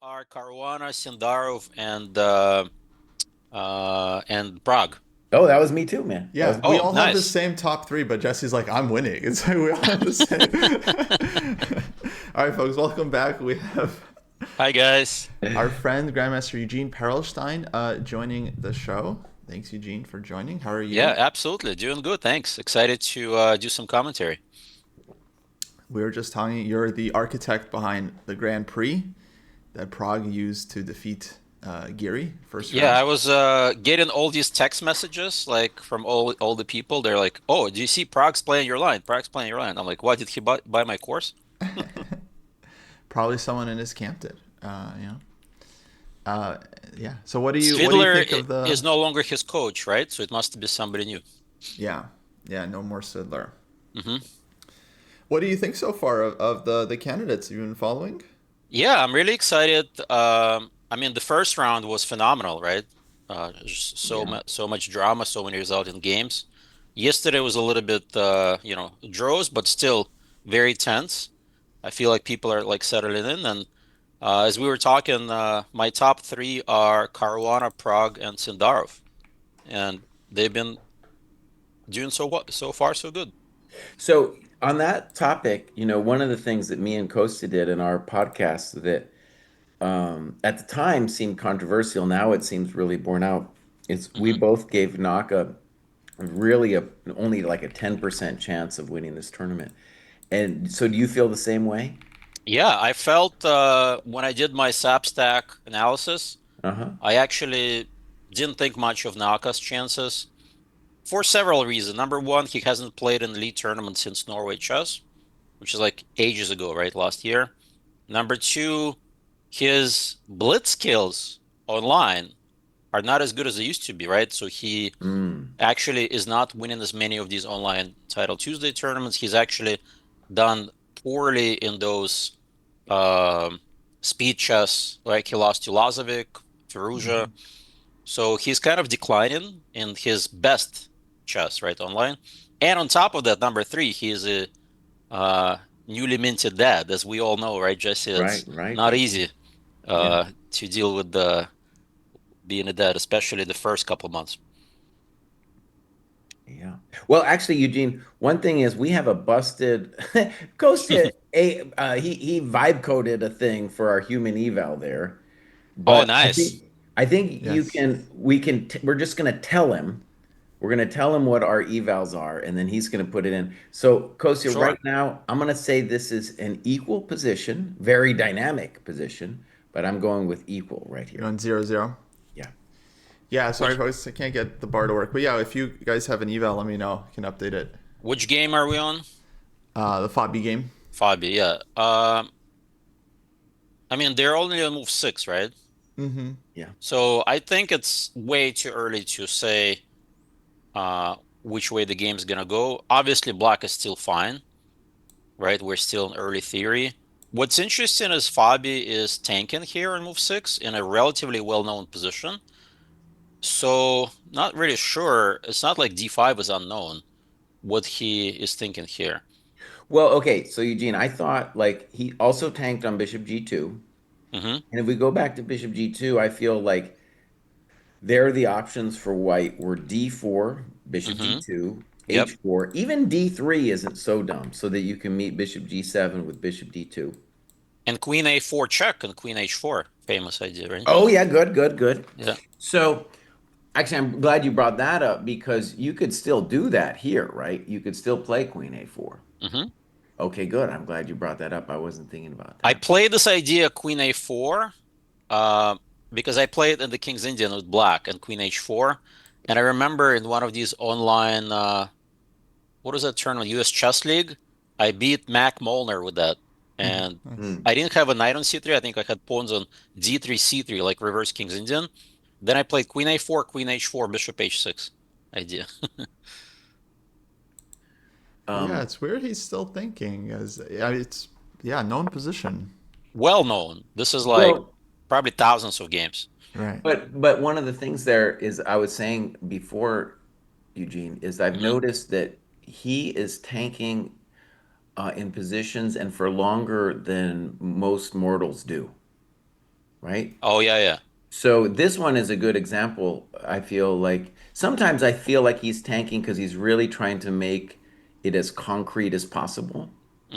are Caruana, Sindarov, and Prague. Oh, that was me too, man. That was Yeah, me. we Oh, all have the nice. same top three, but Jesse's like, I'm winning. It's like we all have the same. All right, folks, welcome back. We have Hi guys. our friend Grandmaster Eugene Perelstein joining the show. Thanks, Eugene, for joining. How are Yeah, you? absolutely. Doing good. Thanks. Excited to do some commentary. We were just talking. You're the architect behind the Grand Prix that Prague used to defeat Geary first Yeah, round. I was getting all these text messages like from all the people. They're like, "Oh, do you see Prague's playing your line? Prague's playing your line." I'm like, "What? Did he buy my course?" Probably someone in his camp did. You know. Uh, yeah. So what do you Fiddler think of the? is no longer his coach, right? So it must be somebody new. Yeah. Yeah. No more Sidler. Hmm. What do you think so far of the candidates you've been following? Yeah, I'm really excited. I mean, the first round was phenomenal, right? Just Yeah. so much drama, so many result in games. Yesterday was a little bit, draws, but still very tense. I feel like people are like settling in. And as we were talking, my top three are Caruana, Prague, and Sindarov, and they've been doing so far so good. So on that topic, one of the things that me and Kostya did in our podcast that at the time seemed controversial, now it seems really borne out, is we Hmm. both gave Naka really only like a 10% chance of winning this tournament. And so do you feel the same way? Yeah, I felt when I did my Substack analysis. Uh-huh. I actually didn't think much of Naka's chances for several reasons. Number one, he hasn't played in the league tournament since Norway Chess, which is like ages ago, right? Last year. Number two, his blitz skills online are not as good as they used to be, right? So he Mm. actually is not winning as many of these online Title Tuesday tournaments. He's actually done poorly in those um, speed chess, like he lost to Lazovic, Firuza. Mhm. So he's kind of declining in his best chess, right, online. And on top of that, number three, he's a uh, newly minted dad, as we all know, right, Jesse? Right, It's right. not easy Yeah. to deal with the being a dad, especially the first couple months. Yeah. Well, actually, Eugene, one thing is we have a busted Kostya. He vibe coded a thing for our human eval there, Oh, but nice. I think you Yes. can we can we're just gonna tell him. We're gonna tell him what our evals are, and then he's gonna put it in. So, Kostya, right Sure. now, I'm gonna say this is an equal position, very dynamic position, but I'm going with equal right You're here. on 0-0. Yeah. Yeah, sorry Which folks, I can't get the bar to work. But yeah, if you guys have an eval, let me know. I can update it. which game are we on? The FOB game. Fabi, yeah. I mean, they're only on move six, right? Mm-hmm. Yeah. So I think it's way too early to say which way the game's gonna go. Obviously, black is still fine, right? We're still in early theory. What's interesting is Fabi is tanking here in move six in a relatively well-known position. So not really sure. It's not like d5 is unknown what he is thinking here. Well, okay, so Eugene, I thought like he also tanked on Bishop G2. Hmm. And if we go back to Bishop G2, I feel like there the options for white were D4, Bishop Hmm. G2, Yep. H4, even D3 isn't so dumb, so that you can meet Bishop G7 with Bishop D2. And Queen A4 check and Queen H4. Famous idea, right? Oh yeah, good, good, good. Yeah. So actually, I'm glad you brought that up because you could still do that here, right? You could still play Queen A4. Hmm. Okay, good. I'm glad you brought that up. I wasn't thinking about I that. played this idea Queen A4 uh, because I played in the King's Indian with black and Queen H4. And I remember in one of these online, what was that tournament? US Chess League. I beat Mac Molnar with that. Mm-hmm. And Nice. Hmm. I didn't have a knight on C3. I think I had pawns on D3, C3, like reverse King's Indian. Then I played Queen A4, Queen H4, Bishop H6 idea. Yeah, Um, it's weird he's still thinking as yeah, it's yeah, known position. Well known. This is like well, probably thousands of games. Right. but one of the things there is I was saying before, Eugene, is I've Hmm. noticed that he is tanking in positions and for longer than most mortals do. right? Oh yeah, yeah. So this one is a good example. I feel like sometimes I feel like he's tanking because he's really trying to make it as concrete as possible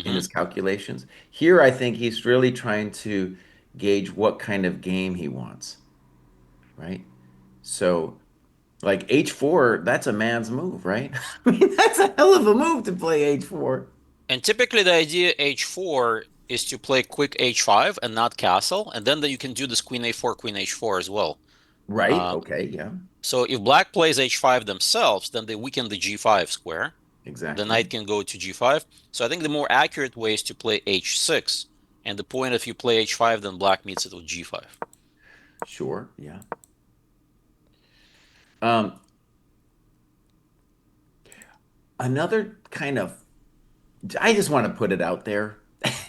in Mm-hmm. his calculations. Here, I think he's really trying to gauge what kind of game he wants, right? So, like H4, that's a man's move, right? I mean, that's a hell of a move to play H4. And typically the idea H4 is to play quick H5 and not castle, and then that you can do this Queen A4, Queen H4 as well. Right? Uh, Okay, yeah, so if black plays H5 themselves, then they weaken the G5 square. The exactly. knight can go to G5. So I think the more accurate way is to play H6. And the point if you play H5, then black meets it with G5. Sure, yeah. Um, Another kind of I just want to put it out there.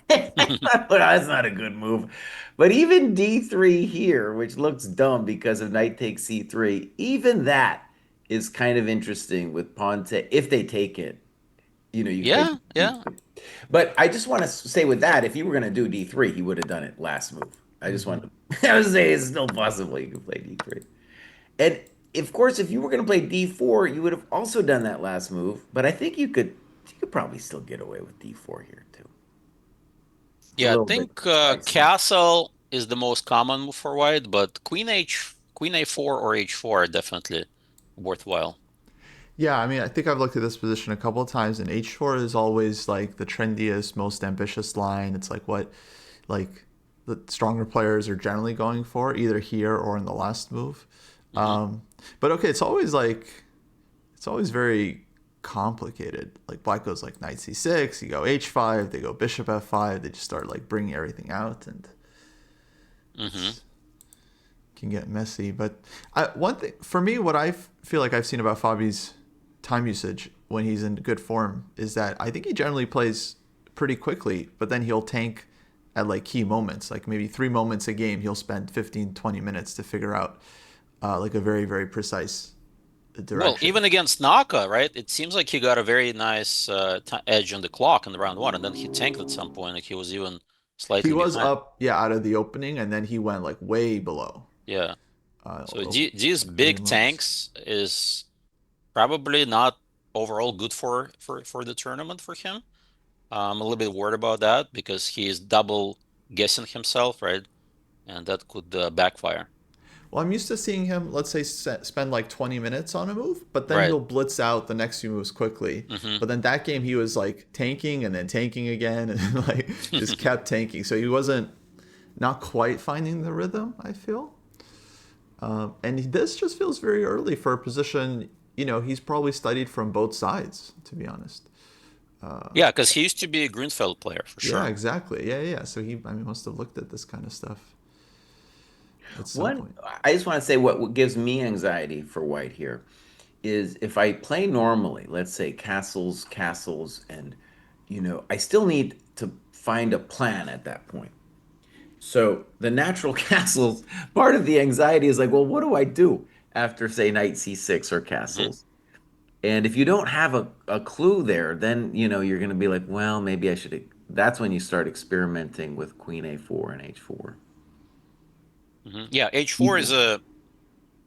That's not a good move. But even D3 here, which looks dumb because of knight takes C3, even that is kind of interesting with pawn take. If they take it, you play Yeah, yeah. D3. But I just want to say with that, if you were going to do D3, he would have done it last move. I just want Hmm. to, I would say it's still possible you could play D3. And of course, if you were going to play D4, you would have also done that last move. But I think you could probably still get away with D4 here too. It's a Yeah, I little bit think spicy. castle is the most common move for white, but Queen A4 or H4 are definitely worthwhile. Yeah, I mean, I think I've looked at this position a couple of times, and H4 is always like the trendiest, most ambitious line. It's like what, like, the stronger players are generally going for, either here or in the last move. Hmm. But okay, it's always very complicated. Like black goes like knight c6, you go h5, they go bishop f5, they just start like bringing everything out, and Hmm. it's can get messy. But one thing for me, what feel like I've seen about Fabi's time usage when he's in good form is that I think he generally plays pretty quickly, but then he'll tank at like key moments, like maybe 3 moments a game. He'll spend 15, 20 minutes to figure out like a very, very precise Well, direction. even against Naka, right? It seems like he got a very nice t edge on the clock in the round one, and then he tanked at some point. Like he was even He slightly was behind. up, yeah, out of the opening, and then he went like way below, Yeah. So these like three big moves. tanks is probably not overall good for the tournament for him. I'm a little bit worried about that because he is double guessing himself, right? And that could backfire. Well, I'm used to seeing him, let's say, spend like 20 minutes on a move, but then Right. he'll blitz out the next few moves quickly. Hmm. But then that game, he was like tanking and then tanking again and like just kept tanking. So he wasn't not quite finding the rhythm, I feel. And this just feels very early for a position, he's probably studied from both sides, to be honest. Yeah, because he used to be a Grunfeld player for Yeah, sure. exactly. Yeah, yeah. So I mean, must have looked at this kind of stuff at some One, point. I just want to say what gives me anxiety for white here is if I play normally, let's say castles, and I still need to find a plan at that point. So the natural castles, part of the anxiety is like, well, what do I do after, say, knight c6 or Hmm. castles? And if you don't have a clue there, then you're going to be like, well, maybe I should. That's when you start experimenting with queen a4 and h4. Hmm. Yeah, H4 is Either. a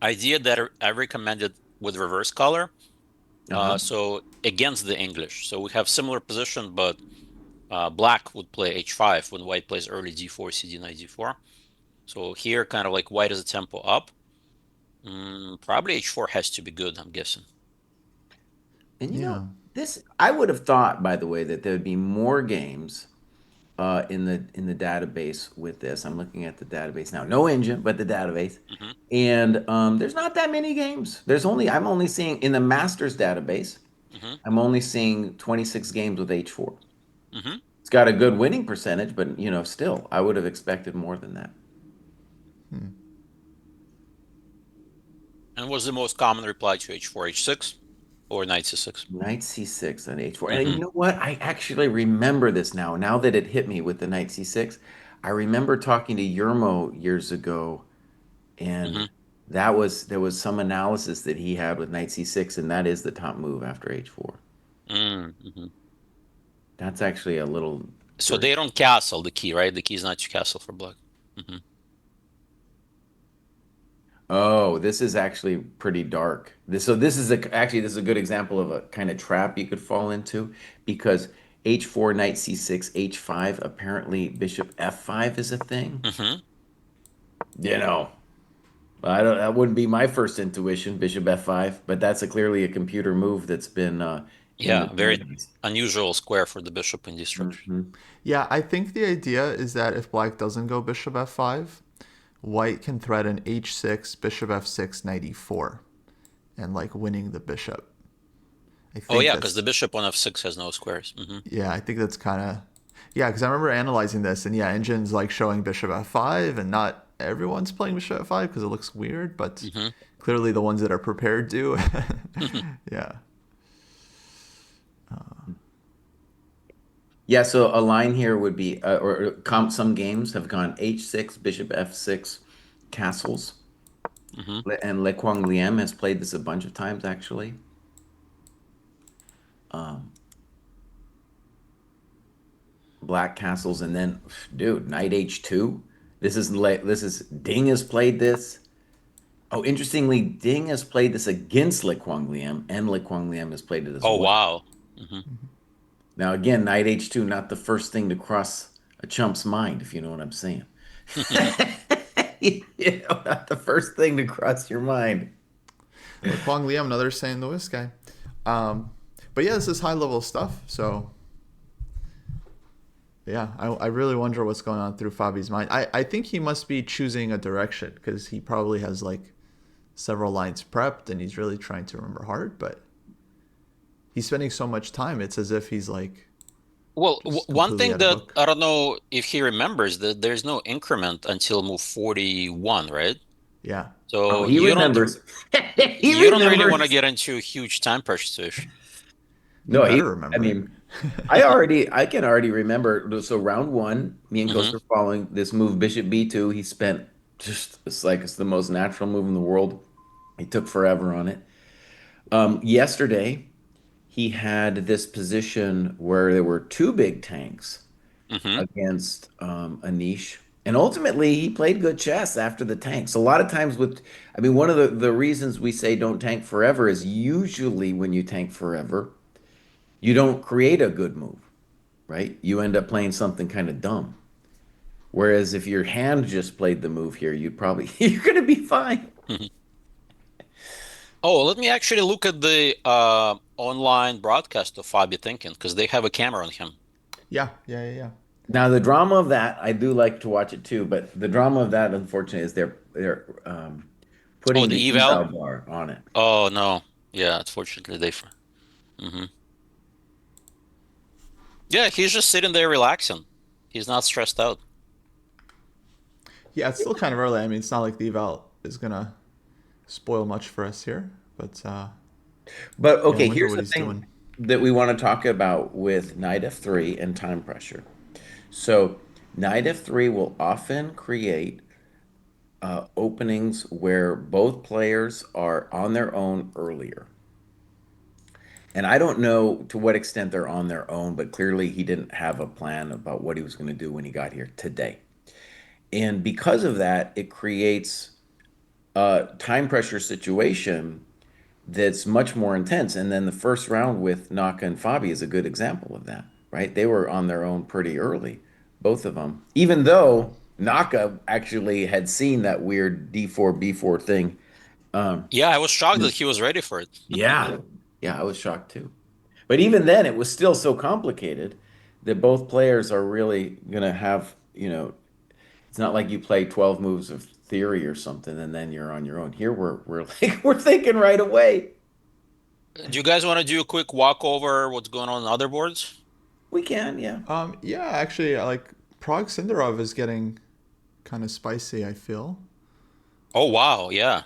idea that I recommended with reverse color. Uh-huh. So against the English. So we have similar position, but black would play H5 when white plays early D4, CD knight D4. So here, kind of like white is a tempo up. Probably H4 has to be good, I'm guessing. And Yeah. this I would have thought, by the way, that there would be more games in the database with this. I'm looking at the database now. No engine, but the database. Hmm. And there's not that many games. I'm only seeing in the Masters database, Hmm. I'm only seeing 26 games with H4. Hmm. It's got a good winning percentage, but still, I would have expected more than that. Hmm. And what's the most common reply to H4, H6 or knight C6? Knight c6 and h4. And Hmm. you know what? I actually remember this now. Now that it hit me with the knight c6, I remember talking to Yermo years ago, and Hmm. there was some analysis that he had with knight c6, and that is the top move after h4. Hmm. That's actually a little So curious. they don't castle the key, right? The key is not to castle for black. Hmm. Oh, this is actually pretty dark. This is actually this is a good example of a kind of trap you could fall into because h4, knight c6, h5, apparently bishop f5 is a thing. Hmm. You know, I don't that wouldn't be my first intuition, bishop f5, but that's clearly a computer move that's been in the Yeah, very database. unusual square for the bishop in these structures. Mhm. Yeah, I think the idea is that if black doesn't go bishop f5, white can threaten h6, bishop f6, knight e4, and like winning the bishop. I Oh think yeah, because the that's bishop on f6 has no squares. yeah, I think that's kind of yeah, because I remember analyzing this and yeah, engine's like showing bishop f5 and not everyone's playing bishop f5 because it looks weird, but Hmm. clearly the ones that are prepared do. Hmm. Yeah. Yeah, so a line here would be, some games have gone h6, bishop f6, castles, Hmm. and Le Quang Liem has played this a bunch of times actually. Um, Black castles, and then, dude, knight h2. This is Ding has played this. Oh, interestingly, Ding has played this against Le Quang Liem, and Le Quang Liem has played it as Oh well. wow. Hmm. Now, again, knight h2, not the first thing to cross a chump's mind, if you know what I'm saying. Not the first thing to cross your mind. Like Kwang Liam, another St. Louis guy. Um, but yeah, this is high level stuff. So yeah, I really wonder what's going on through Fabi's mind. I think he must be choosing a direction because he probably has like several lines prepped and he's really trying to remember hard, but he's spending so much time. It's as if he's like Well, just one completely thing out of that book. I don't know if he remembers that there's no increment until move 41, right? Yeah, Oh, So he remembers. He you don't really want to remembers. get into a huge time pressure situation. he No, better I remember. mean, I can already remember. So round one, me and Hmm. Costa are following this move, Bishop B2. He spent just, it's like it's the most natural move in the world. He took forever on it. Yesterday, he had this position where there were two big tanks Hmm. against a niche. And ultimately, he played good chess after the tanks. A lot of times I mean, one of the reasons we say don't tank forever is usually when you tank forever, you don't create a good move, right? You end up playing something kind of dumb. Whereas if your hand just played the move here, you'd probably, you're going to be fine. Hmm. Oh, let me actually look at the online broadcast of Fabi thinking because they have a camera on him. Yeah, yeah, yeah, yeah. Now, the drama of that, I do like to watch it too, but the drama of that, unfortunately, is they're Oh, putting the the eval. eval bar on it. Oh no. Yeah, unfortunately they. Hmm. Yeah, he's just sitting there relaxing. He's not stressed out. Yeah, it's still kind of early. I mean, it's not like the eval is gonna spoil much for us here, but But yeah, I okay, wonder here's what the he's thing doing. that we want to talk about with knight f3 and time pressure. So, knight f3 will often create openings where both players are on their own earlier. And I don't know to what extent they're on their own, but clearly he didn't have a plan about what he was going to do when he got here today. And because of that, it creates a time pressure situation that's much more intense. And then the first round with Naka and Fabi is a good example of that, right? They were on their own pretty early, both of them, even though Naka actually had seen that weird D4 B4 thing. Um, Yeah, I was shocked that he was ready for it. yeah, yeah, I was shocked too. But even then, it was still so complicated that both players are really gonna have, it's not like you play 12 moves of theory or something and then you're on your own. Here we're like we're thinking right away. Do you guys want to do a quick walk over what's going on other boards? We can, yeah. Yeah, actually, I like Prague Sindarov is getting kind of spicy. I feel Oh wow, yeah.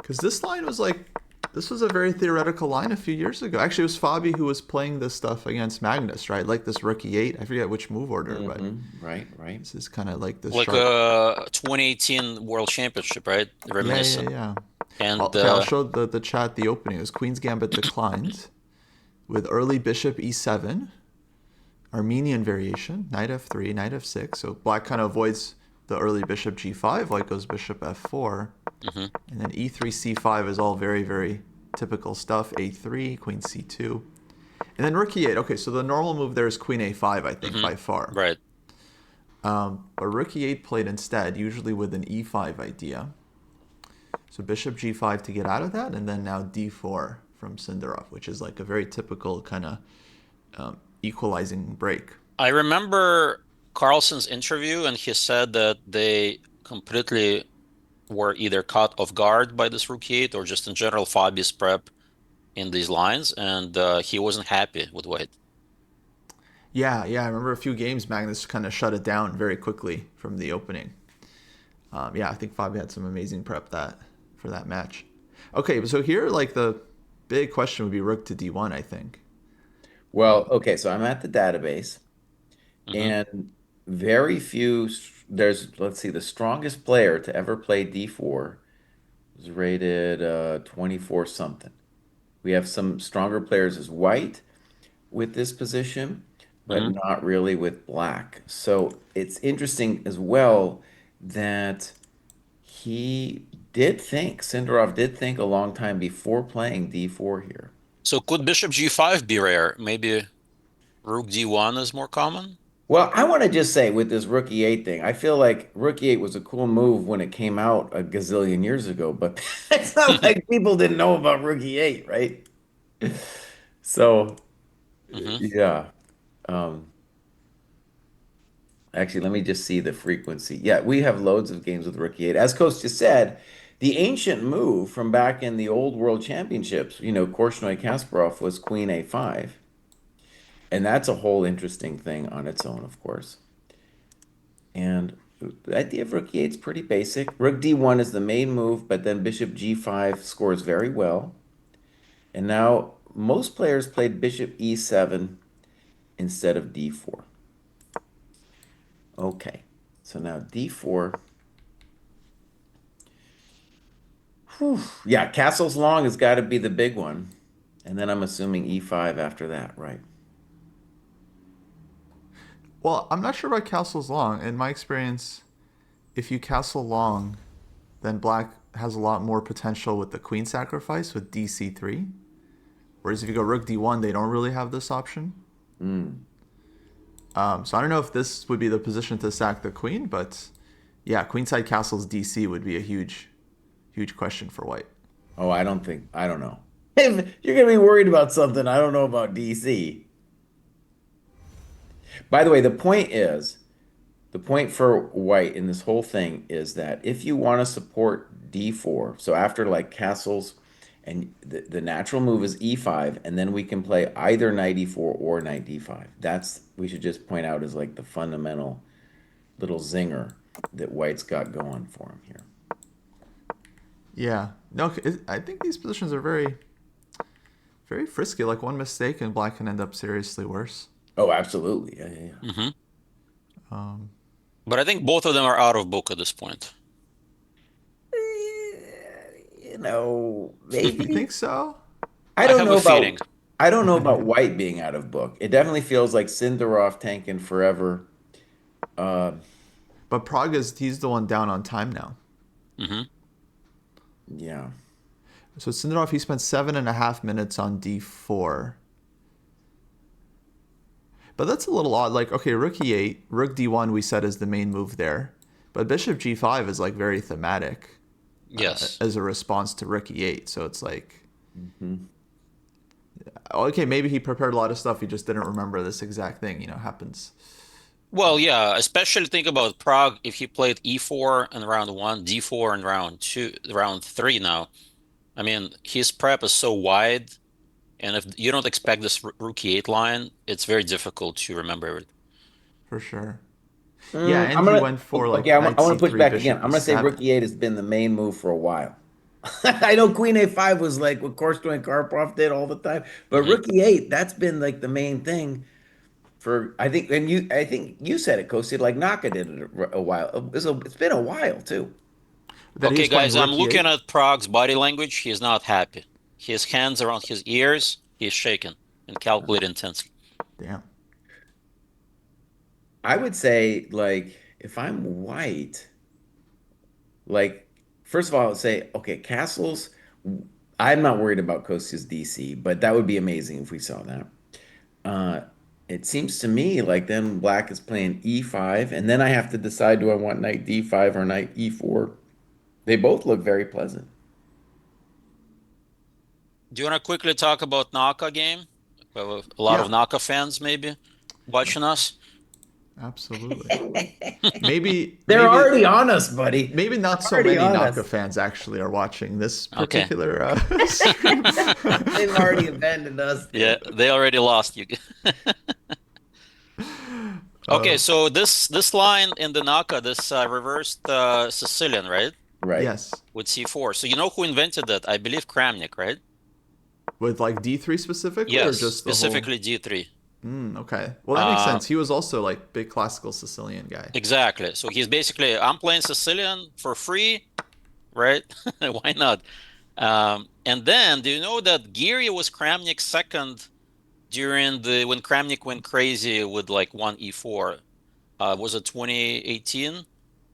because this line was like this was a very theoretical line a few years ago. Actually, it was Fabi who was playing this stuff against Magnus, right? Like this rookie eight. I forget which move order, but Right, right. this is kind of like this Like sharp. a 2018 World Championship, right? Yeah, yeah, Reminiscent. yeah. And Okay, I'll show the chat the opening. It was Queen's Gambit declined with early Bishop E7, Armenian variation, Knight F3, Knight F6. So black kind of avoids the early Bishop G5, white goes Bishop F4. Hmm. And then e3 c5 is all very very typical stuff. a3, queen c2, and then rook e8. Okay, so the normal move there is queen a5, I think, Hmm. by far. Right. But rook e8 played instead, usually with an e5 idea. So bishop g5 to get out of that, and then now d4 from Sindarov, which is like a very typical kind of equalizing break. I remember Carlson's interview, and he said that they completely were either caught off guard by this rook eight or just in general Fabi's prep in these lines, and he wasn't happy with White. Yeah, yeah, I remember a few games Magnus kind of shut it down very quickly from the opening. Yeah, I think Fabi had some amazing prep that for that match. Okay, so here like the big question would be rook to d1, I think. Well, okay, so I'm at the database, Hmm. and very few, there's, let's see, the strongest player to ever play D4 was rated 24 something. We have some stronger players as white with this position, but Hmm. not really with black. So it's interesting as well that Sindarov did think a long time before playing D4 here. So could bishop g5 be rare? Maybe rook d1 is more common? Well, I want to just say with this Rookie 8 thing, I feel like Rookie 8 was a cool move when it came out a gazillion years ago, but it's not like people didn't know about Rookie 8, right? So, Hmm. yeah. Um, Actually, let me just see the frequency. Yeah, we have loads of games with Rookie 8. As Coach just said, the ancient move from back in the old World Championships, Korchnoi Kasparov was Queen A5. And that's a whole interesting thing on its own, of course. And the idea of rook e8 is pretty basic. Rook d1 is the main move, but then bishop g5 scores very well. And now most players played bishop e7 instead of d4. Okay, so now d4. Whew. Yeah, castle's long has got to be the big one. And then I'm assuming e5 after that, right? Well, I'm not sure about castles long. In my experience, if you castle long, then black has a lot more potential with the queen sacrifice with dc3. Whereas if you go rook d1, they don't really have this option. Mm. So I don't know if this would be the position to sack the queen, but yeah, queenside castles DC would be a huge, huge question for white. Oh, I don't know. If you're going to be worried about something, I don't know about DC. By the way, the point for white in this whole thing is that if you want to support d4, so after like castles, and the natural move is e5, and then we can play either knight e4 or knight d5. That's, we should just point out, is like the fundamental little zinger that white's got going for him here. Yeah, no, I think these positions are very, very frisky. Like one mistake and black can end up seriously worse. Oh, absolutely. Yeah, yeah, yeah. Hmm. Um, But I think both of them are out of book at this point. you Maybe. think so? I I don't have know a feeling. about I don't know about white being out of book. It definitely feels like Sindarov tanking forever. Uh, But Praga's he's the one down on time now. Hmm. yeah. So Sindarov he spent 7.5 minutes on d4. But that's a little odd. Like, okay, rook e8, rook d1 we said is the main move there. But bishop g5 is like very thematic Yes. as a response to rook e8. So it's like, Mhm. okay, maybe he prepared a lot of stuff. He just didn't remember this exact thing. Happens. Well, yeah, especially think about Prague if he played e4 in round one, d4 in round two, round three now. I mean, his prep is so wide, and if you don't expect this rook e8 line, it's very difficult to remember everything. For sure. Yeah, and I'm he gonna went for okay. like knight I want to push c3, back again. bishop I'm gonna say rook e7. e8 has been the main move for a while. I know Queen a5 was like what Korchnoi and Karpov did all the time, but Hmm. rook e8 that's been like the main thing for I think. And I think you said it, Kostya, like Naka did it a while. It's been a while too. That he Okay, was playing guys, I'm rook looking e8. at Prague's body language. He's not happy. His hands around his ears, he's shaking and calculating intensely. Damn. I would say like if I'm white, like first of all, I would say, okay, castles. I'm not worried about Kostya's DC, but that would be amazing if we saw that. Uh, it seems to me like then black is playing E5, and then I have to decide, do I want knight D5 or knight E4? They both look very pleasant. Do you want to quickly talk about Naka game? A lot of Yeah, Naka fans maybe watching us. absolutely. Maybe They're maybe already on us, buddy. maybe not They're so already many on Naka us. fans actually are watching this Okay. particular stream. They've already abandoned us, Yeah, dude. they already lost you. Okay, uh, so this line in the Naka, this reversed Sicilian, right? Right. yes, With C4. So you know who invented that? I believe Kramnik, right? with like D3 specifically, or Yes, just the whole. specifically D3. Okay, well that makes Uh, sense. He was also like big classical Sicilian guy. exactly. So he's basically, I'm playing Sicilian for free, right? Why not? And then, do you know that Geary was Kramnik's second during the when Kramnik went crazy with like one E4? Was it 2018?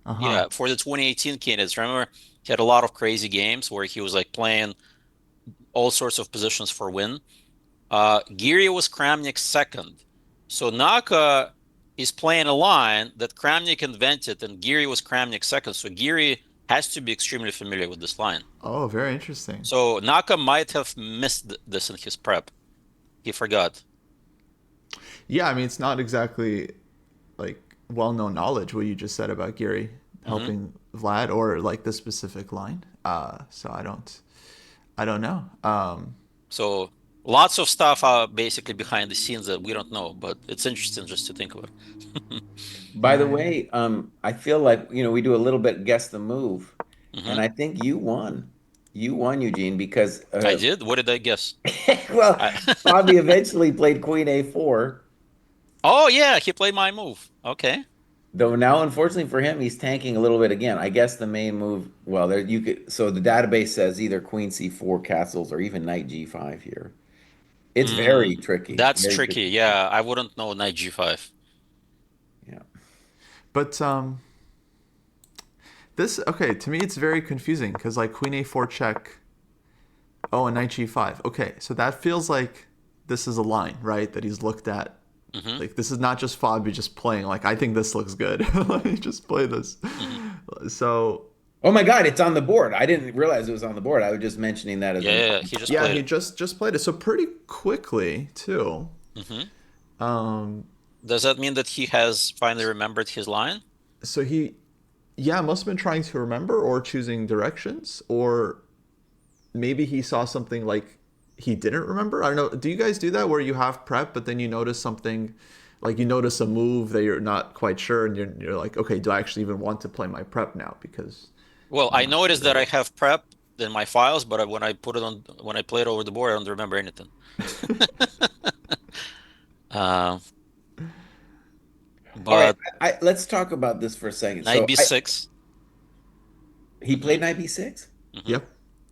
Uh huh. Yeah, for the 2018 candidates, remember he had a lot of crazy games where he was like playing all sorts of positions for win. Geary was Kramnik's second. So Naka is playing a line that Kramnik invented, and Geary was Kramnik's second. So Geary has to be extremely familiar with this line. Oh, very interesting. So Naka might have missed this in his prep. He forgot. Yeah, I mean it's not exactly like well-known knowledge what you just said about Geary Hmm. helping Vlad or like the specific line. So I don't know. So lots of stuff are basically behind the scenes that we don't know, but it's interesting just to think about. By the Yeah, yeah. way, I feel like, we do a little bit guess the move, and Hmm. I think you won. You won, Eugene, because I did. What did I guess? well, I... Bobby eventually played Queen A4, Oh yeah, he played my move. Okay. though now unfortunately for him, he's tanking a little bit again. I guess the main move, well, there you could so the database says either Queen C4 castles or even Knight G5 here. It's very tricky, That's very tricky. tricky. Yeah, I wouldn't know knight g5. Yeah. But this okay, to me it's very confusing cuz like queen a4 check, oh, and knight g5. Okay, so that feels like this is a line, right? That he's looked at. Hmm. Like this is not just Fabi just playing like I think this looks good. Let me just play this. Hmm. So, Oh my God, it's on the board. I didn't realize it was on the board. I was just mentioning that as Yeah, an. yeah, yeah, he just yeah, played he it. just played it so pretty quickly, too. Hmm. Um Does that mean that he has finally remembered his line? so he yeah, must have been trying to remember or choosing directions or maybe he saw something like he didn't remember. I don't know. Do you guys do that where you have prep but then you notice something like you notice a move that you're not quite sure and you're like, okay, do I actually even want to play my prep now because Well, I'm I not sure noticed that I whether. have prep in my files, but when I put it on, when I play it over the board, I don't remember anything. Uh, All right, but let's talk about this for a second. knight So b6. he Hmm. played Knight B6. Hmm. Yep.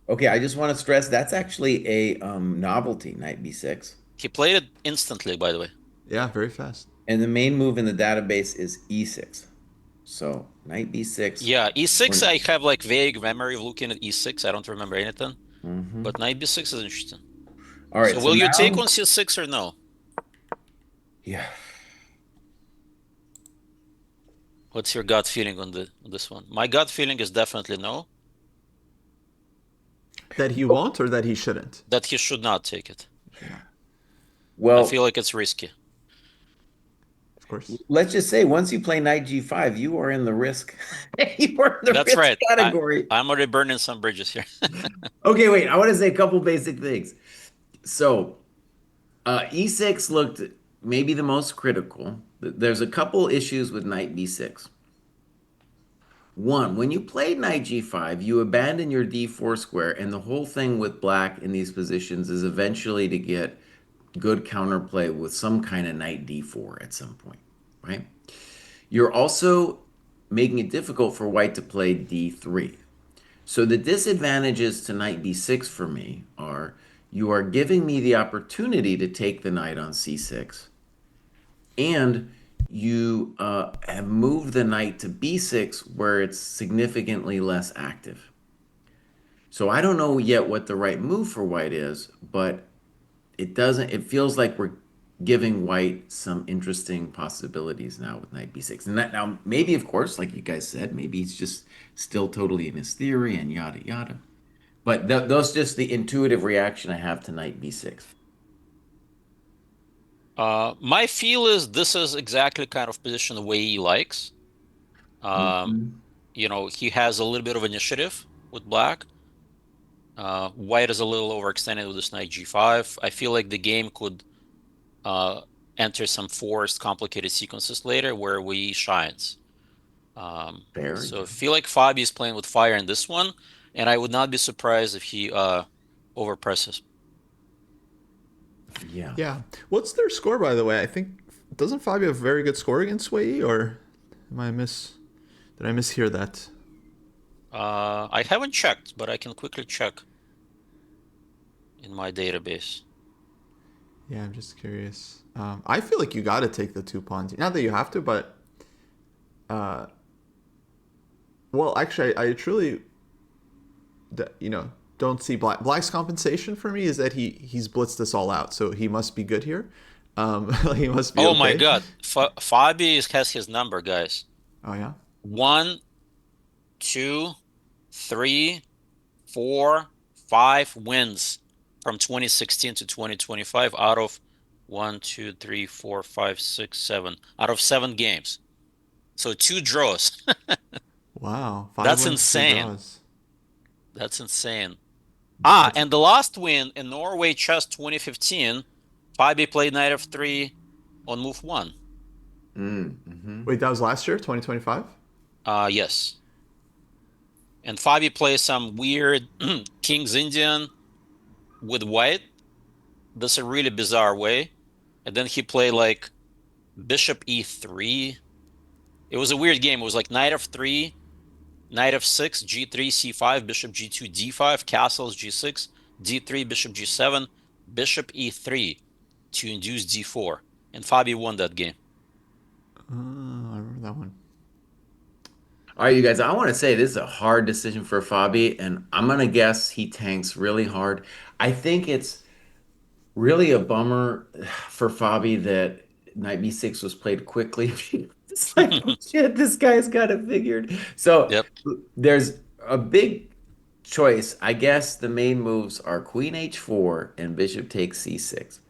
Okay, I just want to stress that's actually a novelty, Knight B6. He played it instantly, by the way. Yeah, very fast. And the main move in the database is E6. So Knight B6. Yeah, e6, When, I have like vague memory of looking at e6. I don't remember anything, Mhm. but knight b6 is interesting. All right, So so will you take now, on c6 or no? yeah. What's your gut feeling on this one? My gut feeling is definitely no, That he won't or that he shouldn't? that he should not take it. Should not. I Well, feel like it's risky. Of course. let's just say once you play Knight G5, you are in the risk. You are in the That's risk right. category. I'm already burning some bridges here. Okay, wait. I want to say a couple basic things. So, E6 looked maybe the most critical. There's a couple issues with Knight B6. One, when you play Knight G5, you abandon your D4 square, and the whole thing with black in these positions is eventually to get good counterplay with some kind of Knight D4 at some point, right? You're also making it difficult for white to play D3. So the disadvantages to knight b6 for me are you are giving me the opportunity to take the knight on c6, and you have moved the knight to b6 where it's significantly less active. So I don't know yet what the right move for white is, but it feels like we're giving white some interesting possibilities now with knight b6. And that now maybe of course, like you guys said, maybe he's just still totally in his theory and yada yada. But those just the intuitive reaction I have to knight b6. My feel is this is exactly kind of position the way he likes. Um, Mhm. he has a little bit of initiative with black. White is a little overextended with this knight g5. I feel like the game could uh, enter some forced, complicated sequences later where we shines. Fair, So yeah. I feel like Fabi is playing with fire in this one, and I would not be surprised if he overpresses. Yeah. Yeah. What's their score, by the way? I think doesn't Fabio have a very good score against Wei, or am I miss? Did I mishear that? I haven't checked, but I can quickly check in my database. Yeah, I'm just curious. I feel like you got to take the two pawns. Not that you have to, but uh, well, actually, I truly, don't see Black's compensation for me is that he's blitzed this all out, so he must be good here. He must be Oh my okay. God, Has his number, guys. Oh yeah. One, two, three, 4, 5 wins from 2016 to 2025 out of 1, 2, 3, 4, 5, 6, 7 out of 7 games. So 2 draws. Wow, five That's wins, two insane. draws. That's insane. That's And the last win in Norway Chess 2015, Fabi played knight f3 on move one. Mm-hmm. wait. That was last year, 2025. Yes. And Fabi plays some weird King's Indian with white. That's a really bizarre way. And then he played like Bishop e3. It was a weird game. It was like knight f3, knight f6, g3, c5, bishop g2, d5, castles g6, d3, bishop g7, bishop e3 to induce d4. And Fabi won that game. I remember that one. All right, you guys, I want to say this is a hard decision for Fabi, and I'm gonna guess he tanks really hard. I think it's really a bummer for Fabi that knight b6 was played quickly. It's like, oh shit, this guy's got it figured. So Yep. there's a big choice. I guess the main moves are queen h4 and bishop takes c6.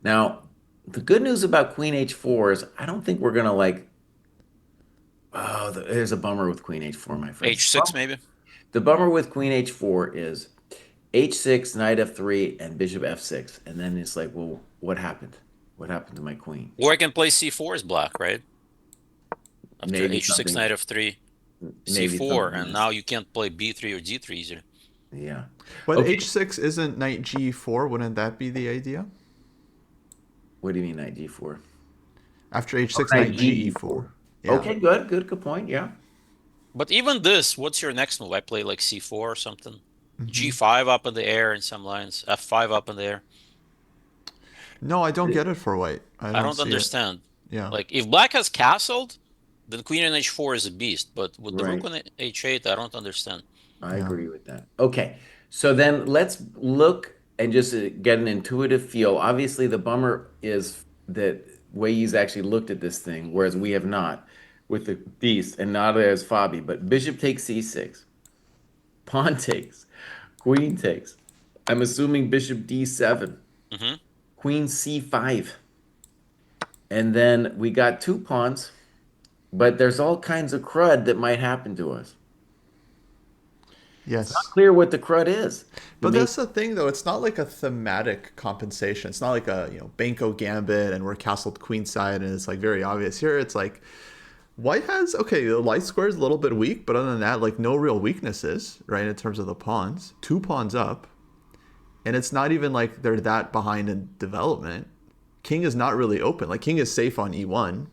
Now, the good news about queen h4 is I don't think we're gonna like, oh, there's a bummer with queen h4, my friends. h6 maybe. The bummer with queen h4 is h6, knight f3, and bishop f6. And then it's like, well, what happened? What happened to my queen? Or I can play c4 as black, right? After Maybe h6, something, knight f3, maybe c4, something and now missed. you can't play b3 or d3 easily. Yeah. But Okay. h6 isn't knight g4. Wouldn't that be the idea? What do you mean knight g4? After Oh, h6, knight knight ge4. ge4. Yeah. Okay, good, good, good point. Yeah. But even this, what's your next move? I play like c4 or something. G5 up in the air in some lines, f5 up in the air. No, I don't get it for white. I I don't don't see it. understand. Yeah. Like if black has castled, then queen on h4 is a beast. But with the rook Right. on h8, I don't understand. I Yeah. agree with that. Okay. So then let's look and just get an intuitive feel. Obviously, the bummer is that Wei's actually looked at this thing, whereas we have not with the beast, and not as Fabi. But bishop takes c6, pawn takes, queen takes. I'm assuming bishop d7, Hmm. queen c5. And then we got two pawns, but there's all kinds of crud that might happen to us. It's not Yes. clear what the crud is. The But main, that's the thing, though. It's not like a thematic compensation. It's not like a Banco Gambit and we're castled queenside and it's like very obvious. Here, it's like White has okay. The light square is a little bit weak, but other than that, like no real weaknesses, right? In terms of the pawns, two pawns up, and it's not even like they're that behind in development. King is not really open. Like king is safe on e1,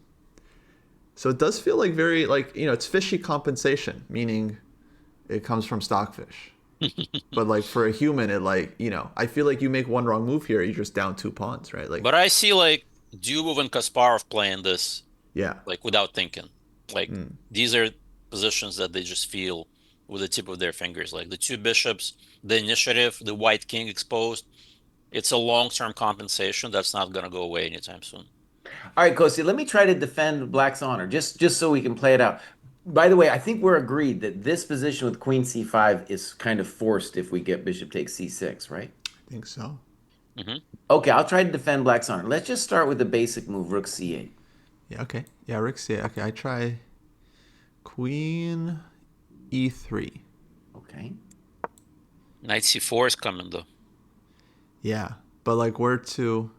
so it does feel like very like it's fishy compensation, meaning it comes from stockfish. But like for a human, it like I feel like you make one wrong move here, you're just down two pawns, right? Like But I see like Dubov and Kasparov playing this yeah, like without thinking. Like these are positions that they just feel with the tip of their fingers. Like the two bishops, the initiative, the white king exposed. It's a long-term compensation that's not going to go away anytime soon. All right, Kostya, let me try to defend Black's honor, just so we can play it out. By the way, I think we're agreed that this position with Queen C5 is kind of forced if we get Bishop takes C6, right? I think so. Hmm. Okay, I'll try to defend Black's honor. Let's just start with the basic move, Rook C8. Yeah, okay. Yeah, Rick C. Okay, I try Queen E3. Okay. Knight C4 is coming though. Yeah, but like where to?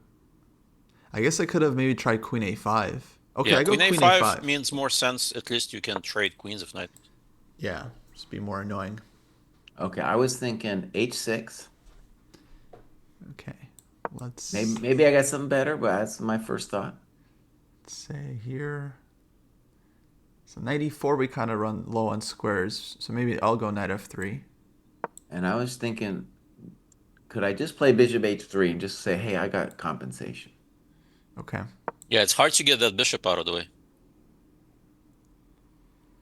I guess I could have maybe tried Queen A5. Okay, Yeah, I go Queen Queen A5 A5. means more sense. At least you can trade queens if not. Yeah, just be more annoying. Okay, I was thinking H6. Okay, Maybe let's maybe I got something better, but that's my first thought. say here. So knight E4, we kind of run low on squares. So maybe I'll go knight F3. And I was thinking, could I just play Bishop H3 and just say, hey, I got compensation? Okay. Yeah, it's hard to get that bishop out of the way.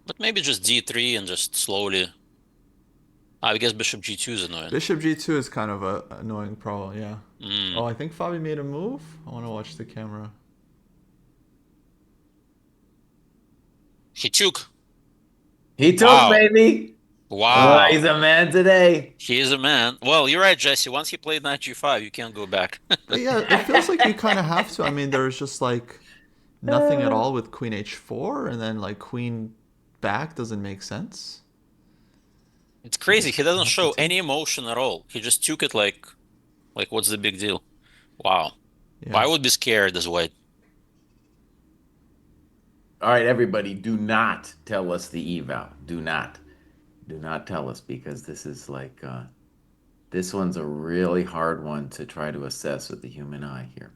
But maybe just D3 and just slowly. I guess bishop G2 is annoying. Bishop G2 is kind of a annoying problem, yeah. Mm. Oh, I think Fabi made a move. I want to watch the camera. He took. He took, Wow. baby. He's Wow. a man today. He is a man. Well, you're right, Jesse. Once he played knight G5, you can't go back. But yeah, it feels like you kind of have to. I mean, there's just like nothing at Uh, all with Queen H4, and then like Queen back doesn't make sense. It's You crazy. just He doesn't have to show any take. emotion at all. He just took it like what's the big deal? Wow. Yeah. I would be scared as white. all right, everybody, do not tell us the eval. Do not. Do not tell us because this is like this one's a really hard one to try to assess with the human eye here.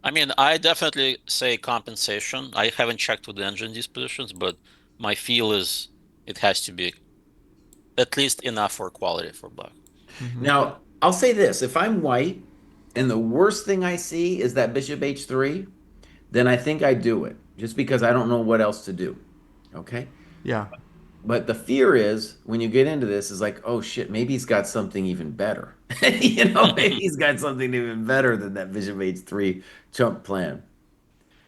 I mean, I definitely say compensation. I haven't checked with the engine these positions, but my feel is it has to be at least enough for quality for black. Mm-hmm. Now, I'll say this, if I'm white and the worst thing I see is that Bishop H3, then I think I do it just because I don't know what else to do. Okay? Yeah. But the fear is when you get into this is like, oh shit, maybe he's got something even better. Maybe he's got something even better than that Bishop H3 chump plan.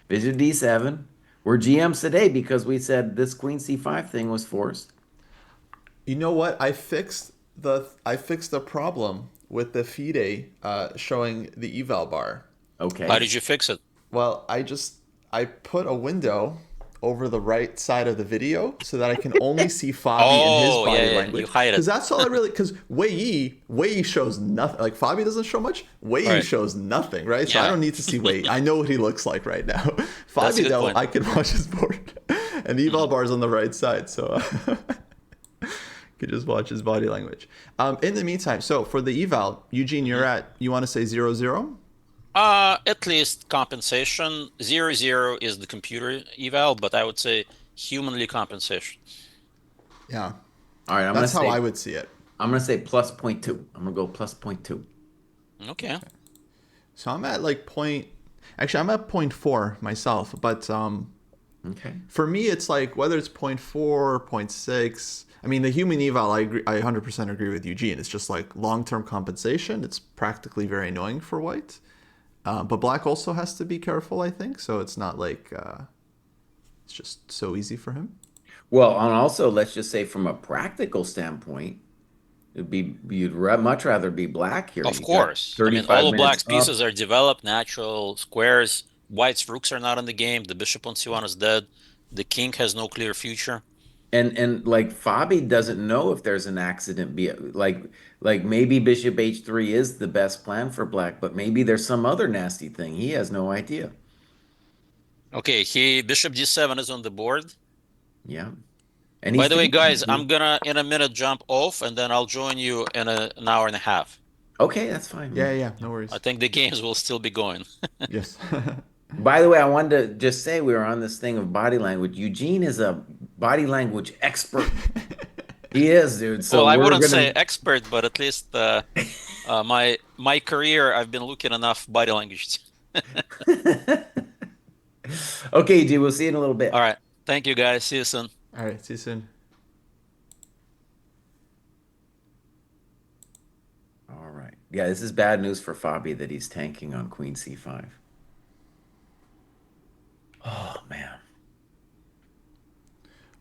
Bishop D7. We're GMs today because we said this Queen C5 thing was forced. You know what? I fixed the problem with the FIDE showing the eval bar. How Okay. did you fix it? Well, I put a window over the right side of the video so that I can only see Fabi and his Oh, yeah, body yeah, you language. hide Because it. that's all I really. Because Wei Yi shows nothing. Like Fabi doesn't show much. Wei Yi Right. shows nothing, right? So I Yeah. don't need to see Wei Yi. I know what he looks like right now. That's a Fabi good though, point. I can watch his board, and the eval Mhm. bar is on the right side, so could just watch his body language. In the meantime, so for the eval, Eugene, Mhm. you want to say 0-0? At least compensation. 0-0 is the computer eval, but I would say humanly compensation. Yeah, All right, that's how I would see it. I'm gonna say plus point two. I'm gonna go plus point two. Okay. So I'm at like point. Actually, I'm at point 4 myself, but Okay. for me, it's like whether it's point 4 or point 6. I mean, the human eval, I agree. I 100% agree with Eugene. It's just like long-term compensation. It's practically very annoying for white, but black also has to be careful. I think so. It's not like it's just so easy for him. Well, and also let's just say from a practical standpoint, it'd be much rather be black here. Of You got course. I mean, all 35 of minutes black's pieces up. are developed, natural squares. White's rooks are not in the game. The bishop on C1 is dead. The king has no clear future. And like Fabi doesn't know if there's an accident be like maybe Bishop H3 is the best plan for black, but maybe there's some other nasty thing. He has no idea. Okay, he bishop D7 is on the board. Yeah. And By he's the way, thinking guys, maybe. I'm gonna in a minute jump off and then I'll join you in an hour and a half. Okay, that's fine. Yeah, Yeah. yeah, yeah. No I worries. think the games will still be going. Yes. By the way, I wanted to just say we were on this thing of body language. Eugene is a body language expert. He is, dude. So Well, I we're wouldn't say gonna. expert, but at least my career, I've been looking enough body language. Okay, G, we'll see you in a little All bit. right. Thank you guys. See you soon. All right. See you soon. Yeah, this is bad news for Fabi that he's tanking on Queen C5. Oh man.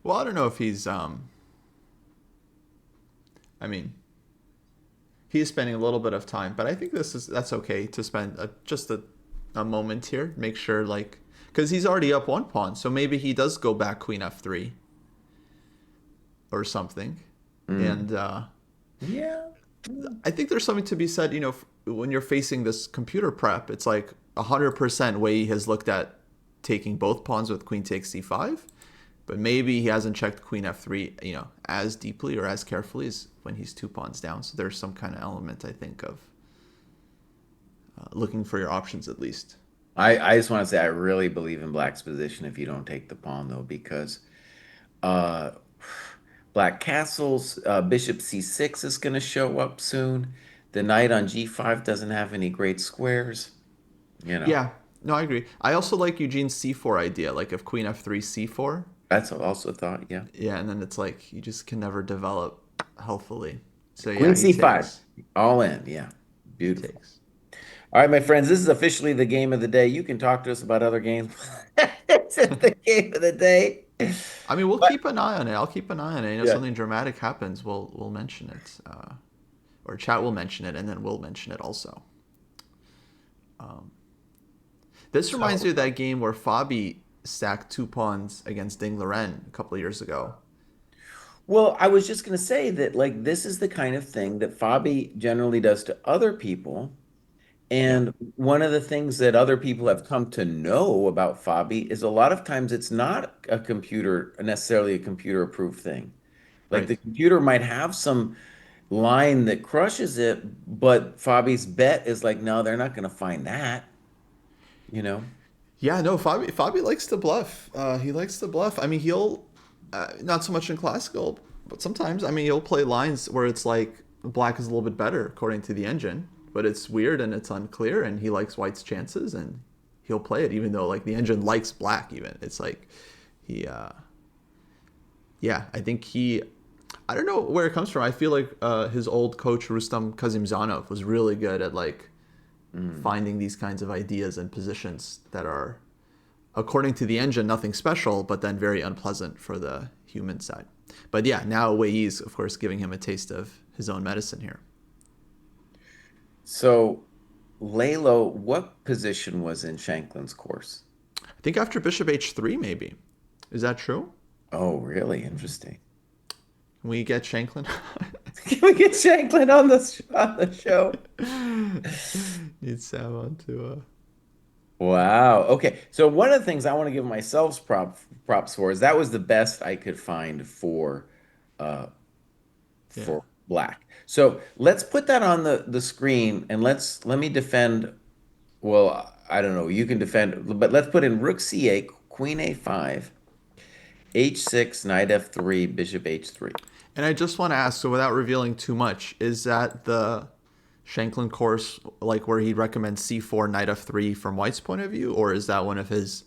Well, I don't know if he's. I mean, he's spending a little bit of time, but I think that's okay to spend just a moment here. Make sure like because he's already up one pawn, so maybe he does go back Queen F3 or something, Mm. and Yeah. Mm. I think there's something to be said. When you're facing this computer prep, it's like 100% Wei has looked at taking both pawns with Queen takes C5, but maybe he hasn't checked Queen F3, as deeply or as carefully as when he's two pawns down. So there's some kind of element, I think, of looking for your options at least. I just want to say I really believe in Black's position if you don't take the pawn though, because uh Black castles, Bishop C6 is going to show up soon. The knight on G5 doesn't have any great squares, you know. Yeah, no, I agree. I also like Eugene's C4 idea, like if Queen F3 C4. That's also a thought, yeah. Yeah, and then it's like you just can never develop healthfully. So Queen yeah, he C5, takes. all in, yeah. He Beautiful. takes. All right, my friends, this is officially the game of the day. You can talk to us about other games. It's just the game of the day. I mean, we'll But keep an eye on it. I'll keep an eye on it. yeah. Something dramatic happens, we'll mention it, or chat will mention it, and then we'll mention it also. This reminds So, me of that game where Fabi stacked two pawns against Ding Liren a couple of years ago. well, I was just going to say that, like, this is the kind of thing that Fabi generally does to other people. Yeah, And one of the things that other people have come to know about Fabi is a lot of times it's not a computer, necessarily a computer approved thing. Like right. the computer might have some line that crushes it, but Fabi's bet is like, no, they're not going to find that, you know? Yeah, no, Fabi likes to bluff. He likes to bluff. I mean, he'll not so much in classical, but sometimes. I mean, he'll play lines where it's like black is a little bit better according to the engine, but it's weird and it's unclear, and he likes white's chances, and he'll play it even though like the engine likes black. Even it's like he, yeah, I think he. I don't know where it comes from. I feel like his old coach Rustam Kazimzanov was really good at like Mm. finding these kinds of ideas and positions that are according to the engine, nothing special, but then very unpleasant for the human side. But yeah, now Wei's, of course, giving him a taste of his own medicine here. So, Lalo, what position was in Shanklin's course? I think after Bishop H3, maybe. Is that true? Oh, really interesting. Can we get Shanklin? Can we get Shanklin on the show? Need Sam on to. Wow. Okay. So one of the things I want to give myself props for is that was the best I could find uh Yeah. for black. So let's put that on the screen and let me defend. Well, I don't know. You can defend, but let's put in Rook C8, Queen A5, H6, Knight F3, Bishop H3. And I just want to ask, so without revealing too much, is that the Shanklin course like where he recommends C4, Knight F3 from White's point of view, or is that one of his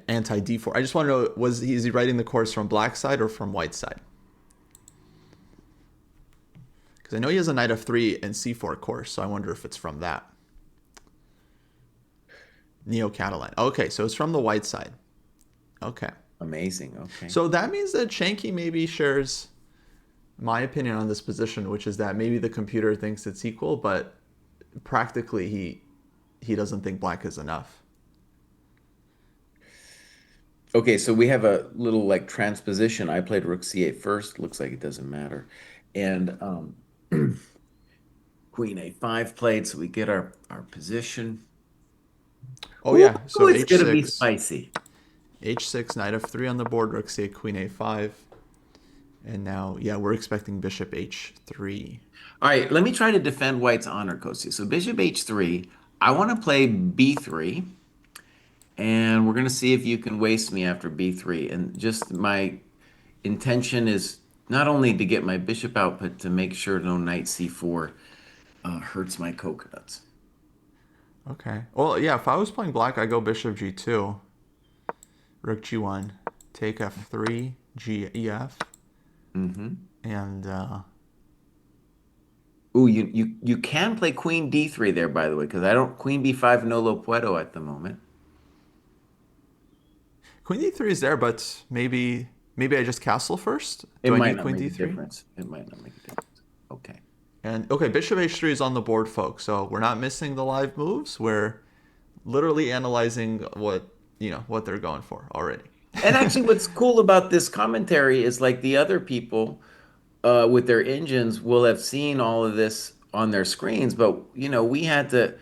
anti D4? I just want to know, is he writing the course from Black side or from White side? Because I know he has a Knight F3 and C4 course, so I wonder if it's from that. Neo Catalan. Okay, so it's from the White side. Okay. Amazing. Okay. So that means that Shanky maybe shares my opinion on this position, which is that maybe the computer thinks it's equal, but practically he doesn't think black is enough. Okay, so we have a little like transposition. I played Rook C8 first. Looks like it doesn't matter. And Queen A5 played, so we get our position. Oh Ooh, yeah, so it's gonna be h6, spicy. h6, knight f3 on the board, rook c8, queen a5, and now yeah, we're expecting bishop h3. All right, let me try to defend White's honor, Kostya. So Bishop H3. I want to play B3, and we're gonna see if you can waste me after B3. And just my intention is not only to get my bishop out, but to make sure no knight C4 hurts my coconuts. Okay. Well, yeah, if I was playing black, I go bishop g2, rook g1, take f3, g ef, Hmm. and Ooh, you can play queen d3 there, by the way, because I don't queen b5 no lo puedo at the moment. Queen d3 is there, but maybe I just castle first. It Do I might need not queen make a d3? difference. It might not make a difference. Okay. And okay, bishop h3 is on the board, folks. So we're not missing the live moves. We're literally analyzing what they're going for already. And actually, what's cool about this commentary is like the other people with their engines will have seen all of this on their screens, but we had to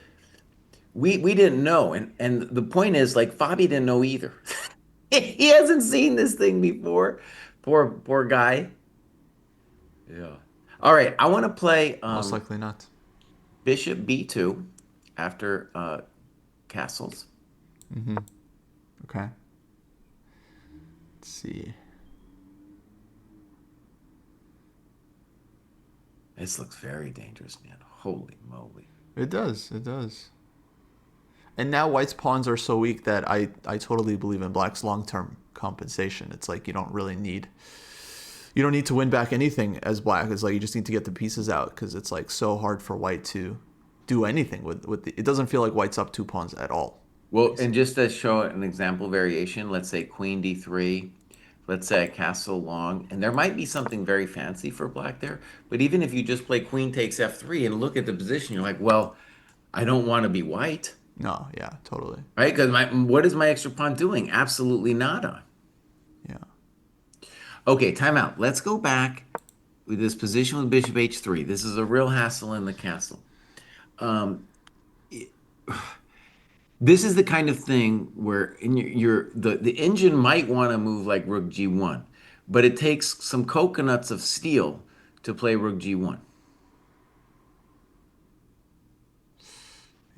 we didn't know, and the point is like Fabi didn't know either. He hasn't seen this thing before. Poor guy. Yeah. All right, I want to play Most likely not. Bishop B2 after castles. Okay. Let's see. This looks very dangerous, man. Holy moly. It does. It does. And now White's pawns are so weak that I totally believe in Black's long term compensation. It's like you don't need to win back anything as Black. It's like you just need to get the pieces out because it's like so hard for White to do anything with it doesn't feel like White's up 2 pawns at all. Well, and Basically. just to show an example variation, let's say queen d3, let's say I castle long, and there might be something very fancy for black there, but even if you just play queen takes f3 and look at the position, you're like, well, I don't want to be white, No, yeah, totally. right? Because what is my extra pawn doing? Absolutely nada. Yeah. Okay, timeout. Let's go back with this position with bishop h3. This is a real hassle in the castle. Um, This is the kind of thing where in the engine might want to move like rook g1, but it takes some coconuts of steel to play rook g1.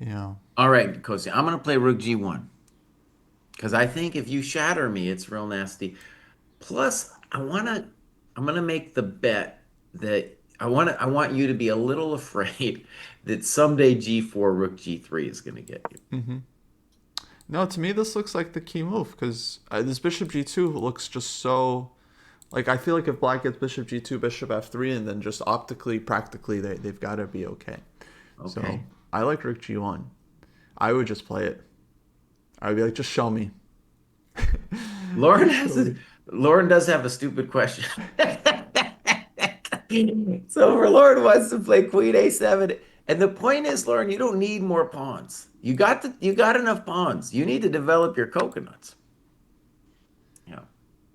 Yeah. All right, Kostya, I'm going to play rook g1 because I think if you shatter me, it's real nasty. Plus, I'm going to make the bet that I want you to be a little afraid that someday g4 rook g3 is going to get you. No, to me this looks like the key move because this bishop g2 looks just so like I feel like if Black gets bishop g2, bishop f3, and then just optically, practically, they've got to be okay. So Okay. I like rook g1. I would just play it. I would be like, just show me. Lauren Just has show a me. Lauren does have a stupid question. So for Lauren wants to play Queen A7. And the point is, Lauren, you don't need more pawns. You got enough pawns. You need to develop your coconuts. Yeah.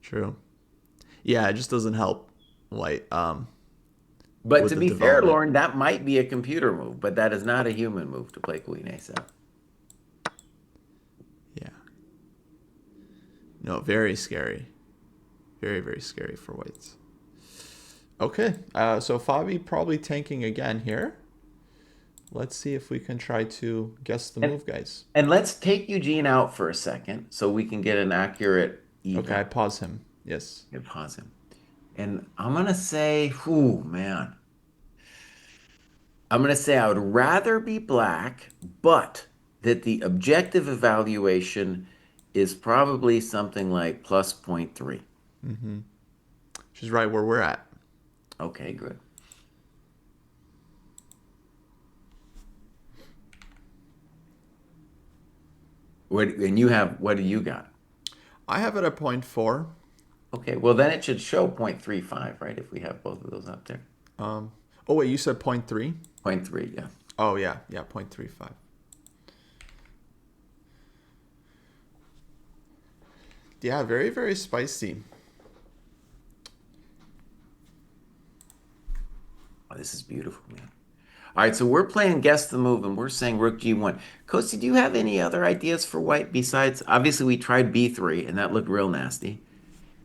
True. Yeah, it just doesn't help White But with to the be fair, development. Lauren, that might be a computer move, but that is not a human move to play Queen A7. Yeah. No, very scary. Very, very scary for Whites. Okay, so Fabi probably tanking again here. Let's see if we can try to guess the And move, guys. and let's take Eugene out for a second so we can get an accurate Okay, eval. I pause him. Yes. Yeah, pause him. And I'm gonna say, whew, man. I'm going to say I would rather be black, but that the objective evaluation is probably something like plus zero point 0.3. She's right where we're at. Okay, good. And you have, what do you got? I have it at point 0.4. Okay, well, then it should show 0.35, right? If we have both of those up there. Um, oh, wait, you said point 0.3? Zero point 0.3, yeah. Oh, yeah, 0.35. Yeah, very, very spicy. Oh, this is beautiful, man. All right, so we're playing Guess the Move, and we're saying Rook G1. Kostya, do you have any other ideas for white besides, obviously we tried B3, and that looked real nasty.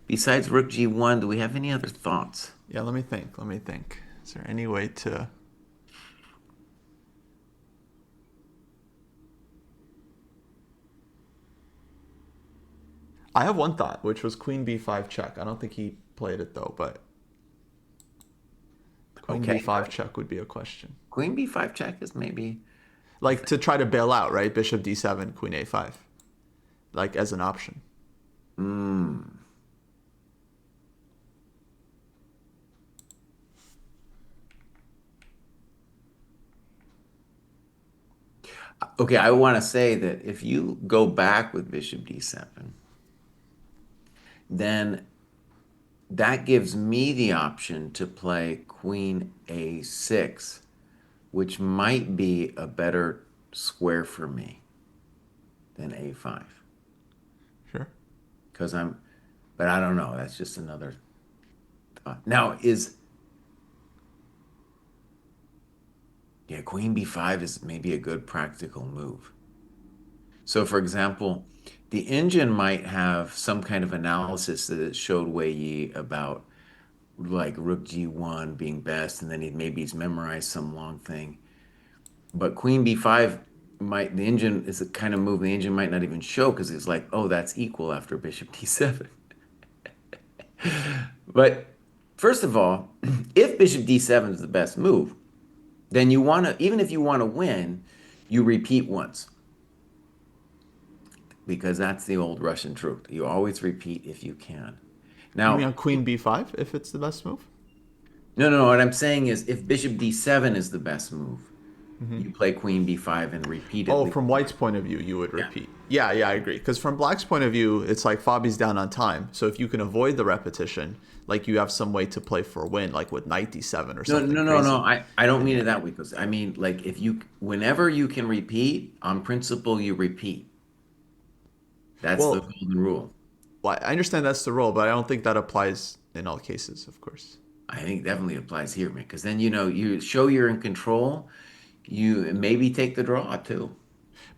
Besides Rook G1, do we have any other thoughts? Yeah, let me think. Let me think. Is there any way to... I have one thought, which was Queen B5 check. I don't think he played it though, but Queen Okay, B5 check would be a question. Queen B5 check is maybe a Like thing. to try to bail out, right? Bishop D7, Queen A5, like as an option. Mm. Okay, I want to say that if you go back with bishop d7, then that gives me the option to play queen a6, which might be a better square for me than a5. Sure. Because but I don't know. That's just another thought. Now, yeah, queen b5 is maybe a good practical move. So, for example, the engine might have some kind of analysis that it showed Wei Yi about like rook g1 being best, and then maybe he's memorized some long thing. But queen b5 the engine is a kind of move the engine might not even show because it's like, oh, that's equal after bishop d7. But first of all, if bishop d7 is the best move, then you want to, even if you want to win, you repeat once because that's the old Russian truth. You always repeat if you can. You mean Now, on queen b5 if it's the best move? no, no, no. What I'm saying is if bishop d7 is the best move, Mm-hmm. you play queen b5 and Oh, repeatedly. from White's point of view, you would Yeah. repeat. Yeah, yeah, I agree. Because from Black's point of view, it's like Fabi's down on time. So if you can avoid the repetition, like you have some way to play for a win, like with knight d7 or No, something no, no, no. crazy. I don't Then mean yeah. it that way because I mean like if you whenever you can repeat, on principle you repeat. That's the Well, golden rule. well, I understand that's the rule, but I don't think that applies in all cases, of course. I think definitely applies here, man. Because then you show you're in control. You maybe take the draw too.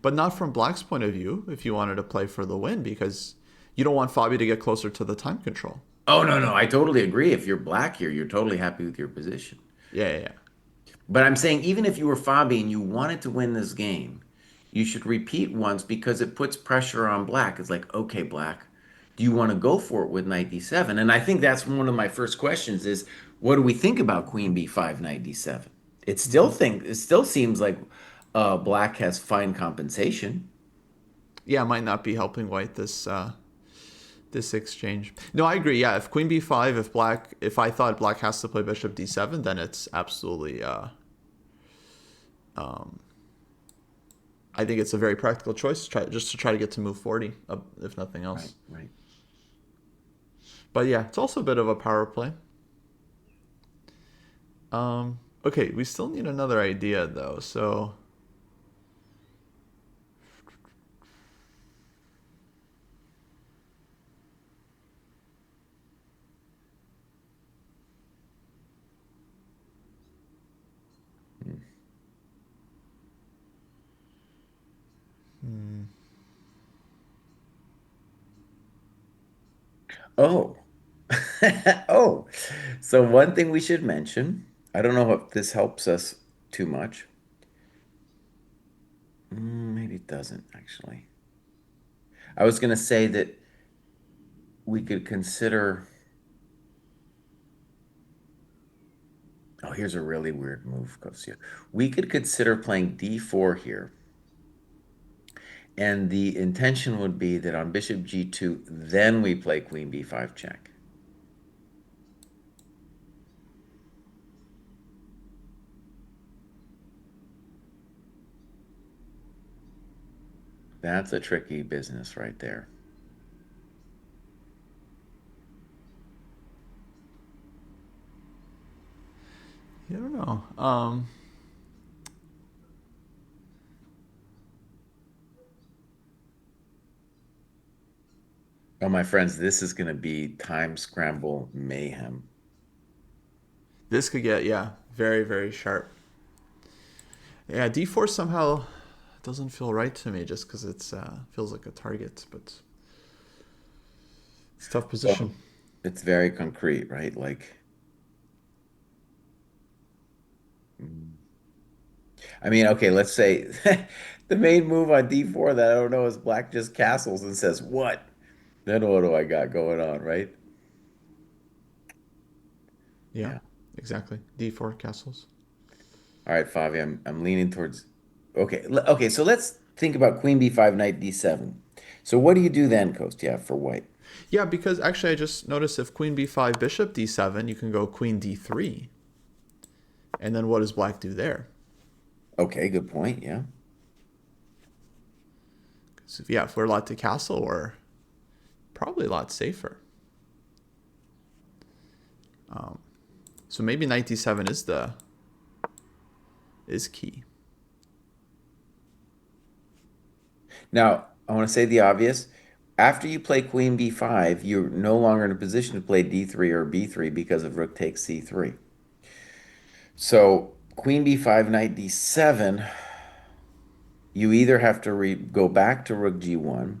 But not from Black's point of view, if you wanted to play for the win, because you don't want Fabi to get closer to the time control. Oh no, no, I totally agree. If you're black here, you're totally happy with your position. Yeah, yeah, yeah. But I'm saying even if you were Fabi and you wanted to win this game, you should repeat once because it puts pressure on black. It's like, okay, black, do you want to go for it with knight d7? And I think that's one of my first questions is what do we think about queen b5, knight d7? Mm-hmm. It still seems like black has fine compensation. Yeah, might not be helping White this exchange. No, I agree. Yeah, if Queen B5, if I thought Black has to play Bishop D7, then it's absolutely. I think it's a very practical choice. To try to get to move 40, if nothing Right, else. right. But yeah, it's also a bit of a power play. Okay, we still need another idea though. So Oh, oh. So one thing we should mention, I don't know if this helps us too much. Maybe it doesn't actually. I was going to say that we could consider. Oh, here's a really weird move, Kostya. We could consider playing d4 here. And the intention would be that on bishop g2, then we play queen b5 check. That's a tricky business right there. I don't know. Oh, my friends, this is going to be time scramble mayhem. This could get very very sharp. Yeah, D4 somehow doesn't feel right to me just because it's feels like a target, but it's a tough position. Well, it's very concrete, right? Like, mm, I mean, okay, let's say the main move on d4 that I don't know is black just castles and says, what? Then what do I got going on, right? Yeah, Yeah. exactly. D4 castles. All right, Favi, I'm leaning towards. Okay, okay. So let's think about queen b5, knight d7. So what do you do then, Kostya, for white? Yeah, because actually I just noticed if queen b5, bishop d7, you can go queen d3. And then what does black do there? Okay, good point. Yeah. So yeah, if we're allowed to castle, we're probably a lot safer. So maybe knight d7 is key. Now, I want to say the obvious. After you play queen b5, you're no longer in a position to play d3 or b3 because of rook takes c3. So queen b5, knight d7, you either have to go back to rook g1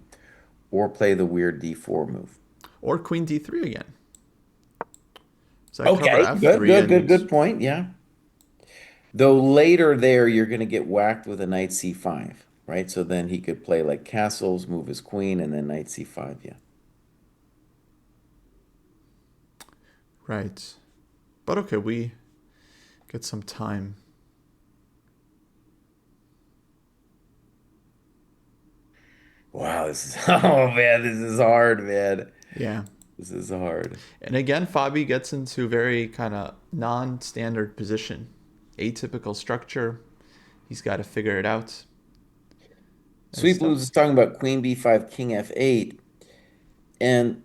or play the weird d4 move. Or queen d3 again. So I cover Okay, good, f3 good, good, and good point. Yeah. Though later there, you're going to get whacked with a knight c5, right? So then he could play like castles, move his queen, and then knight c5. Yeah. right. But okay, we get some time. Wow, this is oh man, this is hard, man. Yeah. This is hard. And again, Fabi gets into very kind of non-standard position, atypical structure. He's got to figure it out. And it's Sweet Blues is tough. talking about queen b5, king f8, and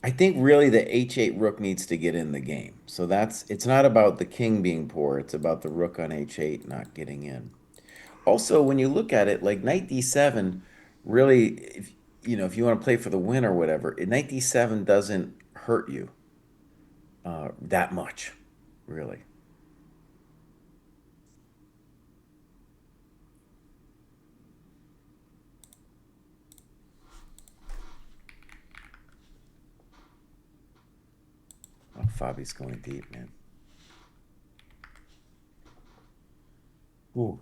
I think really the h8 rook needs to get in the game. So it's not about the king being poor, it's about the rook on h8 not getting in. Also, when you look at it, like knight d7, really, if you want to play for the win or whatever, knight d7 doesn't hurt you that much, really. Oh, Fabi's going deep, man. Ooh.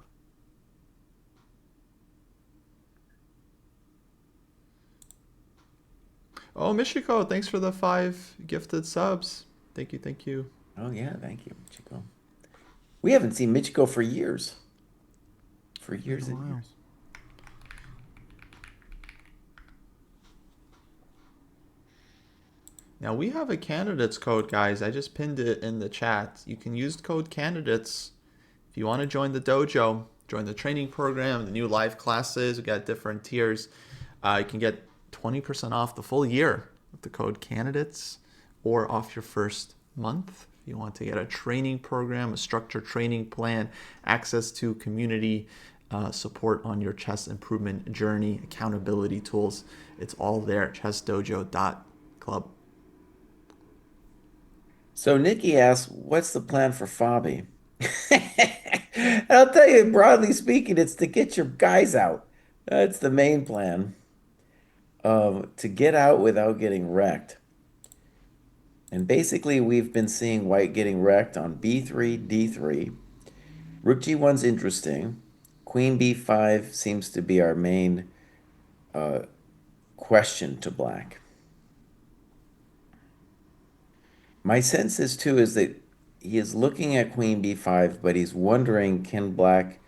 Oh, Michiko, thanks for the 5 gifted subs. Thank you, thank you. Oh yeah, thank you, Michiko. We haven't seen Michiko for years. For Been years a and while. years. Now we have a candidates code, guys. I just pinned it in the chat. You can use code candidates if you want to join the dojo, join the training program, the new live classes. We got different tiers. You can get 20% off the full year with the code candidates, or off your first month. If you want to get a training program, a structured training plan, access to community support on your chess improvement journey, accountability tools, it's all there at chessdojo.club. So Nikki asks, "What's the plan for Fabi?" And I'll tell you, broadly speaking, it's to get your guys out. That's the main plan. To get out without getting wrecked. And basically, we've been seeing white getting wrecked on b3, d3. Rook g1's interesting. Queen b5 seems to be our main question to black. My sense is too is that he is looking at queen b5, but he's wondering, can black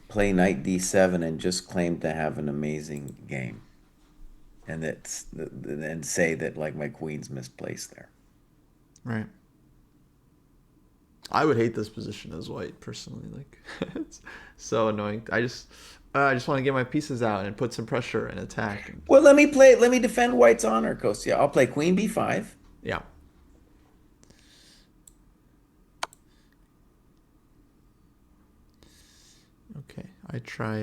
play knight d7 and just claim to have an amazing game, and say that like my queen's misplaced there. Right. I would hate this position as white personally. Like it's so annoying. I just want to get my pieces out and put some pressure and attack. And Well, let me defend white's honor, Kostya. I'll play queen b5. yeah. Okay. I try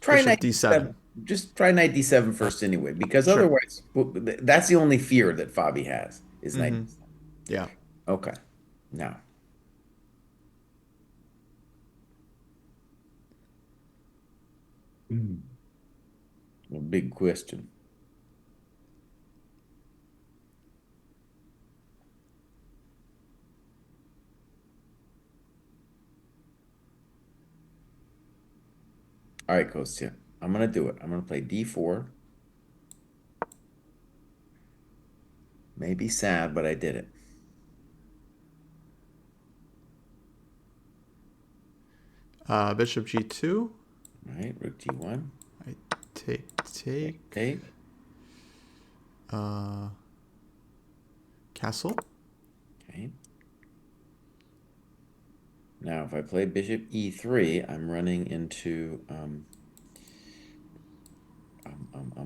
Try bishop knight d7. d7. Just try knight d7 first anyway, because Sure. otherwise, that's the only fear that Fabi has is knight Mm-hmm. d7. Yeah. Okay. Now, a big question. All right, Kostya. I'm gonna do it. I'm gonna play d4. Maybe sad, but I did it. Bishop g2. All right, rook g1. I take. Take. Uh, castle. Okay. Now, if I play bishop e3, I'm running into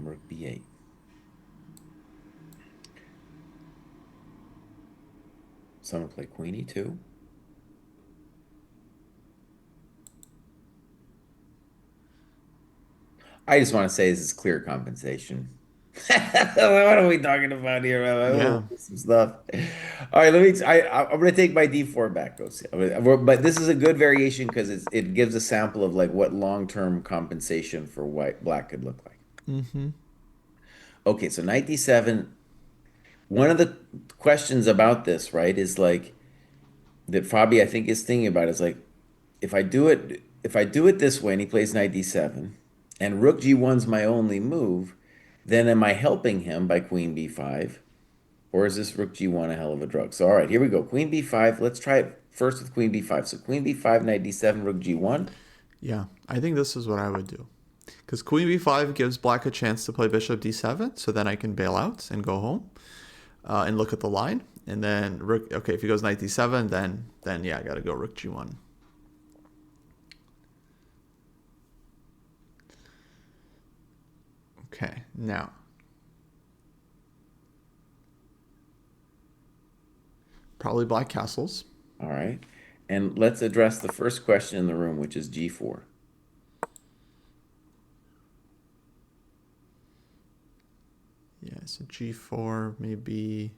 Rook b8. So I'm gonna play queen e2. I just want to say this is clear compensation. What are we talking about here? Yeah. Oh, some stuff. All right, let me. I'm gonna take my d4 back, Kostya. But this is a good variation because it gives a sample of like what long-term compensation for black could look like. Mm-hmm. Okay, so knight d7. One of the questions about this, right, is like that Fabi I think is thinking about is like if I do it this way and he plays knight d7 and rook g1's my only move, then am I helping him by queen b5 or is this rook g1 a hell of a drug? So all right, here we go. Queen b5. Let's try it first with queen b5. So queen b5, knight d7, rook g1. Yeah, I think this is what I would do. Because queen b5 gives black a chance to play bishop d7, so then I can bail out and go home and look at the line. And then rook. Okay, if he goes knight d7, then yeah, I gotta go rook g1. Okay, now probably black castles. All right. And let's address the first question in the room, which is g4. Yeah, so g4 maybe.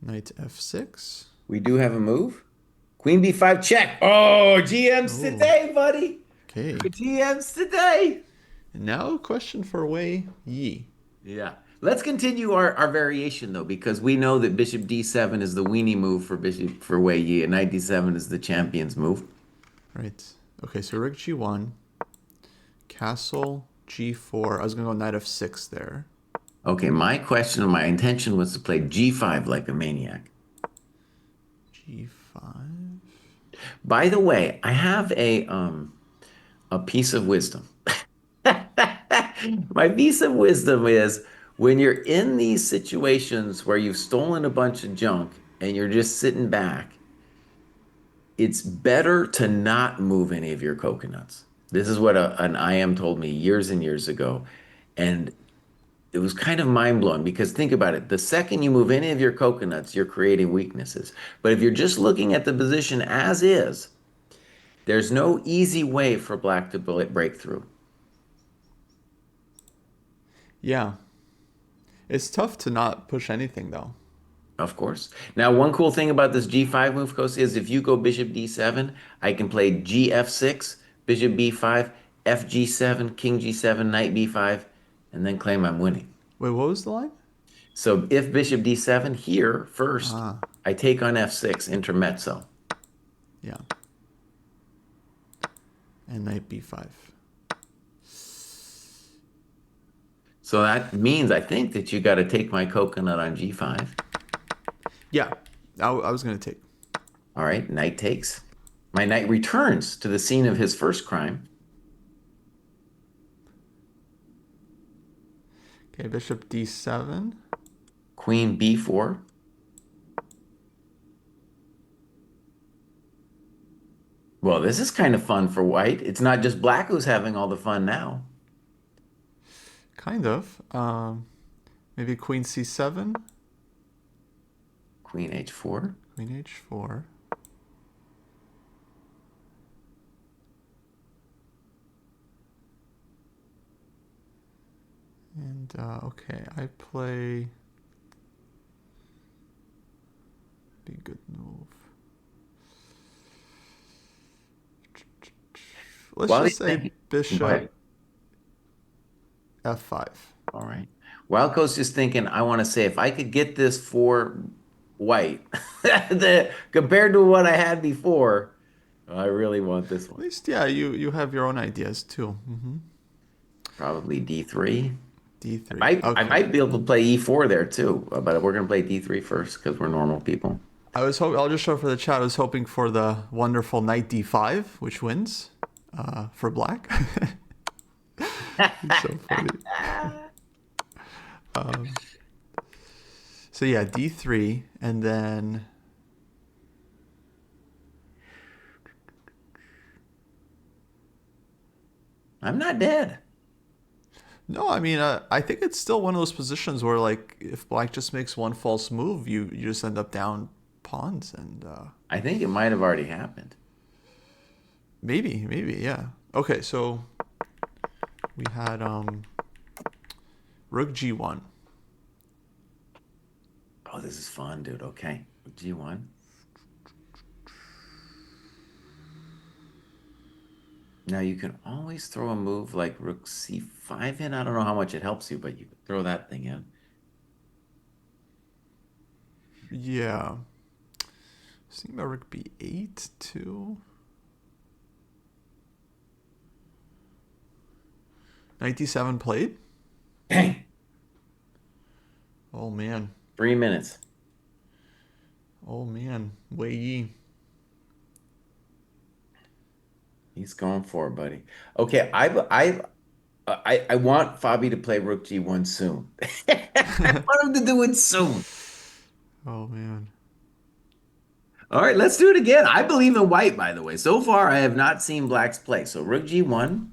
Knight f6. We do have a move. Queen b5 check. Oh, GM's Oh, today, buddy. okay. GM's today. And now a question for Wei Yi. Yeah. Let's continue our variation though, because we know that bishop d7 is the weenie move for bishop for Wei Yi, and knight d7 is the champion's move. Right. Okay, so rook g1, castle g4. I was gonna go knight f6 there. Okay, my question and my intention was to play g5 like a maniac. g5. By the way, I have a piece of wisdom. My piece of wisdom is when you're in these situations where you've stolen a bunch of junk and you're just sitting back, it's better to not move any of your coconuts. This is what an IM told me years and years ago. And it was kind of mind blowing because think about it. The second you move any of your coconuts, you're creating weaknesses. But if you're just looking at the position as is, there's no easy way for black to break through. Yeah. It's tough to not push anything though. Of course. Now, one cool thing about this g5 move, Kosi, is if you go bishop d7, I can play gf6, bishop b5, fg7, king g7, knight b5, and then claim I'm winning. Wait, what was the line? So if bishop d7 here first, Ah, I take on f6, intermezzo. yeah. And knight b5. So that means I think that you got to take my coconut on g5. Yeah, I was gonna take. All right, knight takes. My knight returns to the scene of his first crime. Okay, bishop d7. Queen b4. Well, this is kind of fun for white. It's not just black who's having all the fun now. Kind of. Maybe queen c7. Queen h4. Queen h4. And okay, I play. Be a good move. Let's While just he's say thinking, go bishop ahead. f5. All right. While Coach is thinking, I want to say if I could get this for white, compared to what I had before, I really want this At one. least, yeah, you have your own ideas too. Probably d3. D3. I Okay. might be able to play e4 there too, but we're going to play d3 first because we're normal people. I'll just show for the chat. I was hoping for the wonderful knight d5, which wins for black. It's so funny. So yeah, d3, and then I'm not dead. No, I mean, I think it's still one of those positions where, like, if black just makes one false move, you just end up down pawns, and I think it might have already happened. maybe, yeah. Okay, so we had rook g1. Oh, this is fun, dude. Okay. G1. Now you can always throw a move like rook c5 in. I don't know how much it helps you, but you can throw that thing in. Yeah. Thinking about rook b8 too. Knight d7 played. Dang. Oh man. 3 minutes. Oh man. Wei Yi. He's going for it, buddy. Okay, I want Fabi to play Rook G1 soon. I want him to do it soon. Oh man. All right, let's do it again. I believe in white, by the way. So far, I have not seen blacks play. So Rook G1.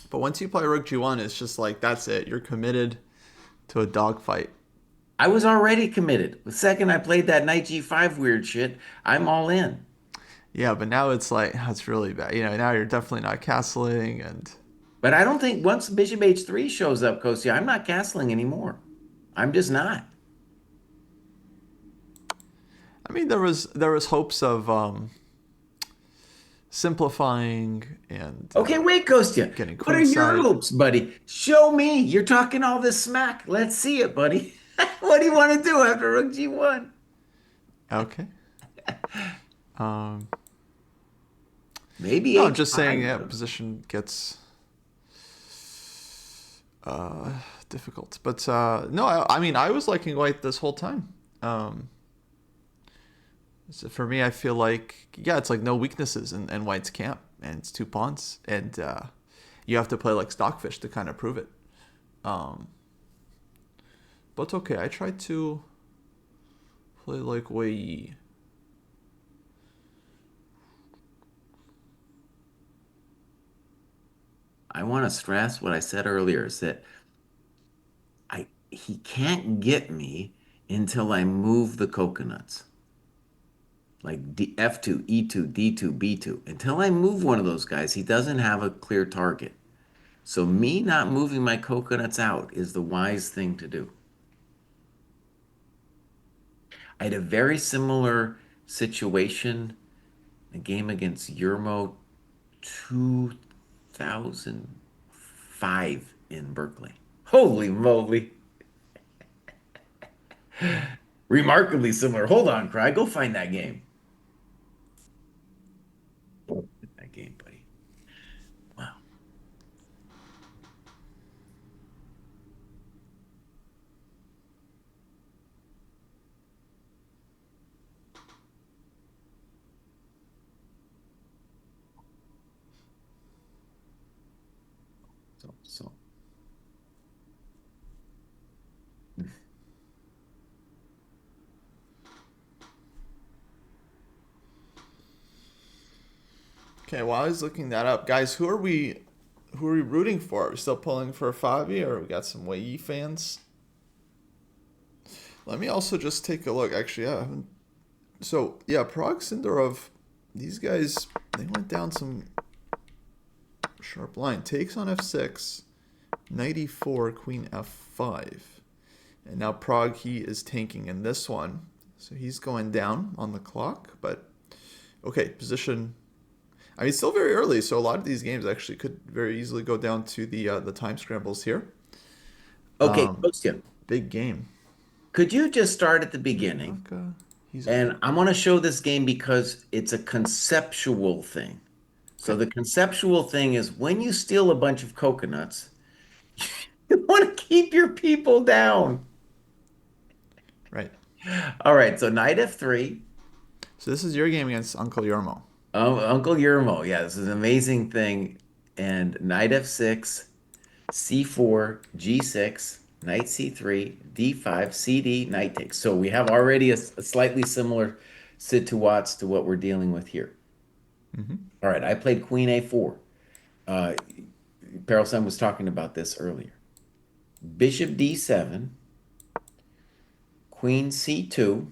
But once you play rook g1, it's just like that's it. You're committed to a dogfight. I was already committed. The second I played that Knight G5 weird shit, I'm all in. Yeah, but now it's like that's really bad. Now you're definitely not castling, and But I don't think once Bishop H3 shows up, Kostya, I'm not castling anymore. I'm just not. I mean there was hopes of simplifying and Okay, wait, Kostya. getting What are your queenside. hopes, buddy? Show me. You're talking all this smack. Let's see it, buddy. What do you want to do after Rook G1? Okay. Um, Maybe no, I'm just saying, H5. yeah, position gets uh, difficult. But no, I mean, I was liking white this whole time. Um, so for me, I feel like, yeah, it's like no weaknesses in white's camp, and it's two pawns, and you have to play like Stockfish to kind of prove it. Um, but okay, I tried to play like Wei Yi. I want to stress what I said earlier is that he can't get me until I move the coconuts. Like F2, E2, D2, B2. Until I move one of those guys, he doesn't have a clear target. So me not moving my coconuts out is the wise thing to do. I had a very similar situation, a game against Yermo 2005 in Berkeley. Holy moly. Remarkably similar. Hold on, Kraai. Go find that game. That game, buddy. Wow. So. Okay, while I was looking that up, guys, who are we rooting for? Are we still pulling for Fabi, or we got some Wei Yi fans? Let me also just take a look. Actually, yeah, I haven't. So yeah, Prague Sindorov, these guys they went down some sharp line. Takes on f6, knight e4, queen f5, and now Prague he is tanking in this one, so he's going down on the clock. But okay, position. I mean, still very early, so a lot of these games actually could very easily go down to the time scrambles here. Okay, Kostya, Big game. could you just start at the beginning? Aka, he's And I want to show this game because it's a conceptual thing. So okay. the conceptual thing is when you steal a bunch of coconuts, you want to keep your people down. Right. All right, so knight f3. So this is your game against Uncle Yormo. Uncle Yermo, yeah, this is an amazing thing. And knight f6, c4, g6, knight c3, d5, cd, knight takes. So we have already a slightly similar situats to what we're dealing with here. Mm-hmm. All right, I played queen a4. Uh, Perelson was talking about this earlier. Bishop d7, queen c2,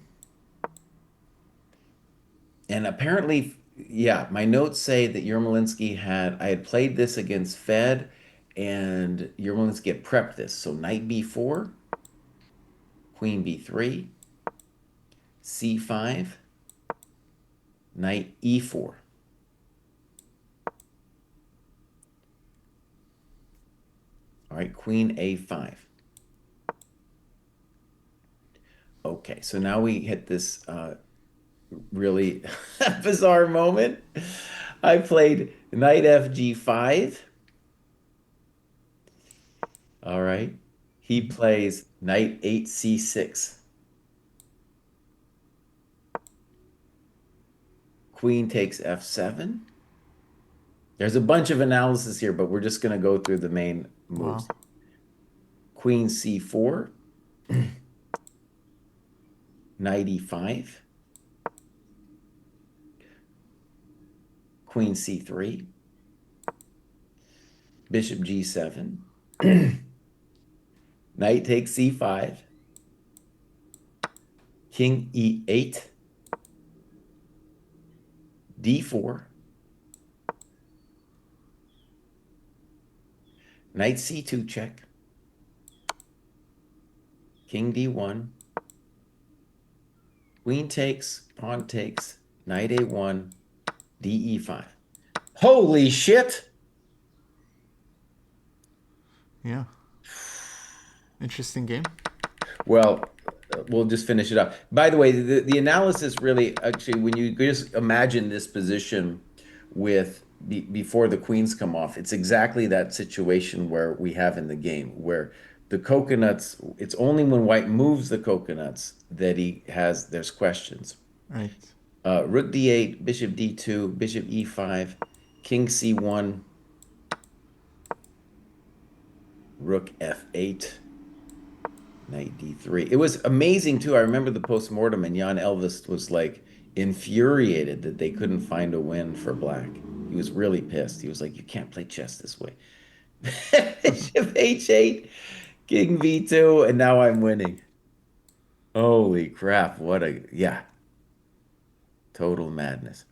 and apparently, yeah, my notes say that Yermolinsky I had played this against Fed, and Yermolinsky had prepped this. So knight b4, queen b3, c5, knight e4. All right, queen a5. Okay, so now we hit this really bizarre moment. I played knight fg5. All right. He Mhm. plays knight 8c6. Queen takes f7. There's a bunch of analysis here, but we're just going to go through the main Wow. moves. Queen c4, knight e5, queen c3, bishop g7, knight takes c5, king e8, d4, knight c2 check, king d1, queen takes, pawn takes, knight a1, d e5. Holy shit! Yeah. Interesting game. Well, we'll just finish it up. By the way, the analysis really, actually, when you just imagine this position before the queens come off, it's exactly that situation where we have in the game where the coconuts, it's only when white moves the coconuts that there's questions. Right. Rook d8, bishop d2, bishop e5, king c1, rook f8. Knight D3. It was amazing too. I remember the postmortem, and Jan Elvis was like infuriated that they couldn't find a win for black. He was really pissed. He was like, "You can't play chess this way." Bishop H8, King V2, and now I'm winning. Holy crap. What a, yeah, total madness.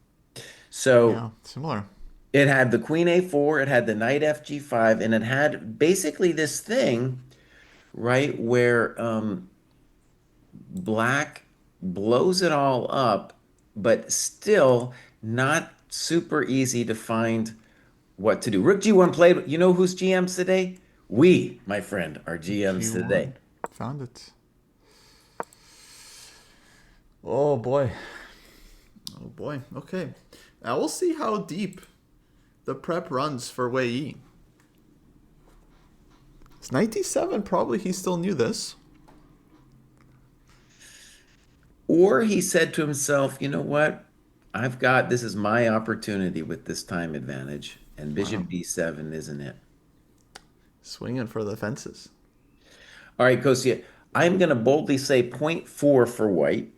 So Yeah. Similar. it had the Queen A4, it had the Knight FG5, and it had basically this thing, right, where black blows it all up, but still not super easy to find what to do. Rook G1 played. You know who's GMs today? We, my friend, are GMs today. G1. Found it. Oh boy. Oh boy. Okay. Now we'll see how deep the prep runs for Wei Yi. It's 97. Probably he still knew this. Or he said to himself, you know what? This is my opportunity with this time advantage, and Wow. Bishop D7 isn't it? Swinging for the fences. All right, Kostya, I'm going to boldly say point 0.4 for white,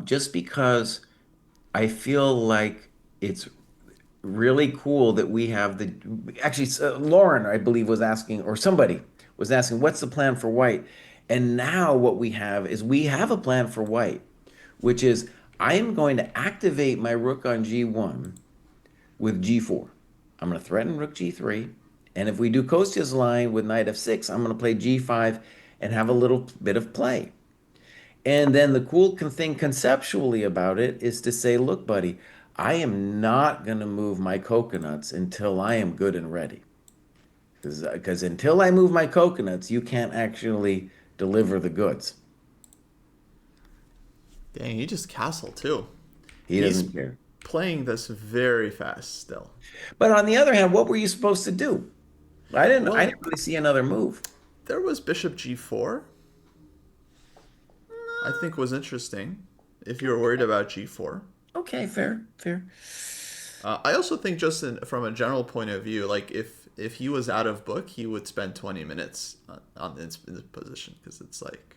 just because I feel like it's really cool that we have actually Lauren, I believe, was asking, or somebody was asking, what's the plan for white? And now what we have is we have a plan for white, which is I am going to activate my rook on g1 with g4. I'm going to threaten rook g3. And if we do Kostya's line with knight f6, I'm going to play g5 and have a little bit of play. And then the cool thing conceptually about it is to say, look, buddy, I am not going to move my coconuts until I am good and ready. Because until I move my coconuts, you can't actually deliver the goods. Dang, he just castle too. He He's doesn't care. playing this very fast still. But on the other hand, what were you supposed to do? I Well, didn't really see another move. there was Bishop G4. I think was interesting. If you were worried about G4. Okay, fair, fair. I also think just from a general point of view, like if he was out of book, he would spend 20 minutes on this position because it's like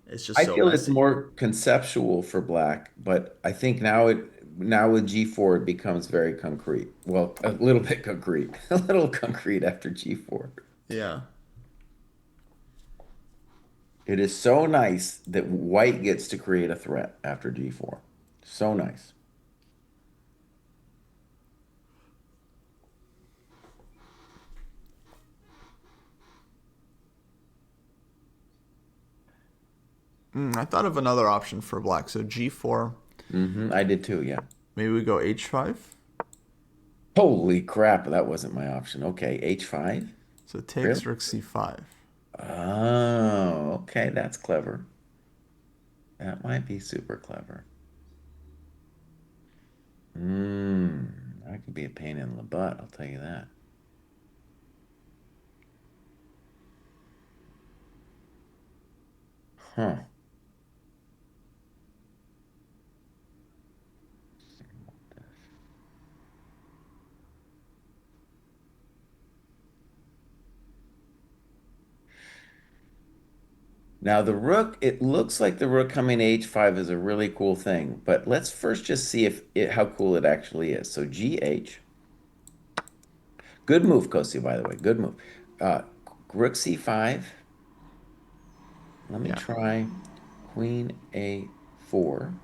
it's just I so feel it's messy. more conceptual for black, but I think now now with G4 it becomes very concrete. Well, a little bit concrete. A little concrete after G4. Yeah. It is so nice that white gets to create a threat after G4. So nice. I thought of another option for black. So G4. I did too, yeah. Maybe we go H5. Holy crap, that wasn't my option. Okay, H5? So it Really? takes rook C5. Oh, okay, that's clever. That might be super clever. That could be a pain in the butt, I'll tell you that. Huh. Now the rook, it looks like the rook coming to h5 is a really cool thing, but let's first just see if how cool it actually is. So GH, good move, Kostya, by the way, good move. Uh, Rook c5. Let me Yeah. try Queen a4,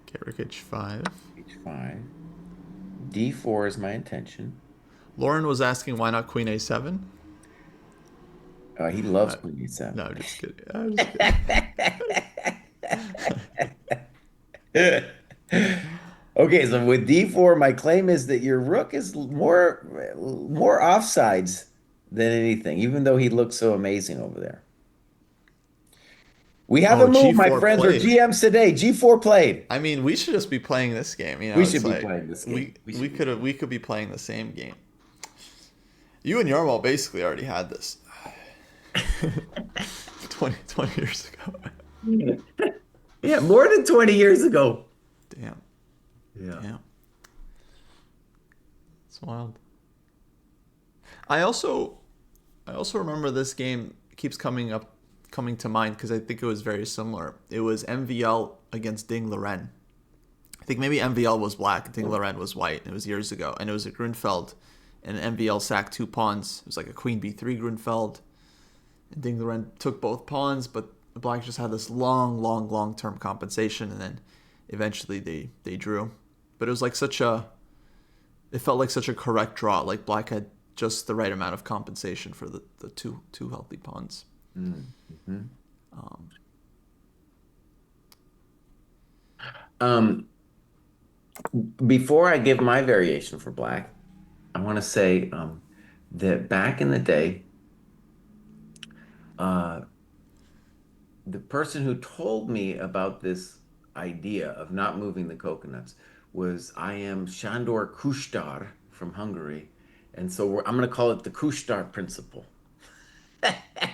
Okay, rook H5. h5. d4 is my intention. Lauren was asking why not Queen A7. He loves Uh, Queen no, a7. I'm just kidding. I'm just kidding. Okay, so with d4, my claim is that your rook is more offsides than anything, even though he looks so amazing over there. We have a Oh, move, my G4 friends. We're played. GMs today. G4 played. I mean, we should just be playing this game. We It's should be like playing this game. We should be playing. we could be playing the same game. You and Yarmal basically already had this 20 years ago. Yeah, more than 20 years ago. Damn. Yeah. Damn. It's wild. I also I also remember this game keeps coming to mind because I think it was very similar. It was MVL against Ding Liren. I think maybe MVL was black, Ding Liren was white. It was years ago, and it was at Grunfeld, and MVL sacked two pawns. It was like a Queen B3 Grunfeld, and Ding Liren took both pawns, but the black just had this long term compensation, and then eventually they drew. But it was like such a it felt like such a correct draw. Like black had just the right amount of compensation for the two healthy pawns. Mm-hmm. Um, Um, Before I give my variation for black, I want to say that back in the day, uh, the person who told me about this idea of not moving the coconuts was I am Sándor Kustar from Hungary. And so I'm going to call it the Kustar principle.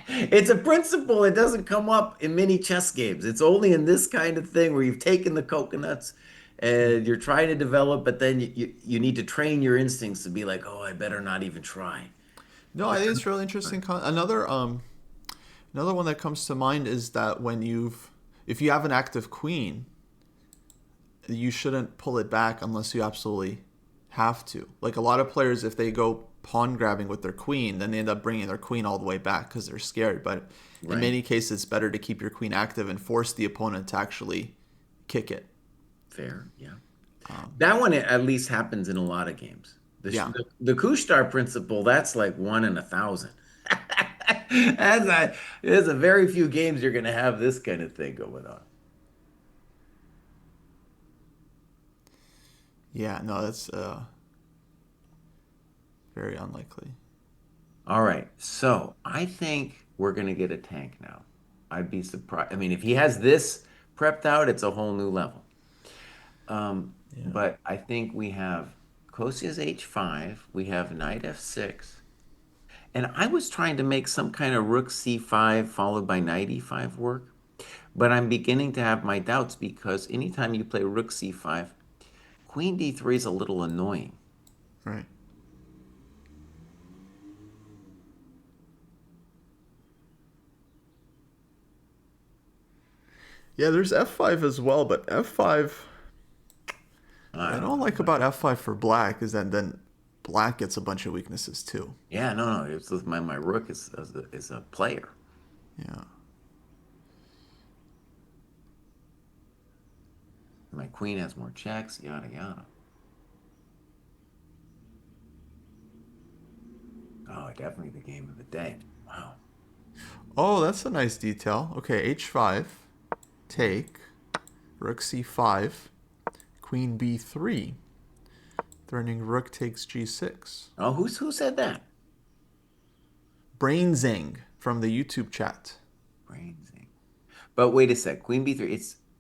It's a principle. It doesn't come up in many chess games. It's only in this kind of thing where you've taken the coconuts and you're trying to develop, but then you need to train your instincts to be like, oh, I better not even try. no, I think it's really interesting. Another one that comes to mind is that if you have an active queen, you shouldn't pull it back unless you absolutely have to. Like a lot of players, if they go pawn grabbing with their queen, then they end up bringing their queen all the way back because they're scared. But in Right. many cases, it's better to keep your queen active and force the opponent to actually kick it. Fair. Yeah. Um, That one at least happens in a lot of games. yeah, The Kushtar principle, that's like 1 in 1,000. There's a very few games you're going to have this kind of thing going on. yeah, no, that's very unlikely. All right. So I think we're going to get a tank now. I'd be surprised. I mean, if he has this prepped out, it's a whole new level. Yeah. But I think we have Kosya's h5. We have knight f6. And I was trying to make some kind of rook c5 followed by knight e5 work. But I'm beginning to have my doubts because anytime you play rook c5, queen d3 is a little annoying. Right. Yeah, there's F5 as well, but F5 I don't like about f5 for black is that then black gets a bunch of weaknesses too. Yeah, no, no. It's my rook is a player. Yeah. My queen has more checks. Yada yada. Oh, definitely the game of the day. Wow. Oh, that's a nice detail. Okay, h5, take, rook c5, queen b3, threatening rook takes g6. Oh, who said that? Brainzing from the YouTube chat. Brainzing. But wait a sec. Queen b3.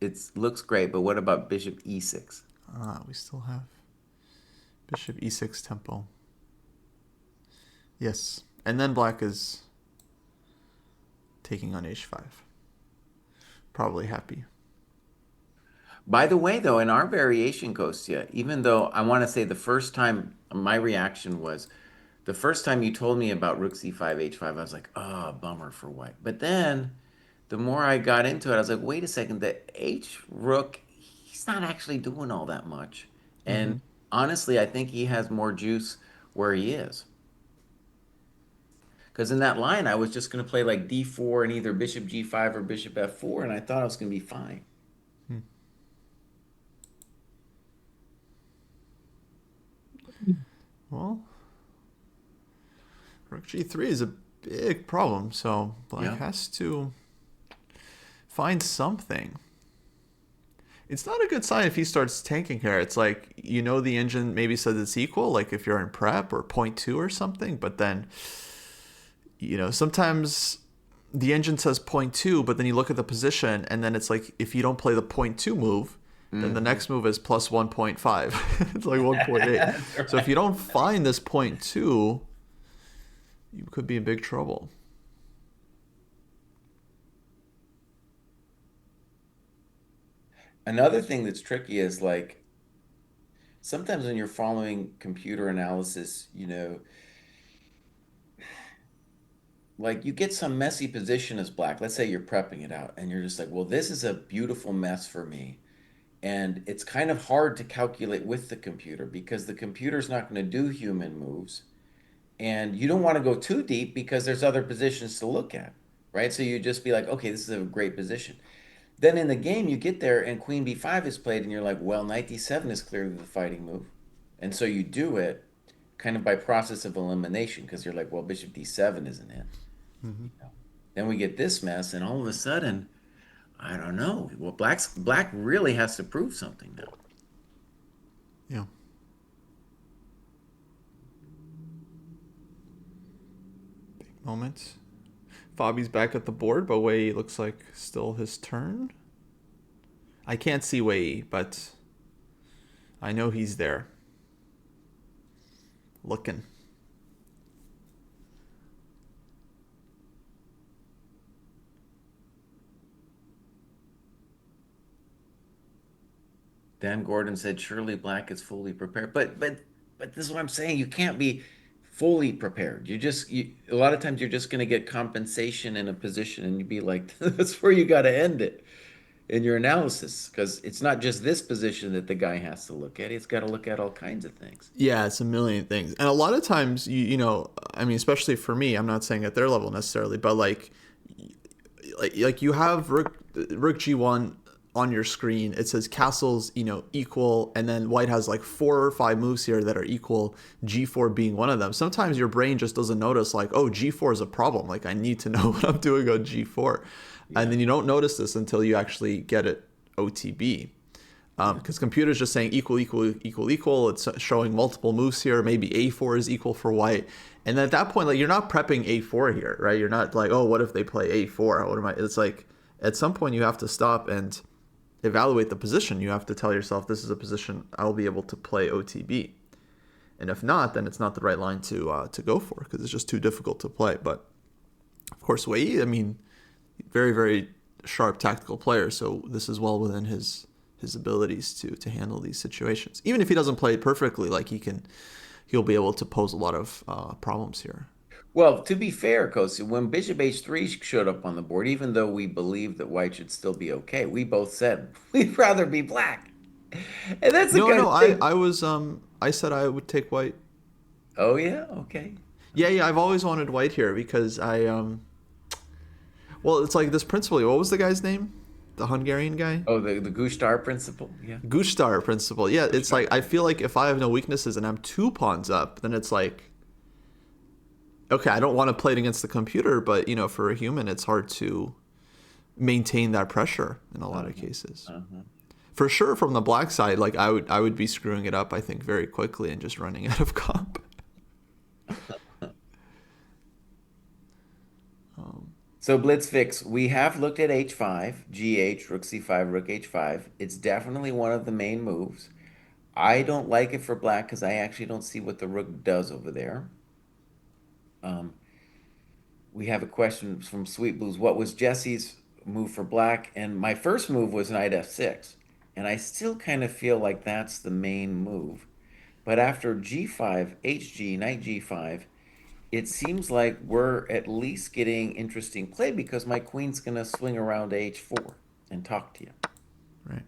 It's looks great. But what about bishop e6? Ah, we still have bishop e6 tempo. Yes, and then black is taking on h5. Probably happy. By the way, though, in our variation, Kostya, even though I want to say the first time my reaction was the first time you told me about rook c5, h5, I was like, oh, bummer for white. But then the more I got into it, I was like, wait a second, the h rook, he's not actually doing all that much. And Mm-hmm. honestly, I think he has more juice where he is. Because in that line, I was just going to play like d4 and either bishop g5 or bishop f4, and I thought I was going to be fine. Well, rook g3 is a big problem, so black Yeah. has to find something. It's not a good sign if he starts tanking here. It's like, the engine maybe says it's equal, like if you're in prep or point 0.2 or something, but then, sometimes the engine says point 0.2, but then you look at the position, and then it's like, if you don't play the point 0.2 move, then the Hmm. next move is plus 1.5. It's like 1.8. That's So if you right. don't find this point 0.2, you could be in big trouble. Another thing that's tricky is like sometimes when you're following computer analysis, like you get some messy position as black. Let's say you're prepping it out and you're just like, well, this is a beautiful mess for me. And it's kind of hard to calculate with the computer because the computer's not going to do human moves. And you don't want to go too deep because there's other positions to look at, right? So you just be like, okay, this is a great position. Then in the game, you get there and Queen B5 is played, and you're like, well, Knight D7 is clearly the fighting move. And so you do it kind of by process of elimination because you're like, well, Bishop D7 isn't it. Mm-hmm. Then we get this mess, and all of a sudden, I don't know. Well, black really has to prove something now. Yeah. Big moment. Fabi's back at the board, but Wei looks like still his turn. I can't see Wei, but I know he's there. Looking. Dan Gordon said, surely black is fully prepared. But this is what I'm saying. You can't be fully prepared. A lot of times you're just going to get compensation in a position and you'd be like, that's where you got to end it in your analysis because it's not just this position that the guy has to look at. He's got to look at all kinds of things. Yeah, it's a million things. And a lot of times, I mean, especially for me, I'm not saying at their level necessarily, but like you have rook g1 on your screen. It says castles, equal, and then white has like 4 or 5 moves here that are equal, g4 being one of them. Sometimes your brain just doesn't notice, like, oh, g4 is a problem. Like, I need to know what I'm doing on g4. And Yeah. then you don't notice this until you actually get it OTB. Yeah. Because computer's just saying equal, equal, equal, equal. It's showing multiple moves here. Maybe a4 is equal for white. And then at that point, like, you're not prepping a4 here, right? You're not like, oh, what if they play a4? What am I? It's like at some point you have to stop and evaluate the position. You have to tell yourself this is a position I'll be able to play OTB. And if not, then it's not the right line to go for because it's just too difficult to play. But of course, Wei, I mean, very, very sharp tactical player. So this is well within his abilities to handle these situations. Even if he doesn't play it perfectly, like he'll be able to pose a lot of problems here. Well, to be fair, Kosi, when Bishop H3 showed up on the board, even though we believed that white should still be okay, we both said we'd rather be black. And that's the No, kind no, of thing. I was I said I would take white. Oh yeah, okay. Yeah, yeah, I've always wanted white here because I well, it's like this principle. What was the guy's name? The Hungarian guy? Oh, the Gushtar principle. Yeah. Gushtar principle. Yeah, it's Gushtar. like I feel like if I have no weaknesses and I'm two pawns up, then it's like okay, I don't want to play it against the computer, but for a human, it's hard to maintain that pressure in a lot of Uh-huh. cases. Uh-huh. For sure, from the black side, like I would be screwing it up. I think very quickly and just running out of comp. So Blitz fix, we have looked at H5, GH, Rook C5, Rook H5. It's definitely one of the main moves. I don't like it for black because I actually don't see what the rook does over there. Um, we have a question from Sweet Blues. What was Jesse's move for black? And my first move was knight f6. And I still kind of feel like that's the main move. But after g5, hg, knight g5, it seems like we're at least getting interesting play because my queen's going to swing around to h4 and talk to you. Right.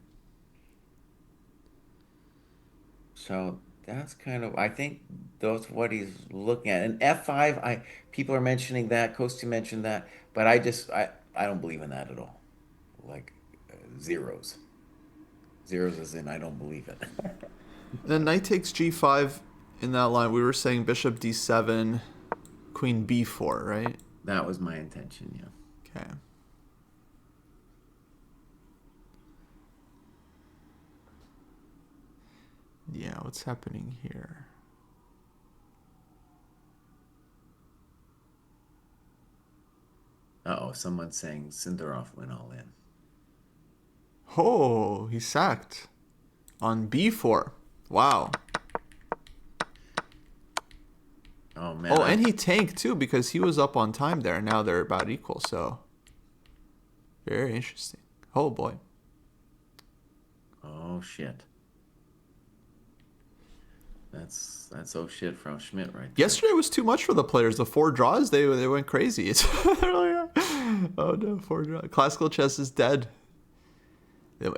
So that's kind of, I think that's what he's looking at. And F5, people are mentioning that, Kostya mentioned that, but I don't believe in that at all. Like zeros. Zeros as in I don't believe it. And then knight takes g5 in that line. We were saying bishop d7, queen b4, right? That was my intention, yeah. Okay. Yeah, what's happening here? Uh-oh, someone's saying Sindarov went all in. Oh, he sacked on b4. Wow. Oh man, Oh, and he tanked too because he was up on time there. Now they're about equal, so very interesting. Oh boy. oh shit. That's oh shit from Schmidt right there. Yesterday was too much for the players. The four draws, they went crazy. It's oh no, four draws. Classical chess is dead.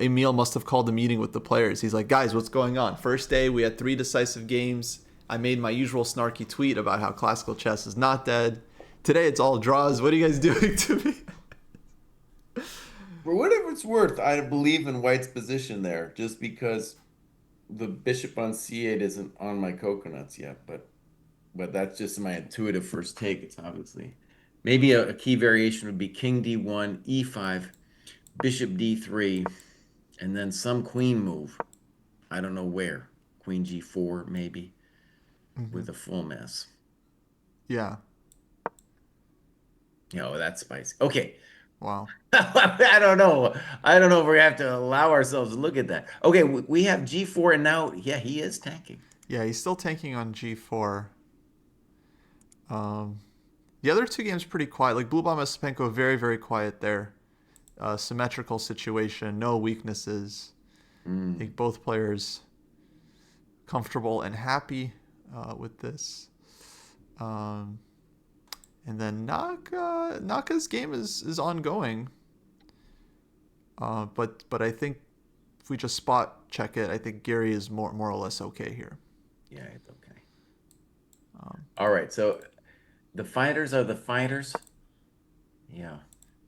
Emil must have called a meeting with the players. He's like, guys, what's going on? First day, we had 3 decisive games. I made my usual snarky tweet about how classical chess is not dead. Today, it's all draws. What are you guys doing to me? For whatever it's worth, I believe in White's position there, just because the bishop on c8 isn't on my coconuts yet, but that's just my intuitive first take. It's obviously maybe a key variation would be king d1, e5, bishop d3, and then some queen move. I don't know where. Queen g4 maybe Mm-hmm. with a full mess. Yeah. Oh, that's spicy. Okay. Wow. I don't know. I don't know if we have to allow ourselves to look at that. Okay, we have G4 and now, yeah, he is tanking. Yeah, he's still tanking on g4. Um, the other two games pretty quiet. Like Blue Bomb Osipenko, very, very quiet there. Symmetrical situation, no weaknesses. I Mm. think both players comfortable and happy with this. Um, and then Naka's game is ongoing. But I think if we just spot check it, I think Gary is more or less okay here. Yeah, it's okay. Um, All right, so the fighters are the fighters. Yeah.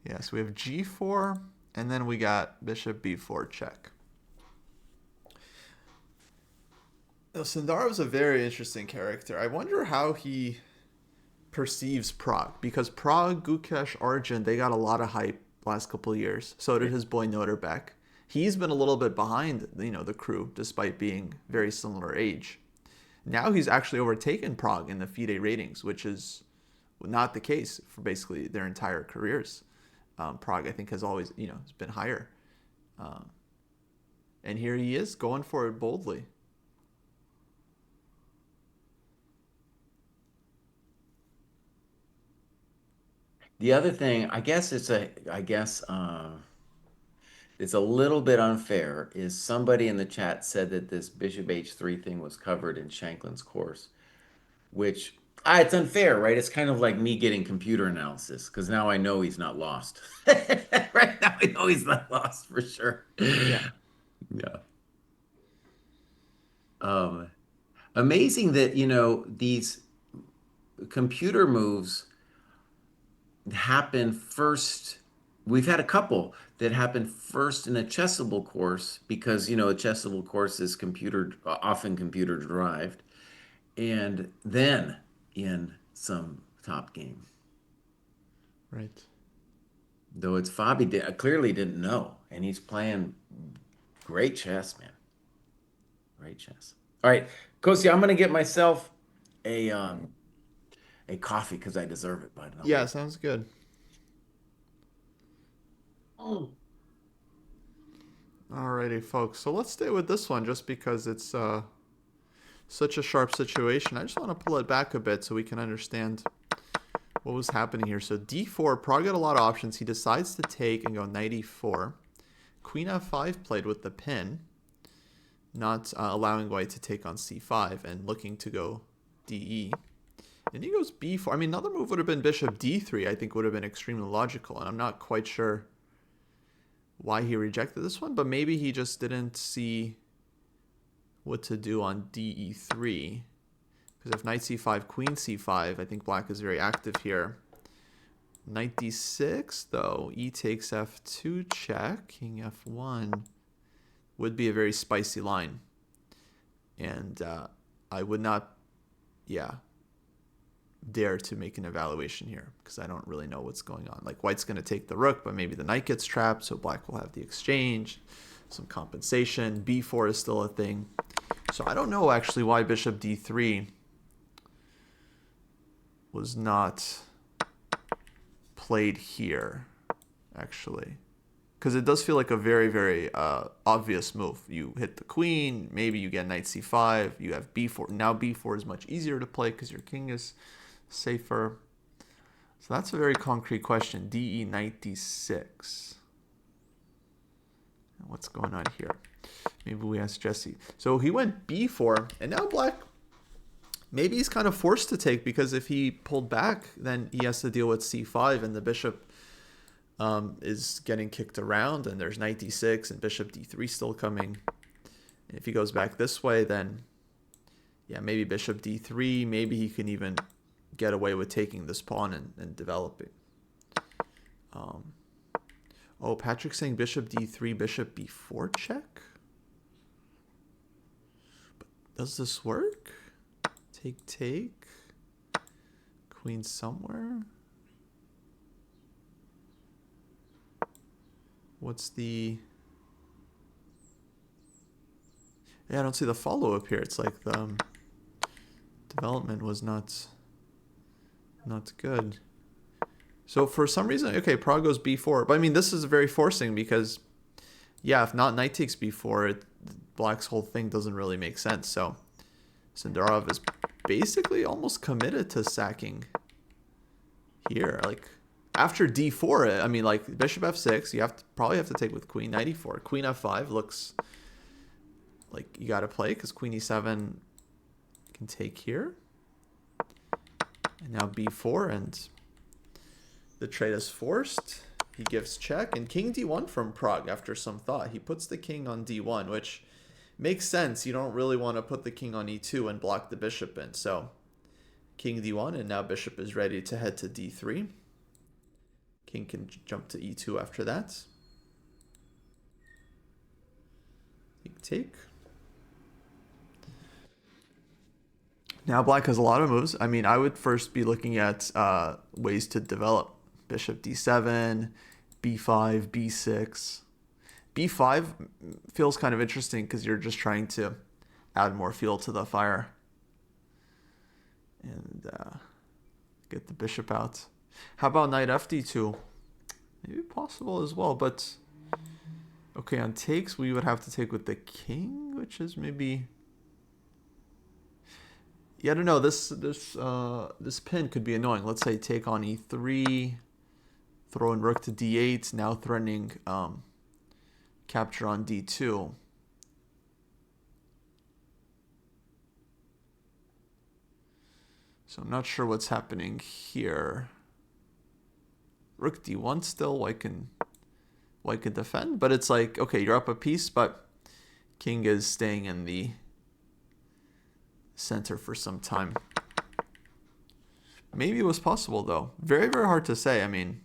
yeah, so we have G4, and then we got Bishop B4 check. Now, Sundarov's a very interesting character. I wonder how he perceives Prague because Prague, Gukesh, Arjun, they got a lot of hype last couple of years. So did his boy Noterbeck. He's been a little bit behind, the crew despite being very similar age. Now he's actually overtaken Prague in the FIDE ratings, which is not the case for basically their entire careers. Prague, I think, has always, has been higher. Um, and here he is going for it boldly. The other thing, I guess it's a little bit unfair, is somebody in the chat said that this Bishop H3 thing was covered in Shanklin's course, which it's unfair, right? It's kind of like me getting computer analysis because now I know he's not lost. Right now I know he's not lost for sure. Yeah. Yeah. Um, Amazing that, these computer moves happen first. We've had a couple that happen first in a chessable course because, a chessable course is often computer derived, and then in some top game. Right. Though it's Fabi clearly didn't know, and he's playing great chess, man. Great chess. All right, Kostya, I'm gonna get myself a coffee because I deserve it, bud. And I'll be Yeah, right. sounds good. Oh. Alrighty, folks. So let's stay with this one just because it's such a sharp situation. I just want to pull it back a bit so we can understand what was happening here. So d4, Prague got a lot of options. He decides to take and go knight e4. Queen f5 played with the pin, not allowing white to take on c5 and looking to go de. And he goes b4. I mean, another move would have been bishop d3, I think would have been extremely logical. And I'm not quite sure why he rejected this one, but maybe he just didn't see what to do on de3. Because if knight c5, queen c5, I think black is very active here. Knight d6, though, e takes f2 check, king f1 would be a very spicy line. And I would not, yeah, dare to make an evaluation here because I don't really know what's going on. Like white's going to take the rook, but maybe the knight gets trapped, so black will have the exchange, some compensation. b4 is still a thing. So I don't know actually why bishop d3 was not played here, actually. Because it does feel like a very, very obvious move. You hit the queen, maybe you get knight c5, you have b4. Now b4 is much easier to play because your king is safer. So that's a very concrete question. De knight d6. What's going on here? Maybe we ask Jesse. So he went b4, and now black, maybe he's kind of forced to take because if he pulled back, then he has to deal with c5, and the bishop is getting kicked around, and there's knight d6 and bishop d3 still coming. And if he goes back this way, then yeah, maybe bishop d3. Maybe he can even get away with taking this pawn and developing. Oh, Patrick's saying bishop d3, bishop b4 check. But does this work? Take. Queen somewhere. What's the... Yeah, I don't see the follow-up here. It's like the development was not good. So for some reason, okay, Prague goes b4. But I mean, this is very forcing because, yeah, if not knight takes b4, black's whole thing doesn't really make sense. So Sindarov is basically almost committed to sacking here. Like, after d4, I mean, like, bishop f6, you probably have to take with queen. Knight e4. Queen f5 looks like you got to play because queen e7 can take here. And now b4, and the trade is forced. He gives check, and king d1 from Prague after some thought. He puts the king on d1, which makes sense. You don't really want to put the king on e2 and block the bishop in. So king d1, and now bishop is ready to head to d3. King can jump to e2 after that. Take. Now black has a lot of moves. I mean, I would first be looking at ways to develop. Bishop d7, b5, b6. b5 feels kind of interesting because you're just trying to add more fuel to the fire and get the bishop out. How about knight fd2? Maybe possible as well, but okay, on takes we would have to take with the king, which is maybe... Yeah, I don't know. This pin could be annoying. Let's say take on e3, throw in rook to d8, now threatening capture on d2. So I'm not sure what's happening here. Rook d1 still, white can defend, but it's like, okay, you're up a piece, but king is staying in the center for some time. Maybe it was possible though. Very, very hard to say. I mean,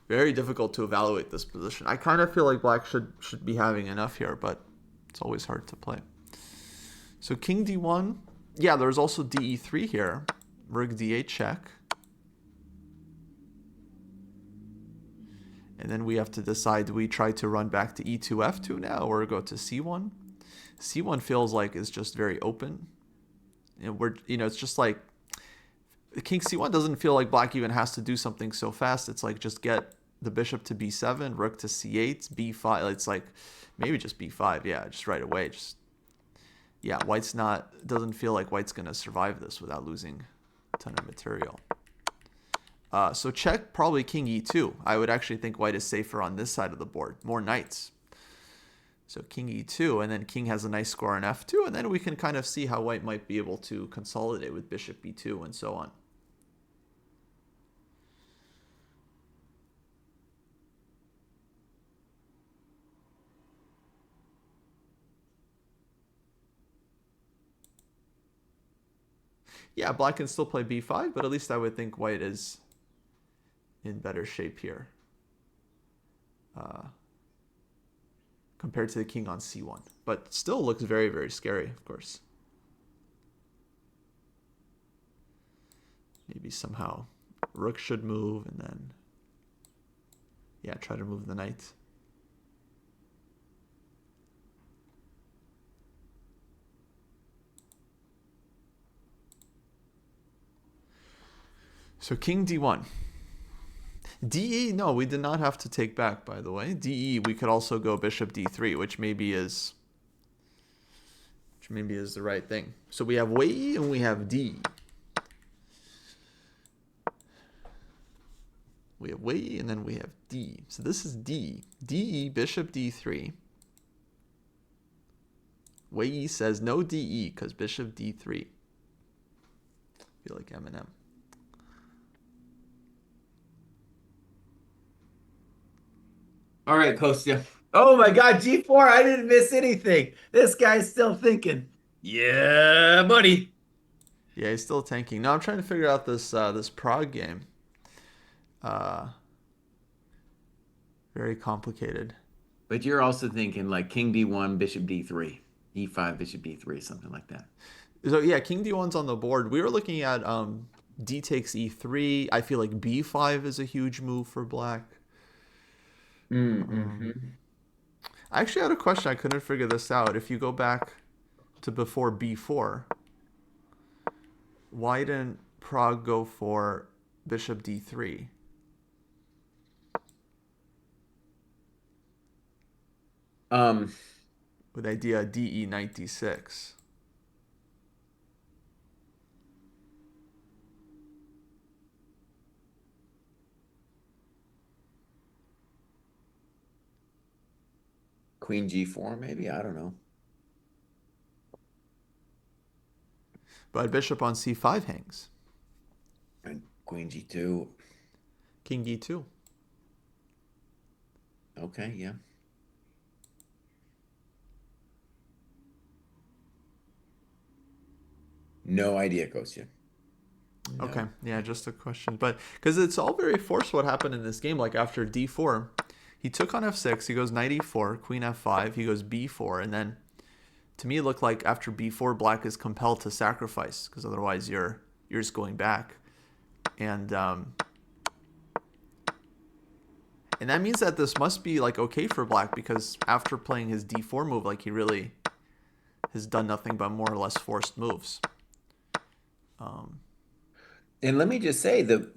very difficult to evaluate this position. I kind of feel like black should be having enough here, but it's always hard to play. So king d1. Yeah, there's also de3 here. Rook d8 check. And then we have to decide, do we try to run back to e2, f2 now, or go to c1? C1 feels like it's just very open. And it's just like king c1 doesn't feel like black even has to do something so fast. It's like just get the bishop to b7, rook to c8, b5. It's like maybe just b5. Yeah, just right away. White's doesn't feel like white's gonna survive this without losing a ton of material. So check probably king e2. I would actually think white is safer on this side of the board. More knights. So king e2, and then king has a nice score on f2, and then we can kind of see how white might be able to consolidate with bishop b2 and so on. Yeah, black can still play b5, but at least I would think white is in better shape here compared to the king on c1. But still looks very, very scary, of course. Maybe somehow rook should move and then, yeah, try to move the knight. So king d1. DE, no, we did not have to take back, by the way. DE, we could also go bishop d3, which maybe is the right thing. So we have Wei and we have D. We have Wei and then we have D. So this is D. DE, bishop d3. Wei says no DE because bishop d3. I feel like Eminem. All right, Kostya. Oh my God, G4. I didn't miss anything. This guy's still thinking. Yeah, buddy. Yeah, he's still tanking. No, I'm trying to figure out this Prague game. Very complicated. But you're also thinking like king d1, bishop d3, e5, bishop d3, something like that. So yeah, king d1's on the board. We were looking at d takes e3. I feel like b5 is a huge move for black. Mm-hmm. I actually had a question. I couldn't figure this out. If you go back to before b4, why didn't Prague go for bishop d3? Um, With idea de knight d6. Queen g4, maybe. I don't know. But bishop on c5 hangs. And queen g2. King e2. Okay, yeah. No idea, Kostya. No. Okay, yeah, just a question. But because it's all very forced what happened in this game. Like after d4, he took on f6, he goes knight e4, queen f5, he goes b4, and then to me it looked like after b4, black is compelled to sacrifice because otherwise you're just going back. And that means that this must be like okay for black because after playing his d4 move, like he really has done nothing but more or less forced moves. And let me just say the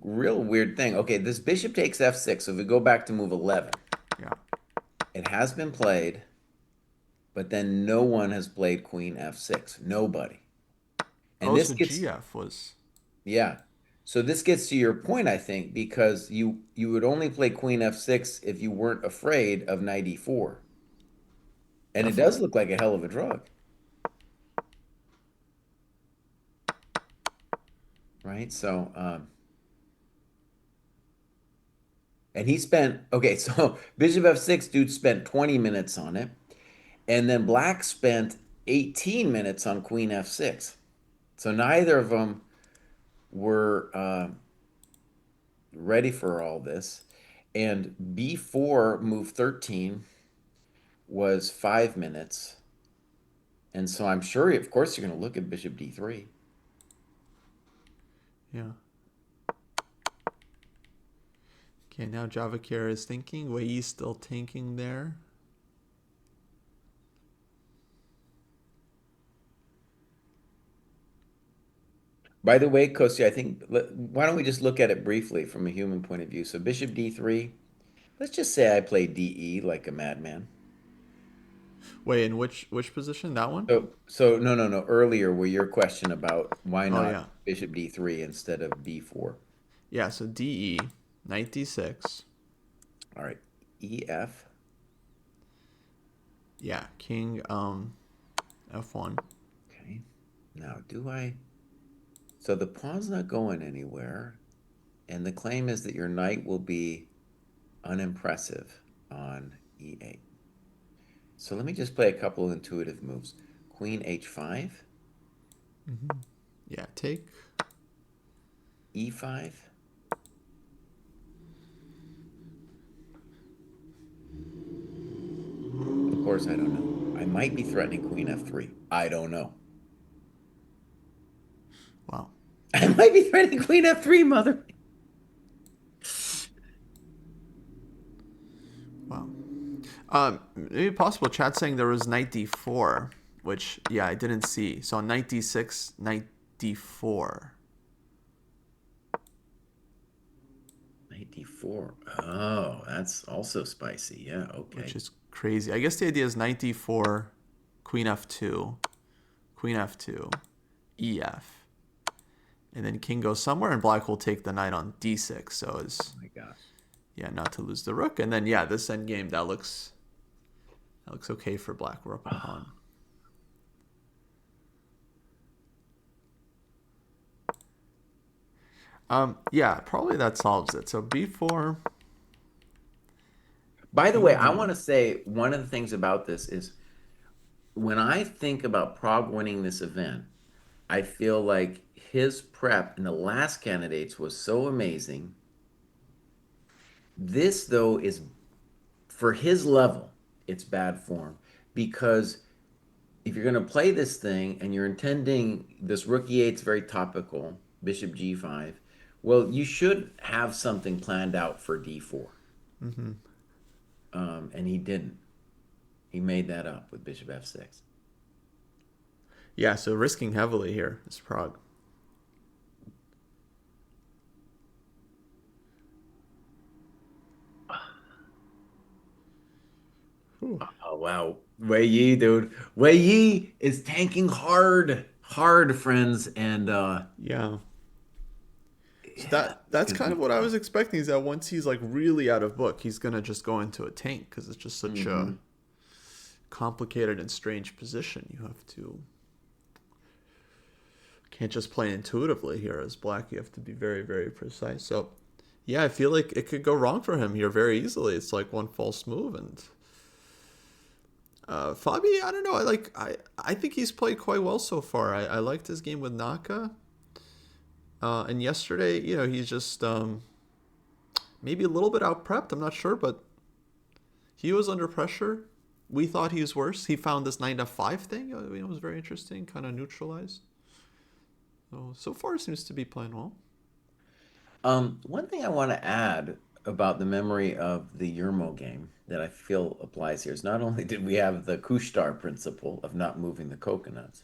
real weird thing. Okay, this bishop takes f6. So if we go back to move 11, Yeah. it has been played, but then no one has played queen f6. Nobody. And Oh, this so gets, GF was yeah. So this gets to your point, I think, because you would only play queen f6 if you weren't afraid of knight e4. And it does definitely. look like a hell of a drug, right? So, and he spent, okay, so bishop f6, dude spent 20 minutes on it. And then black spent 18 minutes on queen f6. So neither of them were ready for all this. And b4 move 13 was 5 minutes. And so I'm sure, of course, you're going to look at bishop d3. Yeah. Okay, now Javakir is thinking. Wei still tanking there. By the way, Kostya, I think, why don't we just look at it briefly from a human point of view? So bishop d3, let's just say I play de like a madman. Wait, in which position? That one? So no, no, no. Earlier, were your question about why Oh not yeah. bishop d3 instead of b4? Yeah, so DE, knight D6. All right, ef. Yeah, king F1. Okay. Now, do I? So the pawn's not going anywhere, and the claim is that your knight will be unimpressive on e8. So let me just play a couple of intuitive moves. Queen h5, Yeah, take. e5. Of course, I don't know. I might be threatening queen f3. I don't know. Wow. I might be threatening queen f3, mother. Wow. Maybe possible. Chat saying there was knight D4, which yeah I didn't see. So knight D6, knight D4, Knight d4. Oh, that's also spicy. Yeah, which okay. is crazy. I guess the idea is knight D4, queen F2, queen F2, EF, and then king goes somewhere, and black will take the knight on D6. So Oh is my gosh. yeah not to lose the rook, and then yeah this endgame that looks okay for black. We're up a pawn. Yeah, probably that solves it. So b4, By the way, king I d. want to say one of the things about this is when I think about Prague winning this event, I feel like his prep in the last candidates was so amazing. This, though, is for his level, it's bad form because if you're going to play this thing and you're intending this rook e8's very topical, bishop g5, well, you should have something planned out for d4. And he didn't. He made that up with bishop f6. Yeah, so risking heavily here is Prague. Whew. Oh wow, Wei Yi, dude. Wei Yi is tanking hard, hard, friends, and Yeah. So yeah, it's that's gonna kind be of what I fun. was expecting is that once he's like really out of book, he's gonna just go into a tank because it's just such a Hmm. complicated and strange position. You have to can't just play intuitively here as black. You have to be very very precise. So yeah, I feel like it could go wrong for him here very easily. It's like one false move and Fabi, I don't know. I think he's played quite well so far. I liked his game with Naka. And yesterday, he's just maybe a little bit out prepped. I'm not sure, but he was under pressure. We thought he was worse. He found this 9 to 5 thing. It was very interesting, kind of neutralized. So far, seems to be playing well. One thing I want to add about the memory of the Yermo game that I feel applies here is not only did we have the Kushtar principle of not moving the coconuts,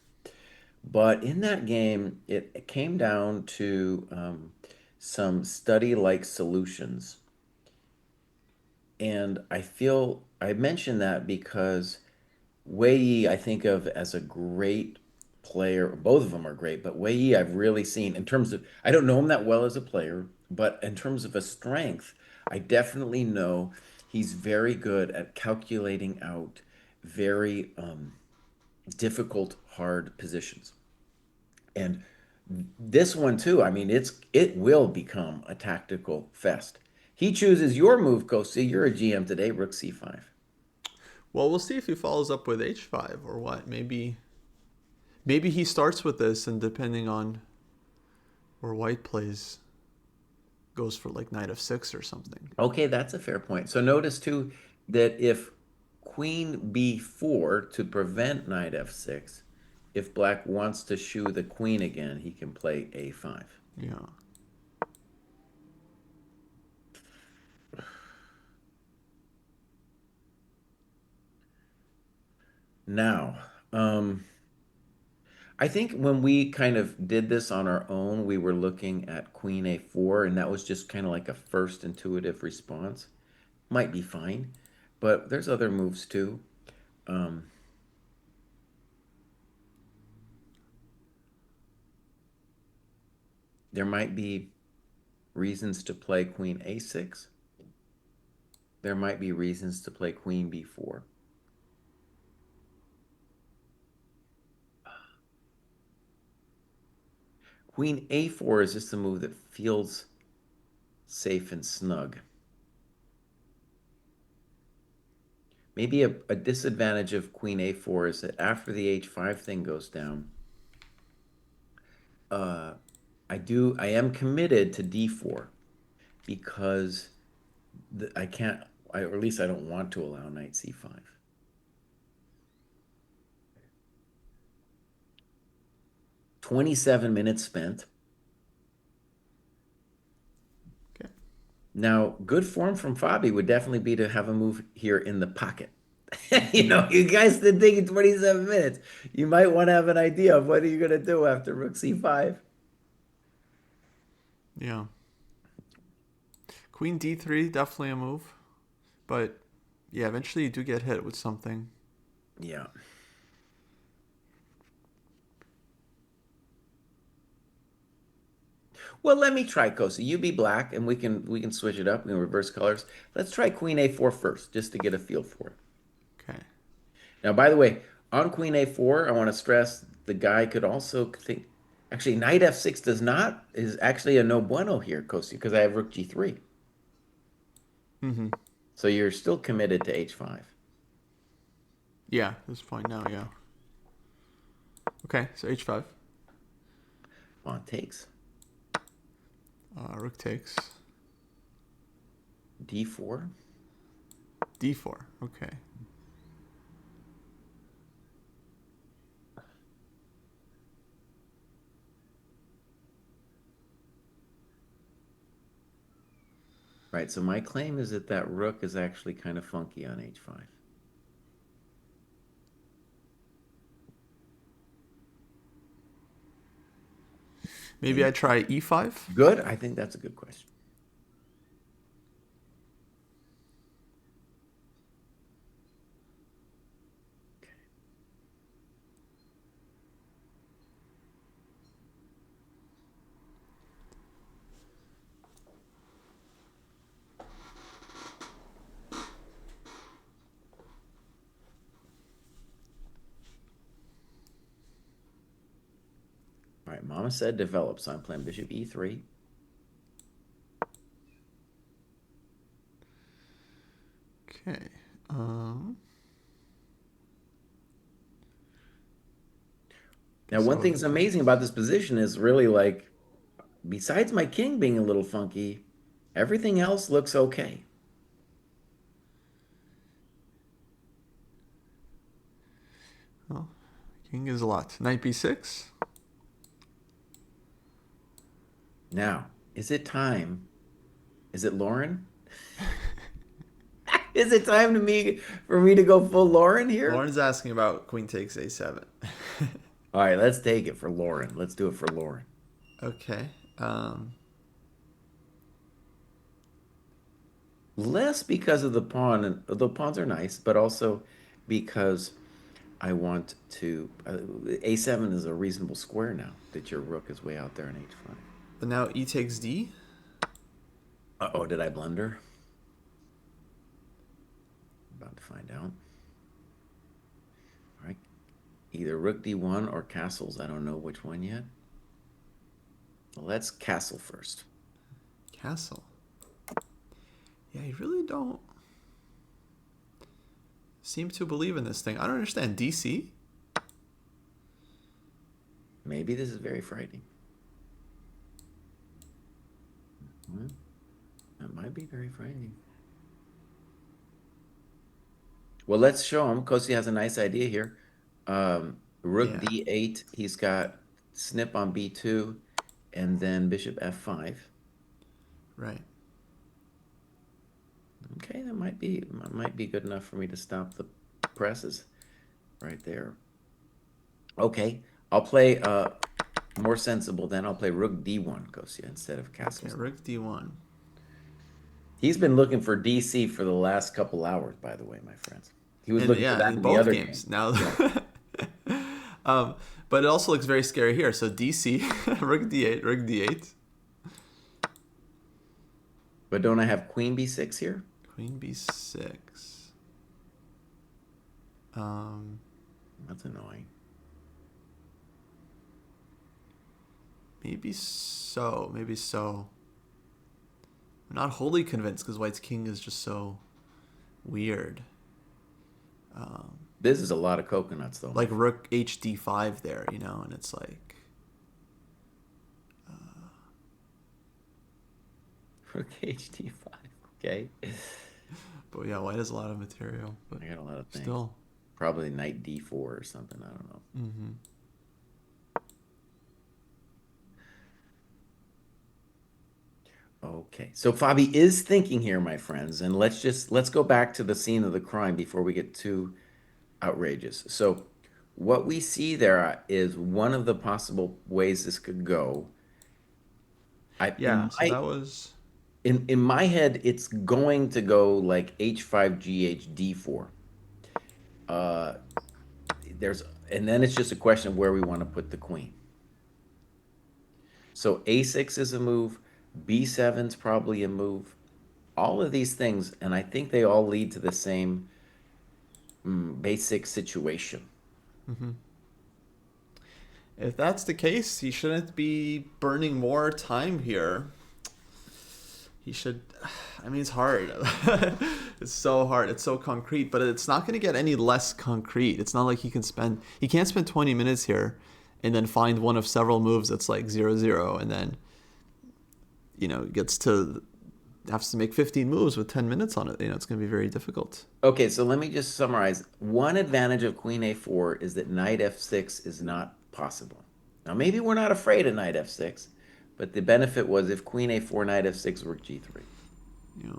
but in that game, it came down to some study-like solutions. And I feel I mention that because Wei Yi, I think of as a great player. Both of them are great, but Wei Yi, I've really seen in terms of, I don't know him that well as a player, but in terms of a strength, I definitely know he's very good at calculating out very difficult, hard positions. And this one too, I mean, it will become a tactical fest. He chooses your move, Kosi. You're a GM today, Rook C5. Well, we'll see if he follows up with h5 or what. Maybe. Maybe he starts with this, and depending on where white plays, goes for like knight f6 or something. Okay, that's a fair point. So notice too that if queen b4 to prevent knight f6, if black wants to shoo the queen again, he can play a5. Yeah. Now, I think when we kind of did this on our own, we were looking at queen a4, and that was just kind of like a first intuitive response. Might be fine, but there's other moves too. Um, there might be reasons to play queen a6. There might be reasons to play queen b4. Queen a4 is just a move that feels safe and snug. Maybe a disadvantage of queen a4 is that after the h5 thing goes down, I am committed to d4 because I can't, or at least I don't want to allow knight c5. 27 minutes spent. Okay. Now, good form from Fabi would definitely be to have a move here in the pocket. You guys did think in 27 minutes. You might want to have an idea of what are you going to do after rook c5. Yeah. Queen d3, definitely a move. But yeah, eventually you do get hit with something. Yeah. Well, let me try Kosi. You be black, and we can switch it up. We can reverse colors. Let's try Queen A4 first, just to get a feel for it. Okay. Now, by the way, on Queen A4, I want to stress the guy could also think. Actually, Knight F6 does not is actually a no bueno here, Kosi, because I have Rook G3. Mm-hmm. So you're still committed to H5. Yeah, that's fine now, yeah. Okay, so h5. Pawn takes. Rook takes. D4. d4. Okay. Right, so my claim is that that rook is actually kind of funky on H5. Maybe I try e5. Good? I think that's a good question. All right, Mama said develop, so I'm playing bishop E3. Okay. Now, Guess one I'll thing's amazing about this position is really like, besides my king being a little funky, everything else looks okay. well, king is a lot. Knight b6. Now, is it time? Is it Lauren? Is it time for me to go full Lauren here? Lauren's asking about queen takes a7. All right, let's take it for Lauren. Let's do it for Lauren. Okay. Less because of the pawn, and the pawns are nice, but also because I want to. A7 is a reasonable square now that your rook is way out there in H5. But now e takes d. Uh-oh, did I blunder? About to find out. All right. Either rook d1 or castles. I don't know which one yet. Well, let's castle first. Castle. Yeah, you really don't seem to believe in this thing. I don't understand. DC? Maybe this is very frightening. Well, that might be very frightening. Well, let's show him. Kosi has a nice idea here. Rook Yeah, d8. He's got snip on b2, and then bishop f5. right. Okay, that might be good enough for me to stop the presses right there. Okay, I'll play more sensible then. I'll play rook d1, Kostya, instead of Okay, castles. rook d1. He's been looking for DC for the last couple hours, by the way, my friends. He was And looking for yeah, that in in the both other game. games now. Yeah. um, but it also looks very scary here. So DC, rook d8, rook d8, But don't I have queen b6 here? queen b6. Um, That's annoying. maybe so. Maybe so. I'm not wholly convinced because White's king is just so weird. This is a lot of coconuts, though, my Like friend. rook hd5 there, and it's like, Rook hd5. Okay. but yeah, White has a lot of material, but I got a lot of things. still. Probably knight d4 or something. I don't know. Mm-hmm. Okay. So Fabi is thinking here, my friends, and let's go back to the scene of the crime before we get too outrageous. So what we see there is one of the possible ways this could go. I Yeah, so that was. in my head, it's going to go like h5 gh d4. Uh, there's and then it's just a question of where we want to put the queen. So a6 is a move, b7 is probably a move. All of these things, and I think they all lead to the same basic situation. Mm-hmm. If that's the case, he shouldn't be burning more time here. He should. I mean, it's hard. It's so hard. It's so concrete, but it's not going to get any less concrete. It's not like he can spend. He can't spend 20 minutes here, and then find one of several moves that's like 0-0, and then gets to has to make 15 moves with 10 minutes on it. It's going to be very difficult. Okay, so let me just summarize. One advantage of queen a4 is that knight f6 is not possible. Now, maybe we're not afraid of knight f6, but the benefit was if queen a4, knight f6, rook g3. Yeah.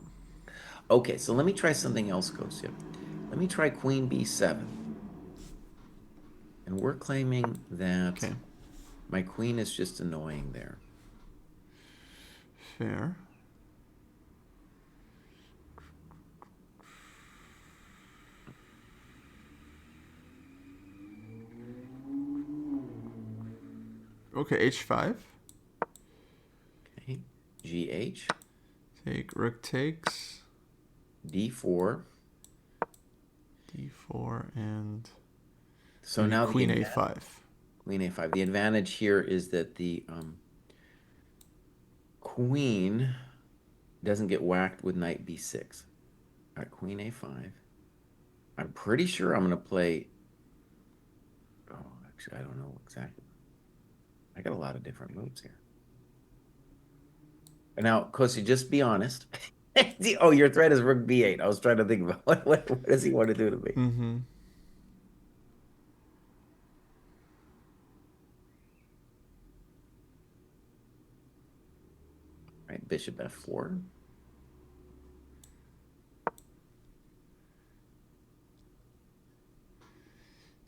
Okay, so let me try something else, Kostya. Let me try queen b7. And we're claiming that Okay. my queen is just annoying there. Fair. Okay, h5. Okay, gh, Take rook takes. d4. D4 and So maybe now queen a5. queen a5. The advantage here is that the queen doesn't get whacked with knight b6. All right, queen a5. I'm pretty sure I'm going to play. Oh, actually, I don't know exactly. I got a lot of different moves here. And now, Kosi, just be honest. Oh, your threat is rook b8. I was trying to think about what does he want to do to me? Mm-hmm. Right, bishop f4.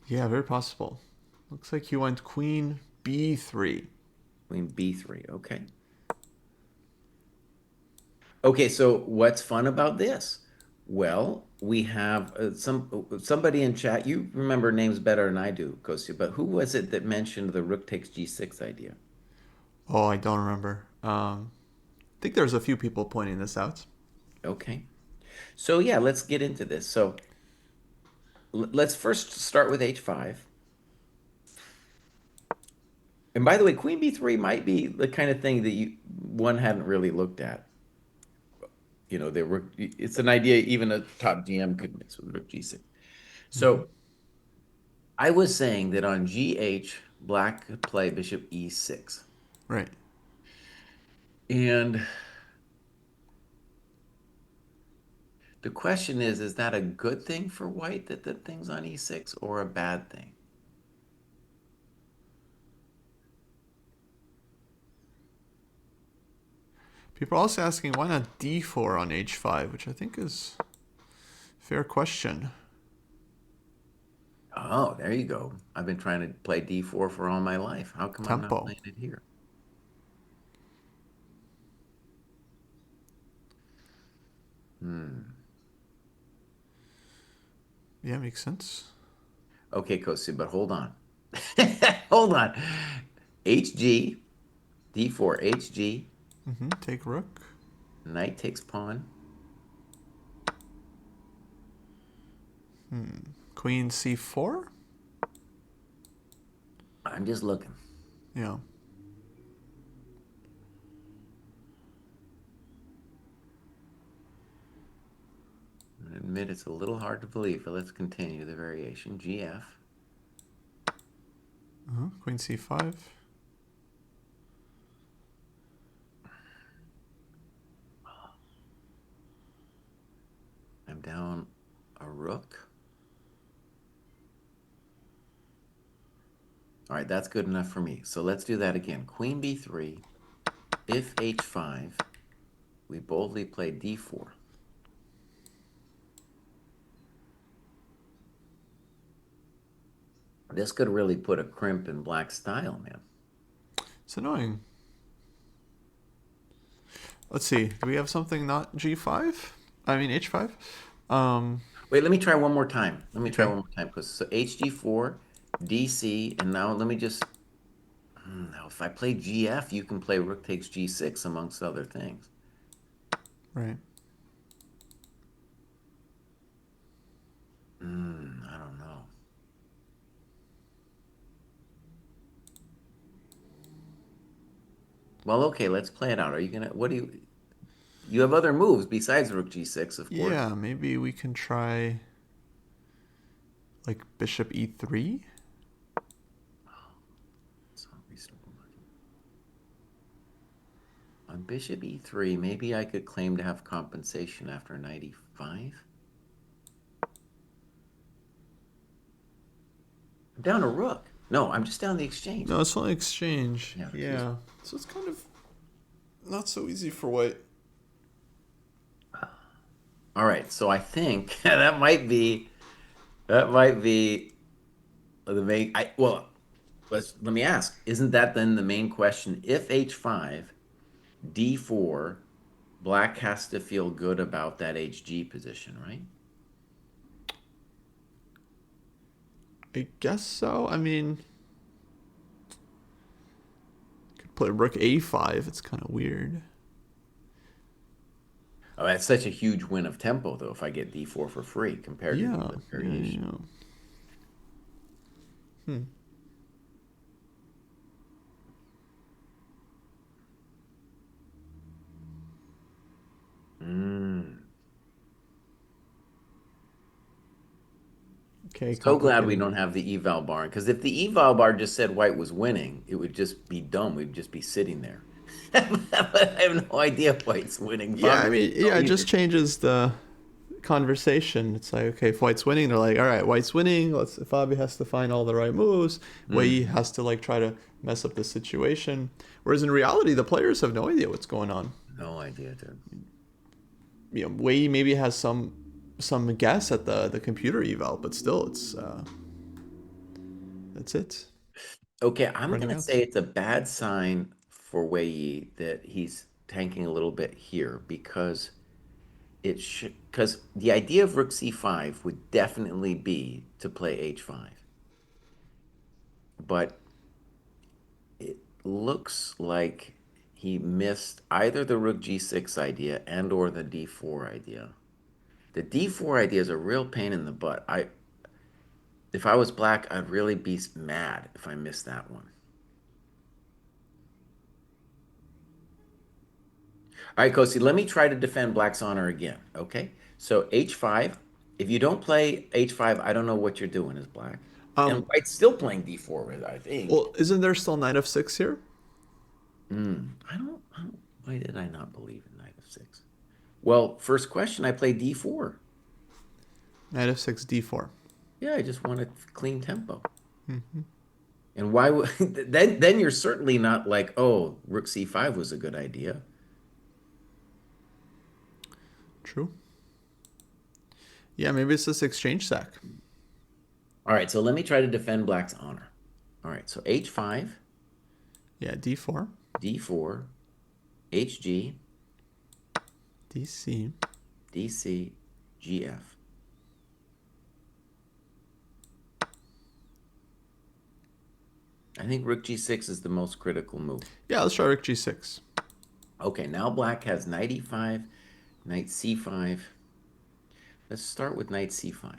Yeah, very possible. Looks like he went queen b3. Queen b3. Okay. Okay, so what's fun about this? Well, we have somebody in chat. You remember names better than I do, Kostya, but who was it that mentioned the rook takes g6 idea? Oh, I don't remember. I think there's a few people pointing this out. Okay. So yeah, let's get into this. So let's first start with h5. And by the way, queen b3 might be the kind of thing that one hadn't really looked at. It's an idea even a top GM could mix with rook g6. Mm-hmm. So I was saying that on GH, black could play bishop e6. Right. And the question is that a good thing for white that the thing's on e6 or a bad thing? People are also asking why not d4 on h5, which I think is a fair question. Oh, there you go. I've been trying to play d4 for all my life. How come I'm not Tempo. playing it here? Hmm. Yeah, makes sense. Okay, Kostya, but hold on. Hold on. HG, d4, HG, Take rook. knight takes pawn. Queen c4. I'm just looking. Yeah. I admit it's a little hard to believe, but let's continue the variation. GF. Queen c5. I'm down a rook. All right, that's good enough for me. So let's do that again. Queen b3. If h5, we boldly play d4. This could really put a crimp in black style, man. It's annoying. Let's see. Do we have something not g5? I mean h5? Wait, let me try one more time. Let me try Okay. one more time. Because so hg4, dc, and now let me just. Now, if I play gf, you can play rook takes g6 amongst other things. Right. I don't know. Well, okay, let's play it out. Are you gonna? What do you? You have other moves besides rook g6, of course. Yeah, maybe we can try like bishop e3. It's not reasonable. On bishop e3, maybe I could claim to have compensation after knight e5. I'm down a rook. No, I'm just down the exchange. No, it's only exchange. Yeah, excuse me. Yeah. So it's kind of not so easy for white. All right, so I think that might be the main. Let me ask. Isn't that then the main question? If h5, d4, black has to feel good about that hg position, right? I guess so. I mean, could play rook a5. It's kind of weird. Oh, that's such a huge win of tempo, though, if I get d4 for free compared to the Yeah. other Yeah. variation. Yeah. Hmm. Mm. Okay. So glad we Complicated. don't have the eval bar. Because if the eval bar just said white was winning, it would just be dumb. We'd just be sitting there. I have no idea white's winning. Yeah. I Bobby, mean, no yeah. It just either. changes the conversation. It's like, okay, if white's winning, they're like, all right, white's winning. Let's. Fabi has to find all the right moves. Wei Mhm. has to like try to mess up the situation. Whereas in reality, the players have no idea what's going on. No idea, dude. Wei maybe has some guess at the computer eval, but still, it's that's it. Okay, I'm Running gonna out. say it's a bad sign for Wei Yi that he's tanking a little bit here because it should because the idea of rook c5 would definitely be to play h5. But it looks like he missed either the rook g6 idea and or the d4 idea. The d4 idea is a real pain in the butt. If I was black, I'd really be mad if I missed that one. All right, Kosi, let me try to defend black's honor again, okay? So h5, if you don't play h5, I don't know what you're doing as black. And white's still playing d4 I think. Well, isn't there still knight f6 here? I don't, why did I not believe in knight f6? Well, first question, I played d4. Knight f6, d4. Yeah, I just want a clean tempo. And why would then you're certainly not like, oh, rook c5 was a good idea. True. Yeah, maybe it's this exchange sack. All right, so let me try to defend black's honor. All right, so h5, Yeah, d4, d4, hg, dc. dc, gf. I think rook g6 is the most critical move. Yeah, let's try rook g6. Okay, now black has knight e5, knight c5. Let's start with knight c5.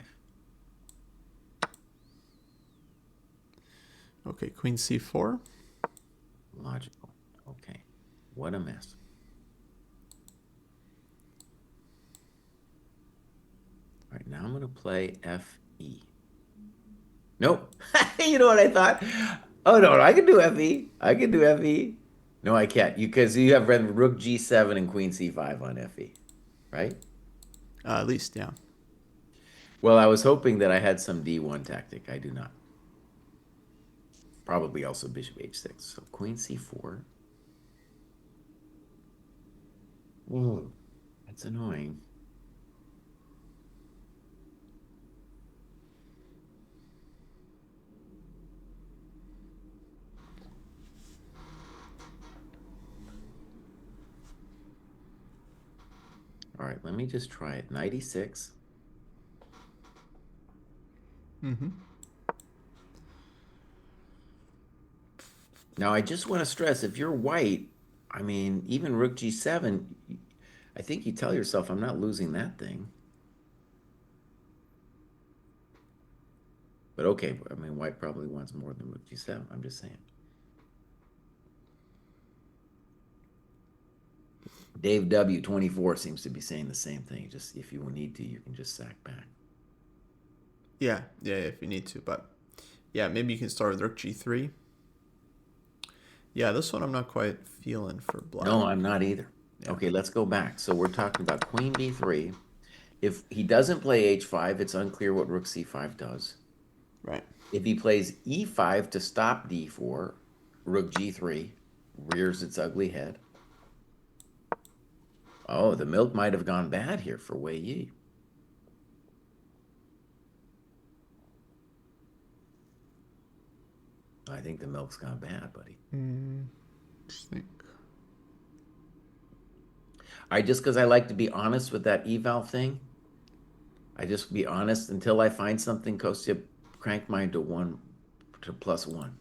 Okay, queen c4. Logical. Okay, what a mess. All right, now I'm going to play fe. Nope. You know what I thought? Oh, no, I can do fe. I can do fe. No, I can't. Because you have read rook g7 and queen c5 on fe, right? At least, yeah. Well, I was hoping that I had some d1 tactic. I do not. Probably also bishop h6. So queen c4. Ooh, that's annoying. All right, let me just try it. Knight e6. Now, I just want to stress, if you're white, I mean, even rook g7, I think you tell yourself, I'm not losing that thing. But okay, I mean, white probably wants more than rook g7. I'm just saying. Dave W24 seems to be saying the same thing. Just if you need to, you can just sack back. Yeah, if you need to. But yeah, maybe you can start with rook g3. Yeah, this one I'm not quite feeling for black. No, I'm not either. Yeah. Okay, let's go back. So we're talking about queen b3. If he doesn't play h5, it's unclear what rook c5 does. Right. If he plays e5 to stop d4, rook g3 rears its ugly head. Oh, the milk might have gone bad here for Wei Yi. I think the milk's gone bad, buddy. Just think. Just because I like to be honest with that eval thing, I just be honest until I find something. Kostya, crank mine to +1.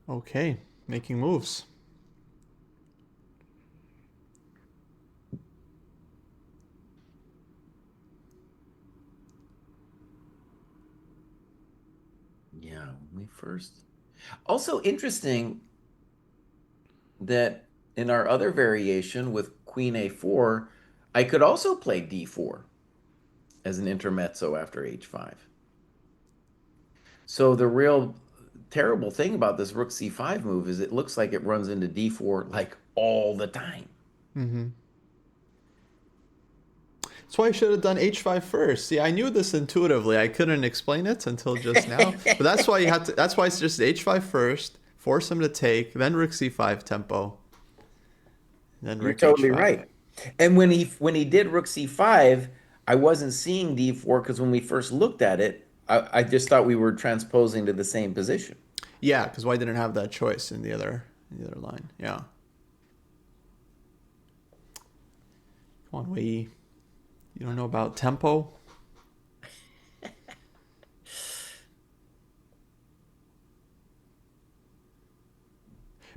Okay, making moves. Yeah, when we first. Also interesting that in our other variation with queen a4, I could also play d4 as an intermezzo after h5. So the real terrible thing about this rook c5 move is it looks like it runs into d4 like all the time. That's why I should have done h5 first. See, I knew this intuitively. I couldn't explain it until just now. But that's why you had to. That's why it's just h5 first. Force him to take, then rook c5 tempo, then You're rook totally h5. right. And when he did rook c5, I wasn't seeing d4 because when we first looked at it, I just thought we were transposing to the same position. Yeah, because white didn't have that choice in the other line. Yeah. Come on, Wei. You don't know about tempo?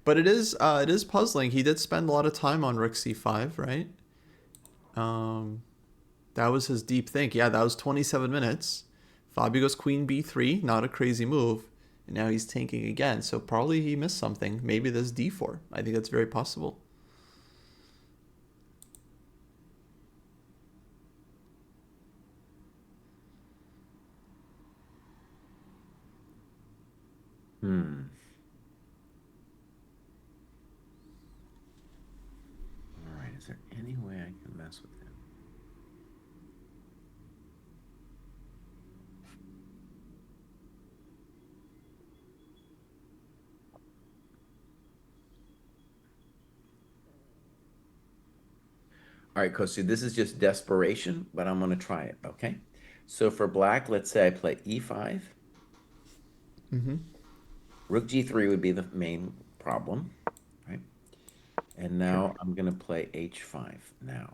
But it is puzzling. He did spend a lot of time on rook c5, right? That was his deep think. Yeah, that was 27 minutes. Fabio goes queen b3, not a crazy move. And now he's tanking again. So probably he missed something. Maybe this d4. I think that's very possible. there any way I can mess with that? All right, Kostya, this is just desperation, but I'm going to try it, okay? So for black, let's say I play e5. Mm-hmm. Rook g3 would be the main problem, right? And Sure. now I'm going to play h5 now.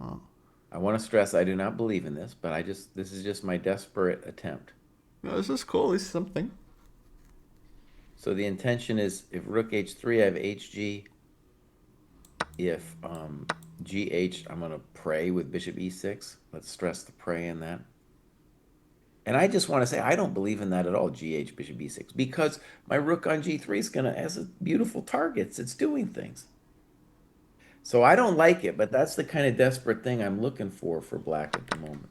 Oh. I want to stress I do not believe in this, but this is just my desperate attempt. No, this is cool. At least something. So the intention is if rook h3, I have hg. If gh, I'm going to pray with bishop e6. Let's stress the pray in that. And I just want to say I don't believe in that at all, gh, bishop e6, because my rook on g3 is going to has beautiful targets. It's doing things. So I don't like it, but that's the kind of desperate thing I'm looking for black at the moment.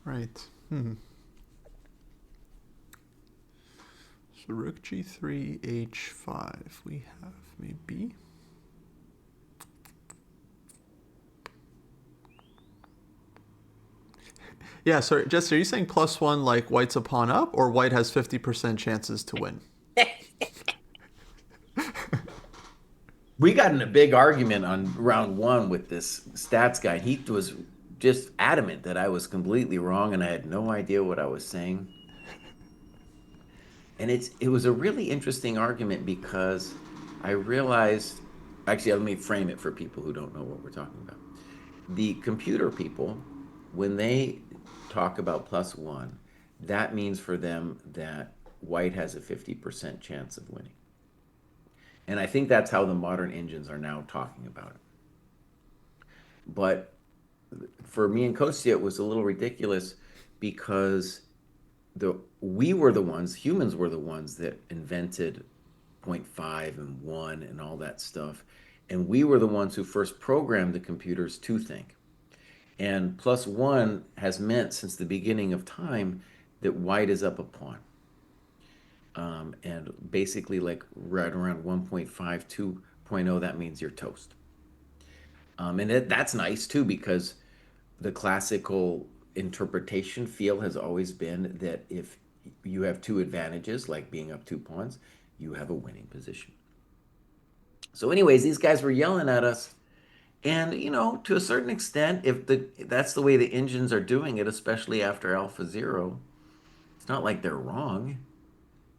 Right. Hmm. So rook g3, h5. We have maybe. Yeah, so Jesse, are you saying +1 like white's a pawn up, or white has 50% chances to win? We got in a big argument on round one with this stats guy. He was just adamant that I was completely wrong and I had no idea what I was saying. And it was a really interesting argument because I realized, actually, let me frame it for people who don't know what we're talking about. The computer people, when they talk about +1, that means for them that white has a 50% chance of winning. And I think that's how the modern engines are now talking about it. But for me and Kostya, it was a little ridiculous because we were the ones, humans were the ones that invented zero point 0.5 and 1 and all that stuff. And we were the ones who first programmed the computers to think. And +1 has meant since the beginning of time that white is up a pawn. And basically, like right around 1.5, 2.0, that means you're toast. And that's nice too, because the classical interpretation feel has always been that if you have two advantages, like being up two pawns, you have a winning position. So, anyways, these guys were yelling at us. And, to a certain extent, if that's the way the engines are doing it, especially after Alpha Zero, it's not like they're wrong.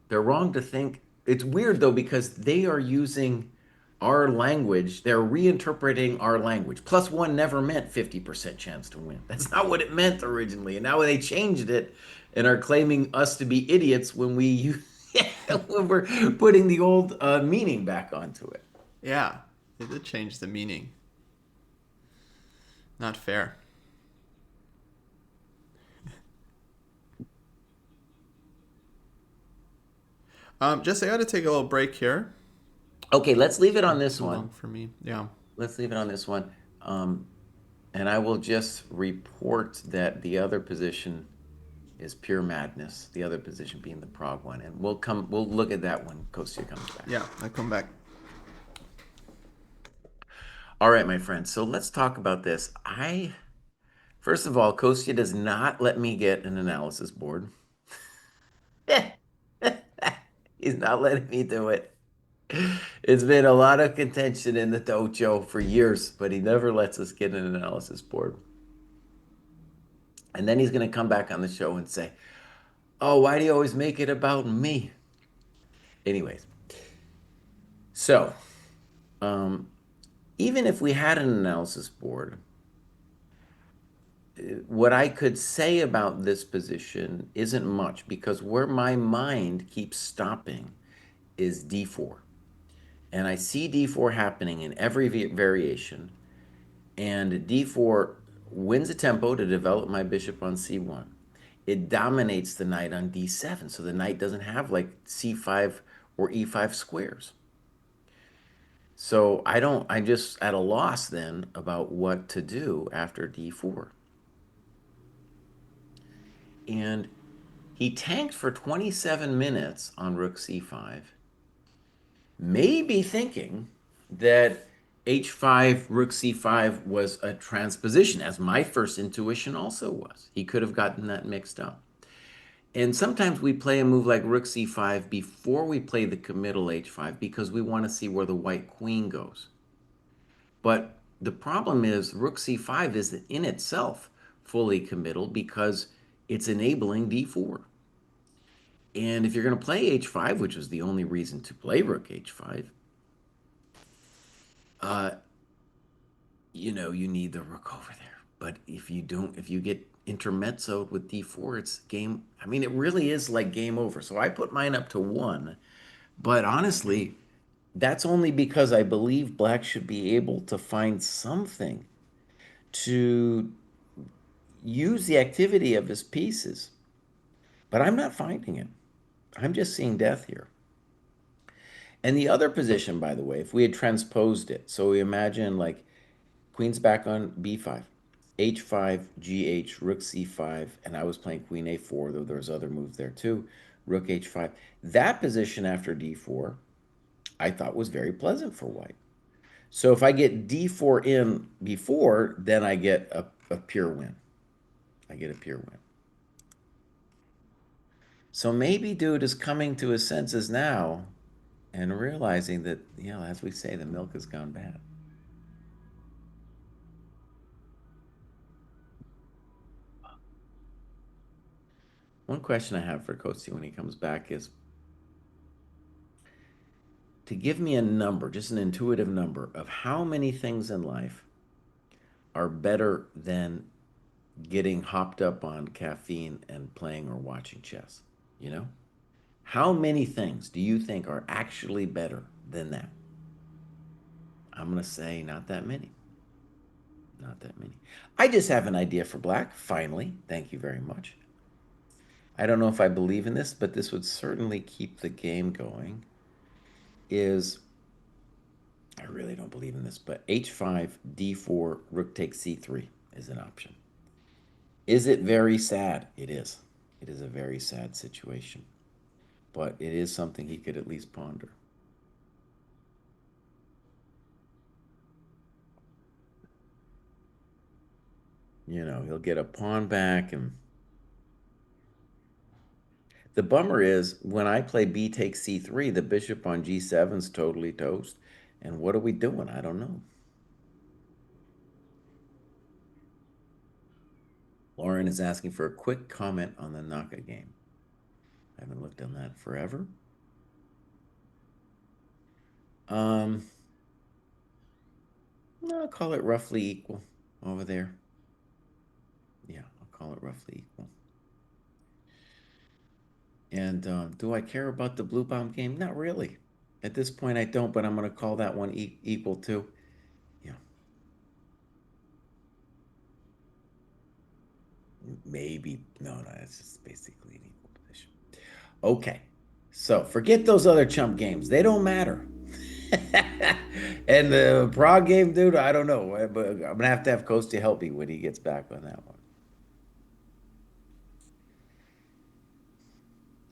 They're wrong to think. It's weird though because they are using our language. They're reinterpreting our language. +1 never meant 50% chance to win. That's not what it meant originally. And now they changed it and are claiming us to be idiots when when we're putting the old meaning back onto it. Yeah, it did change the meaning. Not fair. Jesse, I got to take a little break here. Okay, let's leave it on Been this too long one. for me. Yeah. Let's leave it on this one. Um, and I will just report that the other position is pure madness. The other position being the Prague one, and we'll look at that when Kostya comes back. Yeah, I come back. All right, my friends. So let's talk about this. First of all, Kostya does not let me get an analysis board. He's not letting me do it. It's been a lot of contention in the dojo for years, but he never lets us get an analysis board. And then he's going to come back on the show and say, "Oh, why do you always make it about me?" Anyways, so um, even if we had an analysis board, what I could say about this position isn't much because where my mind keeps stopping is d4. And I see d4 happening in every variation. And d4 wins a tempo to develop my bishop on c1. It dominates the knight on d7. So the knight doesn't have like c5 or e5 squares. So I'm just at a loss then about what to do after d4. And He tanked for 27 minutes on rook c5, maybe thinking that h5, rook c5 was a transposition, as my first intuition also was. He could have gotten that mixed up. And sometimes we play a move like rook c5 before we play the committal h5 because we want to see where the white queen goes. But the problem is rook c5 is in itself fully committal because it's enabling d4. And if you're going to play h5, which was the only reason to play rook h5, uh, you need the rook over there. But if you don't, if you get intermezzoed with d4, it's game. I mean, it really is like game over. So I put mine up to one. But honestly, that's only because I believe black should be able to find something to use the activity of his pieces. But I'm not finding it. I'm just seeing death here. And the other position, by the way, if we had transposed it, so we imagine like queen's back on b5, h5, gh, rook c5, and I was playing queen a4, though there's other moves there too, rook h5. That position after d4, I thought was very pleasant for white. So if I get d4 in before, then I get a pure win. I get a pure win. So maybe dude is coming to his senses now and realizing that, as we say, the milk has gone bad. One question I have for Kostya when he comes back is to give me a number, just an intuitive number, of how many things in life are better than getting hopped up on caffeine and playing or watching chess. You know? How many things do you think are actually better than that? I'm going to say not that many. Not that many. I just have an idea for black, finally. Thank you very much. I don't know if I believe in this, but this would certainly keep the game going. Is I really don't believe in this, but h5, d4, rook takes c3 is an option. Is it very sad? It is. It is a very sad situation, but it is something he could at least ponder. He'll get a pawn back, and the bummer is when I play b takes c3, the bishop on g7 is totally toast. And what are we doing? I don't know. Lauren is asking for a quick comment on the Naka game. I haven't looked on that forever. Um, no, I'll call it roughly equal over there. Yeah, I'll call it roughly equal. And do I care about the Blue Bomb game? Not really. At this point, I don't, but I'm going to call that one equal too. Yeah, maybe. No, that's just basically an equal position. Okay, so forget those other chump games. They don't matter. And the Prague game, dude, I don't know. But I'm going to have Kostya help me when he gets back on that one.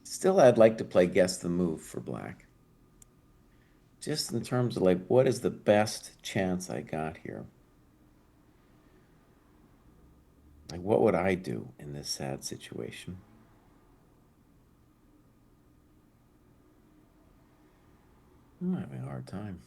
Still, I'd like to play Guess the Move for black. Just in terms of like, what is the best chance I got here? Like, what would I do in this sad situation? I'm having a hard time.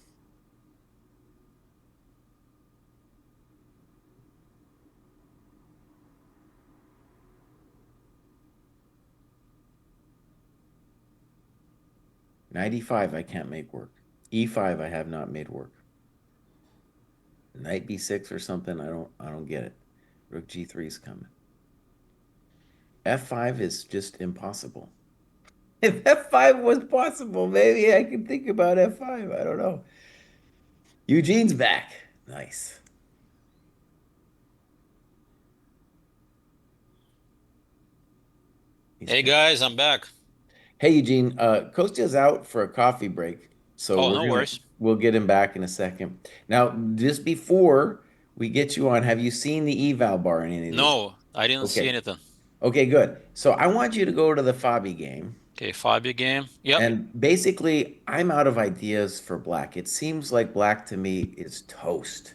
Knight e5, I can't make work. E5, I have not made work. Knight b6 or something, I don't get it. Rook g3 is coming. F5 is just impossible. If F5 was possible, maybe I could think about F5. I don't know. Eugene's back. Nice. He's Hey guys, I'm back. Hey Eugene, Kostya's out for a coffee break, so Oh, no worries. we'll get him back in a second. Now, just before we get you on, have you seen the eval bar in any of these? No, I didn't see Okay. anything. Okay, good. So I want you to go to the Fabi game. Okay, Fabio game. Yep. And basically, I'm out of ideas for black. It seems like black to me is toast.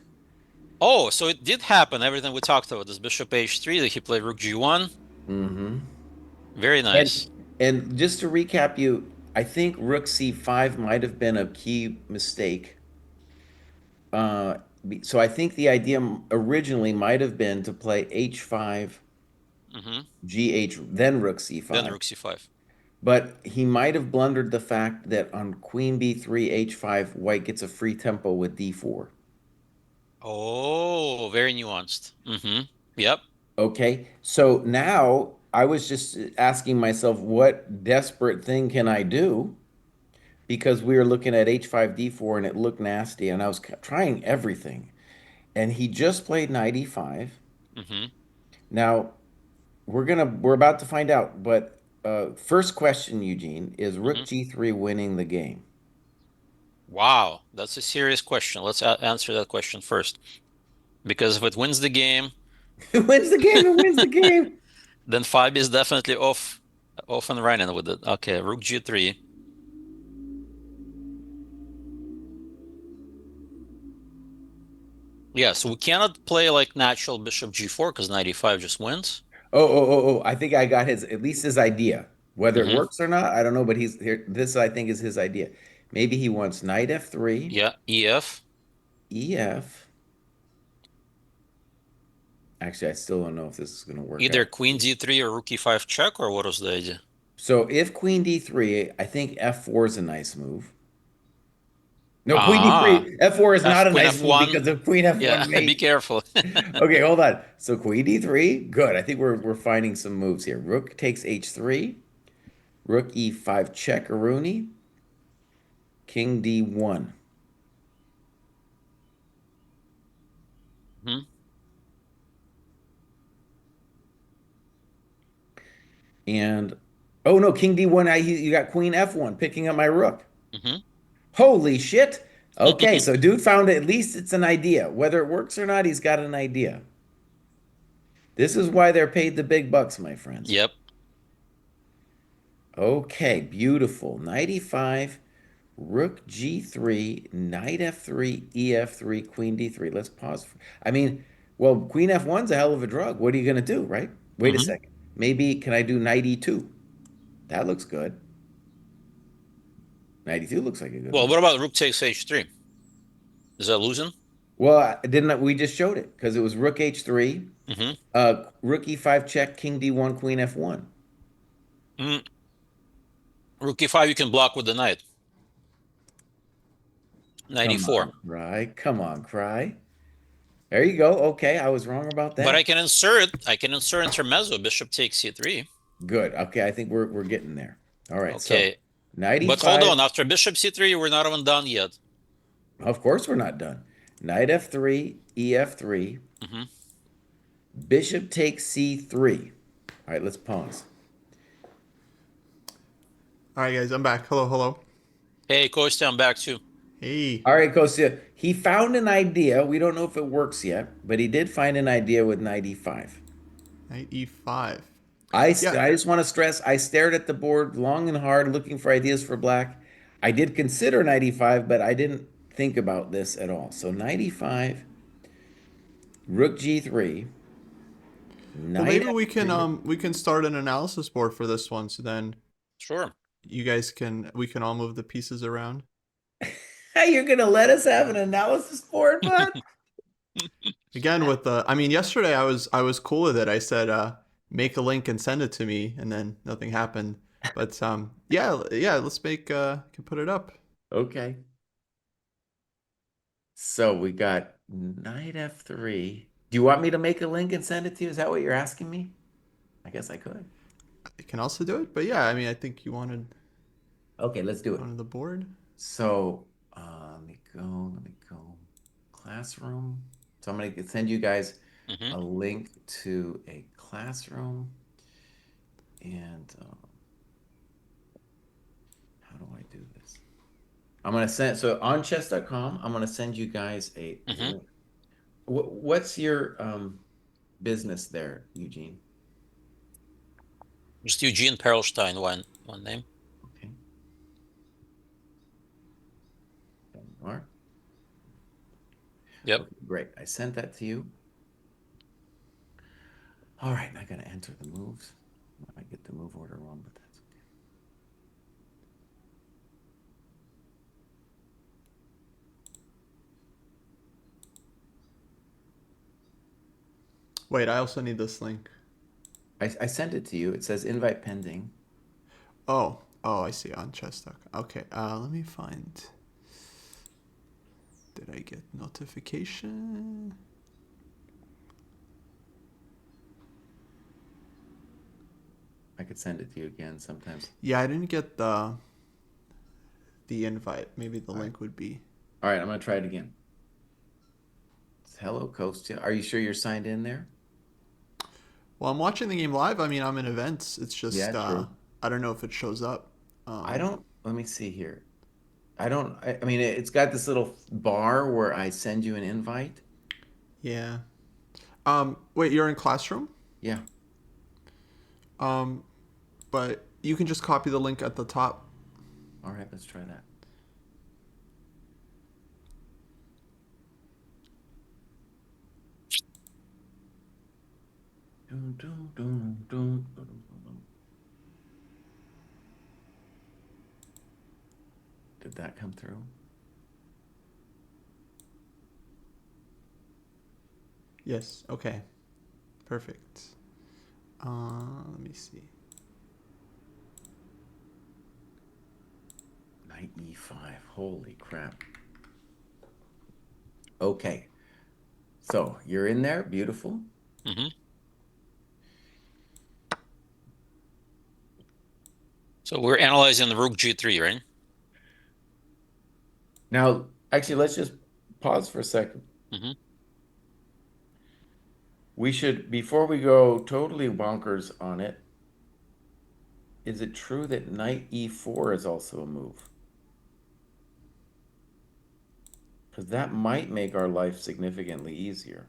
Oh, so it did happen. Everything we talked about. This bishop h3 that he played rook g1. Hmm. Very And nice. and just to recap you, I think rook c5 might have been a key mistake. Uh, so I think the idea originally might have been to play h5, Hmm. gh, then rook Then c5. rook c5. But he might have blundered the fact that on queen b3, h5, white gets a free tempo with d4. Oh, very nuanced. Yep. Okay, so now I was just asking myself, what desperate thing can I do? Because we were looking at h5, d4, and it looked nasty, and I was trying everything. And he just played knight e5. Hmm. Now we're about to find out, but first question, Eugene, is rook Hmm. g3 winning the game? Wow, that's a serious question. Let's answer that question first. Because if it wins the game, Who wins the game? Who wins the game? then Fabio is definitely off and running with it. Okay, rook g3. Yeah, so we cannot play like natural bishop g4 because knight e5 just wins. Oh! I think I got his at least his idea. Whether it Hmm. works or not, I don't know. But he's here. This I think is his idea. Maybe he wants knight f3, Yeah, ef. ef. Actually, I still don't know if this is going to work Either out. queen d3 or rook e5 check, or what was the idea? So if queen d3, I think f4 is a nice move. No, queen Ah, d3, f4 is not a queen nice move f1. because of queen Yeah, f1 be mate. careful. Okay, hold on. So queen d3, good. I think we're finding some moves here. Rook takes h3, rook e5 check, Aruni, king d1. Hmm. And oh no, king d1. You got queen f1 picking up my rook. Hmm. Holy shit. Okay, so dude found it. At least it's an idea. Whether it works or not, he's got an idea. This is why they're paid the big bucks, my friends. Yep. Okay, beautiful. Knight e5, rook g3, knight f3, ef3, queen d3. Let's pause. I mean, well, queen f1's a hell of a drug. What are you going to do, right? Wait a Hmm. second. Maybe can I do knight e2? That looks good. Knight e2 looks like a good Well, move. what about rook takes h3? Is that losing? Well, didn't we just showed it because it was rook h3, Hmm. rook e5 check, king d1, queen f1. Mm. Rook e5 you can block with the knight. Knight Come e4. on, Kraai. Come on, Kraai. There you go. Okay, I was wrong about But that. I can insert intermezzo, bishop takes c3. Good. Okay, I think we're getting there. All right, so Okay. knight But hold e5. on, after bishop c3, we're not even done yet. Of course, we're not done. Knight f3, ef3, Hmm. bishop takes c3. All right, let's pause. All right, guys, I'm back. Hello, hello. Hey, Kostya, I'm back too. Hey, All right, Kostya. He found an idea. We don't know if it works yet, but he did find an idea with knight e5. knight e5. I Yeah, just want to stress I stared at the board long and hard looking for ideas for black. I did consider knight e5, but I didn't think about this at all. So knight e5, rook g3, well, knight maybe f3. we can start an analysis board for this one, so then Sure. you guys can we can all move the pieces around. Hey, you're gonna let us have an analysis board, bud? Again, with the I mean, yesterday I was cool with it. I said make a link and send it to me, and then nothing happened. But yeah, let's make can put it up. Okay. So we got knight f3. Do you want me to make a link and send it to you? Is that what you're asking me? I guess I could. I can also do it, but yeah, I mean, I think Okay, let's do it. wanted the board. So let me go. Let me go. Classroom. So I'm gonna send you guys Hmm. a link to a classroom. And how do I do this? I'm gonna send so on chess.com, I'm gonna send you guys a Hmm. link. What's your business there, Eugene? Just Eugene Perlstein, one name. Okay. There you are. Yep. Okay, great. I sent that to you. All right, I gotta enter the moves. I might get the move order wrong, but that's okay. Wait, I also need this link. I sent it to you. It says invite pending. Oh, I see on ChessDoc. Okay, let me find. Did I get notification? I could send it to you again sometimes. Yeah, I didn't get the invite. Maybe the All right. link would be. All right, I'm gonna try it again. It's hello, Kostya. Are you sure you're signed in there? Well, I'm watching the game live. I mean, I'm in events. It's Yeah, just true. I don't know if it shows up. I Um, don't, let me see here. I mean, it's got this little bar where I send you an invite. yeah. Wait, you're in classroom? Yeah. Um, but you can just copy the link at the top. All right, let's try that. Dun, dun, dun, dun, dun, dun, dun. Did that come through? Yes. Okay. Perfect. Let me see. Knight e5. Holy crap. Okay. So you're in there. Beautiful. Hmm. So we're analyzing the Rook G3, right? Now, actually, let's just pause for a second. Hmm. We should, before we go totally bonkers on it, is it true that knight e4 is also a move? Because that might make our life significantly easier.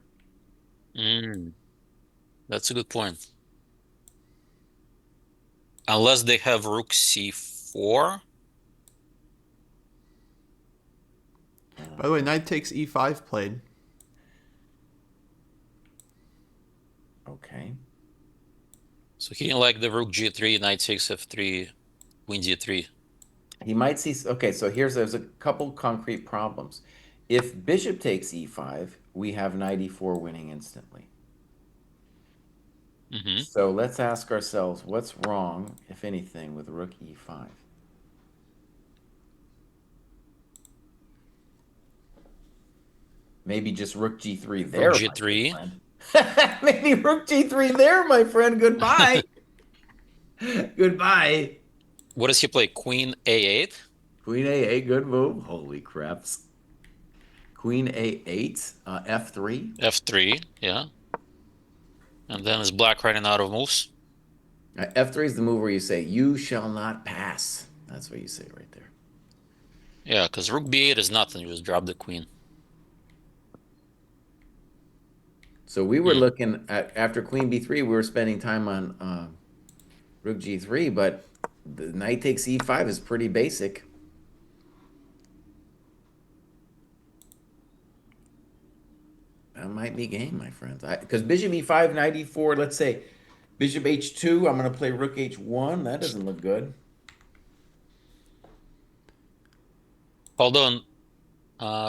Mm, that's a good point. Unless they have Rook C4. By the way, knight takes e5 played. Okay. So he like the Rook G3, Knight takes F3, Queen D3. He might see, okay, so there's a couple concrete problems. If bishop takes e5, we have knight e4 winning instantly. Hmm. So let's ask ourselves, what's wrong, if anything, with rook e5? Maybe just rook g3 Rook there, my good G3. friend. Maybe rook g3 there, my friend. Goodbye. Goodbye. What does he play? Queen A8? Queen a8, good move. Holy craps. Queen a8, f3. F3, yeah. And then is black running out of moves? F3 is the move where you say, you shall not pass. That's what you say right there. Yeah, because Rook B8 is nothing. You just drop the queen. So we were Mm. looking at, after queen b3, we were spending time on rook g3, but the knight takes e5 is pretty basic. That might be game, my friends. Because bishop e5, knight e4, let's say bishop h2, I'm going to play rook h1. That doesn't look good. Hold on.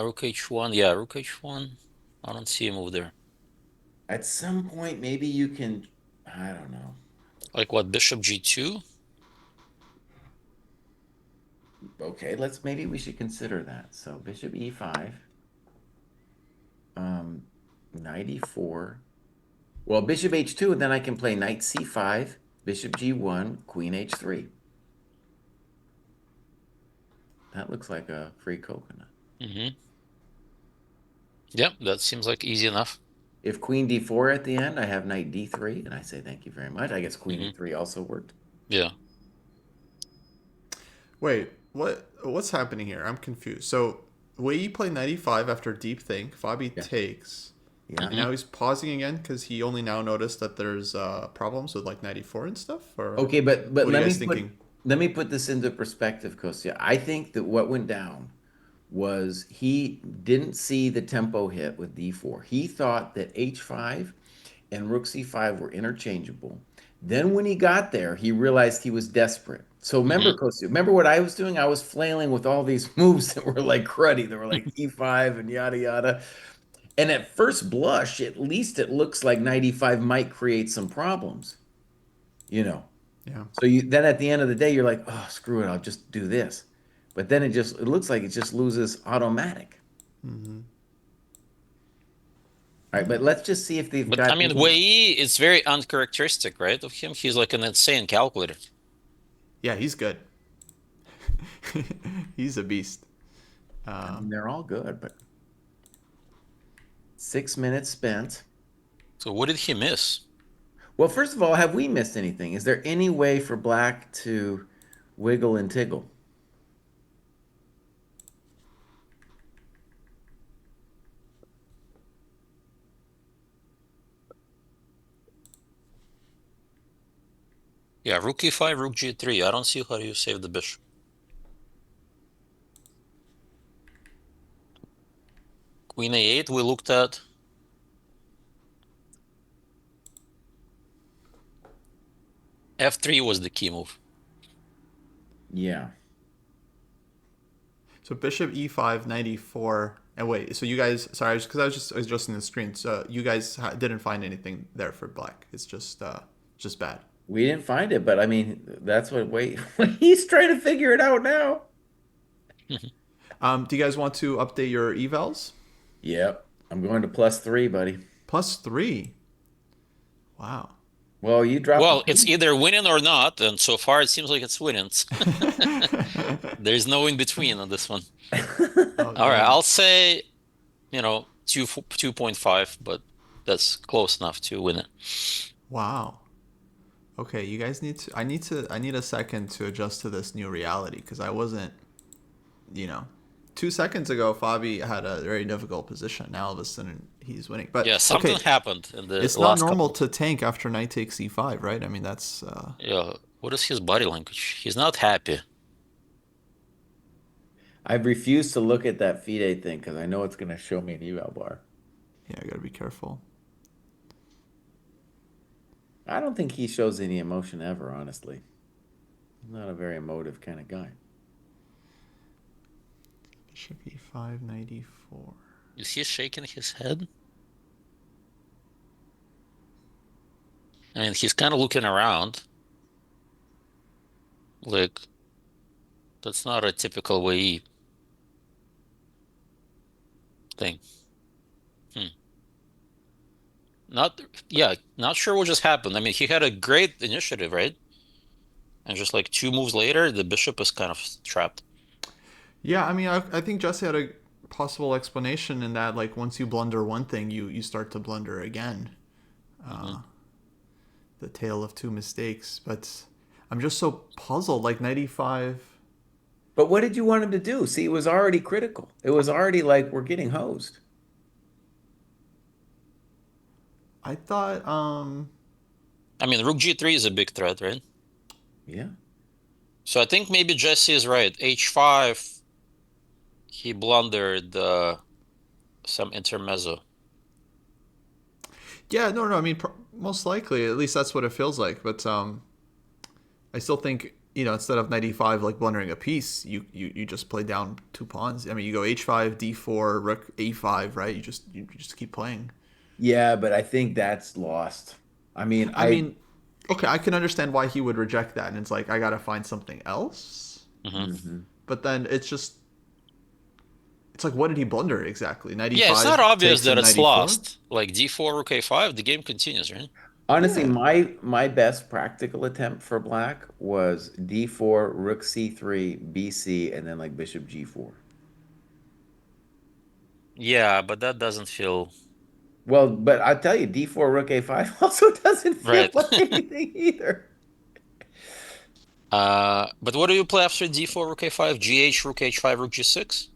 Rook H1. Yeah, Rook H1. I don't see a move there. At some point, maybe you can, I don't know. Like what? Bishop G2? Okay, maybe we should consider that. So bishop e5, um, knight e4. Well, bishop h2, and then I can play knight c5, bishop g1, queen h3. That looks like a free coconut. Hmm. Yep, that seems like easy enough. If queen d4 at the end, I have knight d3, and I say thank you very much. I guess queen Hmm. e3 also worked. Yeah. Wait, what's happening here? I'm confused. So, way you play knight e5 after deep think, Fabi Yeah. takes. Yeah. And now he's pausing again because he only now noticed that there's problems with like 94 and stuff. Or Okay, but what are you guys thinking? let me put this into perspective, Kostya. I think that what went down was he didn't see the tempo hit with D4. He thought that H5 and Rook C5 were interchangeable. Then when he got there, he realized he was desperate. So remember, Hmm. Kostya, remember what I was doing? I was flailing with all these moves that were like cruddy. They were like E5 and yada yada. And at first blush, at least it looks like 95 might create some problems, you know. Yeah. So you then at the end of the day, you're like, oh, screw it, I'll just do this. But then it looks like it just loses automatic. Mm-hmm. All right, but let's just see if they've But I got mean, any. Wei is very uncharacteristic, right, of him. He's like an insane calculator. Yeah, he's good. He's a beast. I Uh, mean, they're all good, but 6 minutes spent. So what did he miss? Well, first of all, have we missed anything? Is there any way for black to wiggle and tiggle? Yeah, rook e5, rook g3. I don't see how you save the bishop. Queen a8 we looked at. F3 was the key move. Yeah. so bishop e5, 94. And wait, so you guys, sorry, because I was just adjusting the screen. So you guys didn't find anything there for black. It's just bad. We didn't find it, but I mean, that's what wait, he's trying to figure it out now. Do you guys want to update your evals? Yep. I'm going to +3, buddy. +3. Wow. Well, you dropped the Well, it's piece. either winning or not, and so far it seems like it's winning. There's no in between on this one. Oh All right, damn. I'll say, 2.5, but that's close enough to win it. Wow. Okay, you guys need to. I need a second to adjust to this new reality because I wasn't. You know, 2 seconds ago, Fabi had a very difficult position. Now all of a sudden he's winning. But Yeah, something okay, happened in the it's not last normal couple. to tank after knight takes e5, right? I mean that's. Yeah, what is his body language? He's not happy. I've refused to look at that FIDE thing because I know it's going to show me an eval bar. Yeah, I gotta be careful. I don't think he shows any emotion ever, honestly. He's not a very emotive kind of guy. Bishop e5, 94. Is he shaking his head? I mean, he's kind of looking around. Like, that's not a typical way thing. Hmm. Not, yeah, not sure what just happened. I mean, he had a great initiative, right? And just like 2 moves later, the bishop is kind of trapped. Yeah, I mean, I think Jesse had a possible explanation in that, like, once you blunder one thing, you start to blunder again. Hmm. The tale of two mistakes. But I'm just so puzzled. Like, 95. But what did you want him to do? See, it was already critical. It was already like we're getting hosed. I thought, I mean, rook g3 is a big threat, right? Yeah. So I think maybe Jesse is right. H5, he blundered some intermezzo. yeah, no, I mean, most likely, at least that's what it feels like. But I still think, instead of 95 like blundering a piece, you just play down two pawns. I mean, you go h5, d4, rook a5, right? You just keep playing. Yeah, but I think that's lost. I mean, I mean, okay, I can understand why he would reject that, and it's like I gotta find something else. Hmm. Mhm. But then it's like what did he blunder exactly? Yeah, it's not 95 obvious takes that him it's 94. lost. Like d4, rook a5, the game continues, right? Honestly, Yeah, my best practical attempt for black was d4, rook c3, bc, and then like bishop g4. Yeah, but that doesn't feel Well, but I tell you, d4, rook a5 also doesn't feel right. like anything either. But what do you play after d4, rook a5, gh, rook h5, rook g6?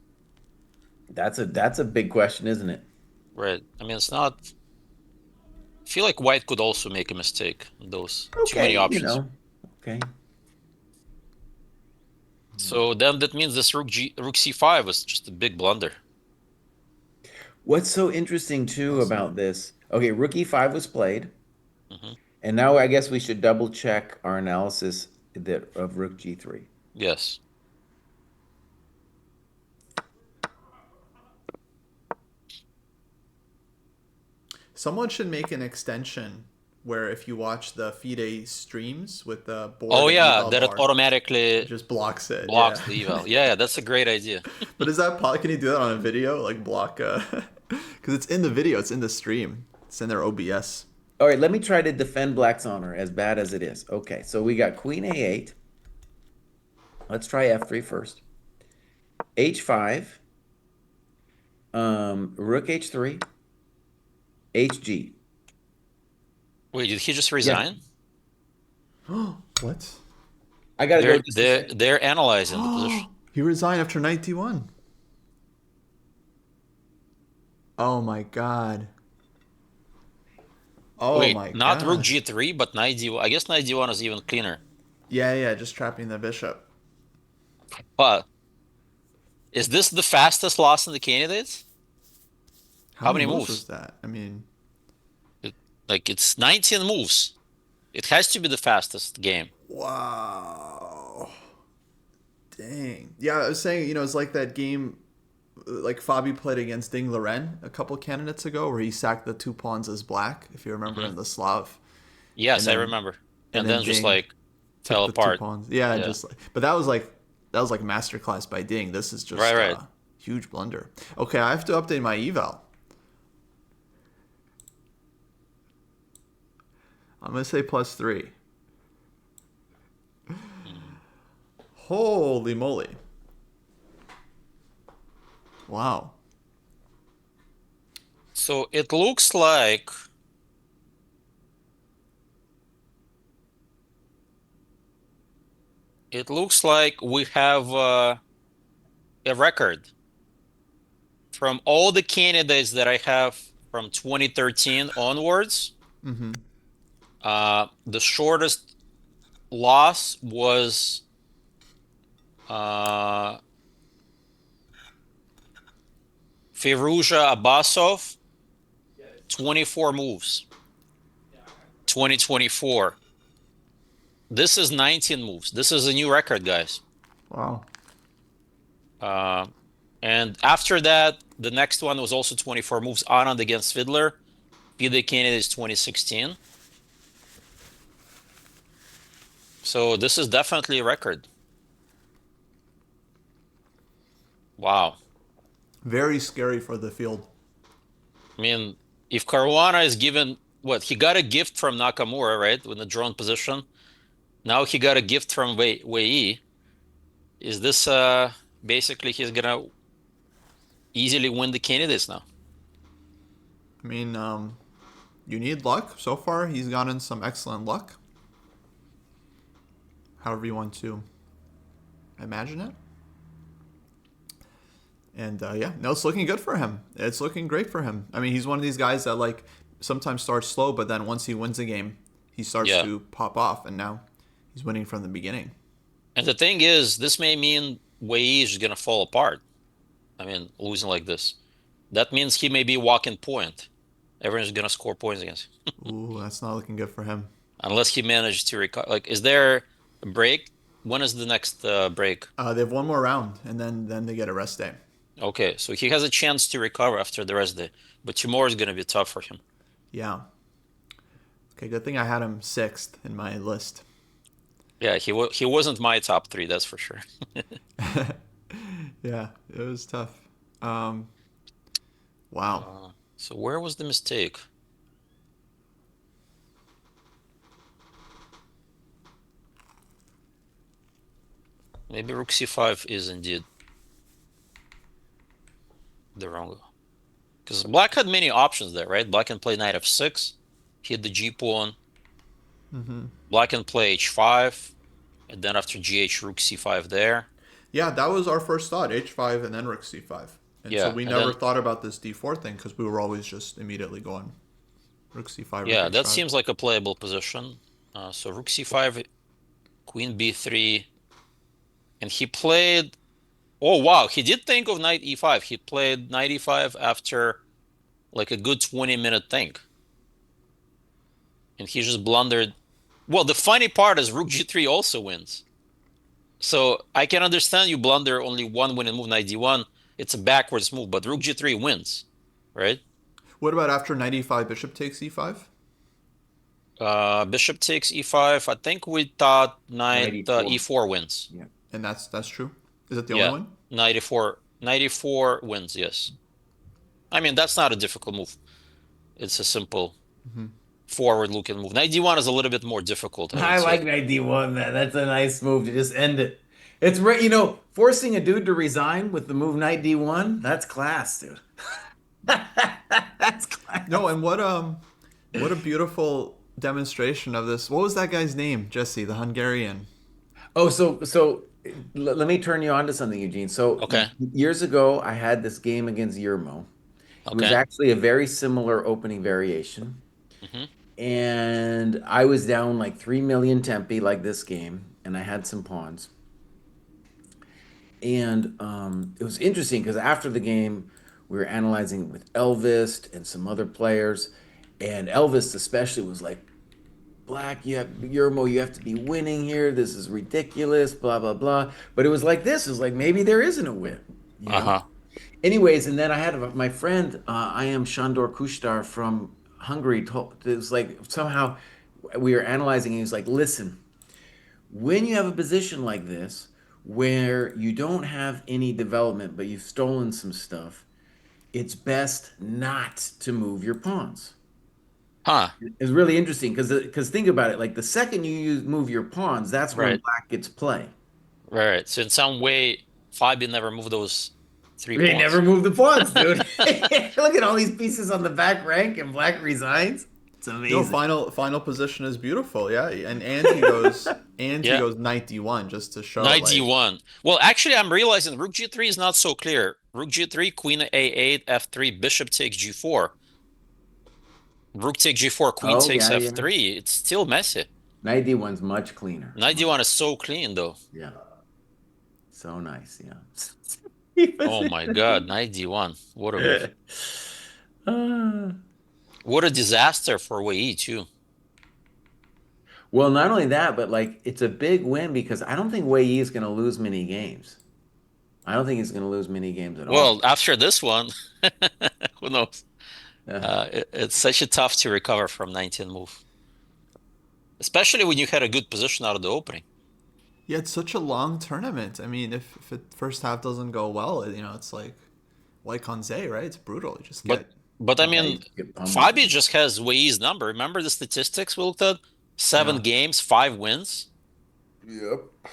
That's a big question, isn't it? right? I mean, it's not. I feel like white could also make a mistake in those too many Okay, options. okay. So then that means this rook c5 was just a big blunder. What's so interesting too Fascinating. about this? Okay, rook e5 was played, Hmm. and now I guess we should double check our analysis of rook g3. Yes. Someone should make an extension where if you watch the FIDE streams with the board Oh and yeah, eval that it bar, it automatically just blocks it. Yeah. blocks the eval. Yeah, yeah, that's a great idea. But is that can you do that on a video? Like block because it's in the video, it's in the stream. It's in their OBS. All right, let me try to defend Black's honor as bad as it is. Okay, so we got queen a8. Let's try f3 first. h5, rook h3, hg. Wait, did he just Yes, resign? What? I gotta go They're just a they're second. they're analyzing the position. He resigned after knight d1. Oh my god. Oh Wait, my not rook god. g3, but knight d1. I guess knight d1 is even cleaner. Yeah, yeah, just trapping the bishop. But is this the fastest loss in the candidates? How How many many moves moves? was that? I mean, It, like it's 19 moves. It has to be the fastest game. wow. Dang. Yeah, I was saying, it's like that game like Fabi played against Ding Loren a couple candidates ago where he sacked the two pawns as black, if you remember Hmm. in the Slav. And Yes, I then remember. and And then then just Ding like took fell the two apart. pawns. Yeah, and Yeah. just like but that was like masterclass by Ding. This is Right, just right. a huge blunder. Okay, I have to update my eval. I'm gonna say +3. Mm. Holy moly. Wow. So it looks like we have a record from all the candidates that I have from 2013 onwards. The shortest loss was uh, Firuza Abbasov, 24 moves, 2024. This is 19 moves. This is a new record, guys. Wow. Uh, and after that, the next one was also 24 moves. Anand against Fiddler. FIDE candidate is 2016. So this is definitely a record. Wow. Very scary for the field. I mean, if Caruana is given what he got a gift from Nakamura, right? With the drone position. Now he got a gift from Wei. Is this basically he's gonna easily win the candidates now? I mean, you need luck. So far, he's gotten some excellent luck. However you want to imagine it. And yeah, no, it's looking good for him. It's looking great for him. I mean, he's one of these guys that like sometimes starts slow, but then once he wins a game, he starts Yeah. to pop off, and now he's winning from the beginning. And the thing is, this may mean Wei is gonna fall apart. I mean, losing like this. That means he may be walking point. Everyone's gonna score points against him. Ooh, that's not looking good for him. Unless he manages to recover. Like, is there a break? When is the next break? They have one more round, and then they get a rest day. Okay, so he has a chance to recover after the rest day, but tomorrow is gonna be tough for him. Yeah. Okay, good thing I had him sixth in my list. Yeah, he wasn't my top three, that's for sure. Yeah, it was tough. Um, wow. So where was the mistake? Maybe Rook C5 is indeed the wrong. Because Black had many options there, right? Black can play Knight F6, hit the G pawn. Black can play H5, and then after GH, Rook C5 there. Yeah, that was our first thought: H5 and then Rook C5. And so Yeah, we and never then thought about this d4 thing because we were always just immediately going rook c5, rook yeah, that h5. seems like a playable position. So rook c5, queen b3, and he played. Oh wow, he did think of knight e5. He played knight e5 after like a good 20-minute think, and he just blundered. Well, the funny part is rook g3 also wins. So I can understand you blunder only one win and move knight d1. It's a backwards move, but rook g3 wins, right? What about after knight e5, bishop takes e5? Bishop takes e5. I think we thought knight 94. e4 wins. Yeah. And that's true. Is that the only Yeah, one? knight e4, knight e4 wins. Yes, I mean that's not a difficult move. It's a simple forward-looking move. Knight d1 is a little bit more difficult, I would I say. like knight d1, man. That's a nice move to just end it. It's forcing a dude to resign with the move knight d1. That's class, dude. That's No, class. and what a beautiful demonstration of this. What was that guy's name? Jesse, the Hungarian. Oh, let me turn you on to something, Eugene. So Okay, years ago, I had this game against Yermo. It was okay. actually a very similar opening variation. Hmm. And I was down like 3 million tempi, like this game, and I had some pawns. And it was interesting because after the game, we were analyzing it with Elvis and some other players. And Elvis, especially, was like, Black, Yermo, you have to be winning here. This is ridiculous, blah, blah, blah. But it was like this. It was like, maybe there isn't a win, you know? Uh-huh. Anyways, and then I had my friend, I am Shandor Kushtar from Hungary. It was like somehow we were analyzing, and he was like, listen, when you have a position like this where you don't have any development, but you've stolen some stuff, it's best not to move your pawns. Huh. It's really interesting because think about it, like the second move your pawns, that's when Right. black gets play. Right. Right. So in some way, Fabi never moved those three They never pawns. move the pawns, dude. Look at all these pieces on the back rank, and black resigns. It's No, amazing. final position is beautiful. Yeah, and he Yeah. goes knight d1 just to show Knight like d1. Well, actually, I'm realizing rook g3 is not so clear. Rook g3, queen a8, f3, bishop takes g4. Rook takes g4, queen Oh takes yeah, yeah. f3. It's still messy. Knight d1's much cleaner. Knight d1 is so clean, though. Yeah, so nice. Yeah. Oh my God, knight d1. What a move. Uh, What a disaster for Wei too. well, not only that, but like it's a big win because I don't think Wei Yi is going to lose many games. I don't think he's going to lose many games at all. Well, after this one, who knows? Uh, It's such a tough to recover from 19 move, especially when you had a good position out of the opening. yeah, it's such a long tournament. I mean, if the first half doesn't go well, it's like Hanze, right? It's brutal. You just But get but I yeah, mean, you get pummeled. Fabi just has Wei's number. Remember the statistics we looked at? Seven yeah. games, five wins. Yep.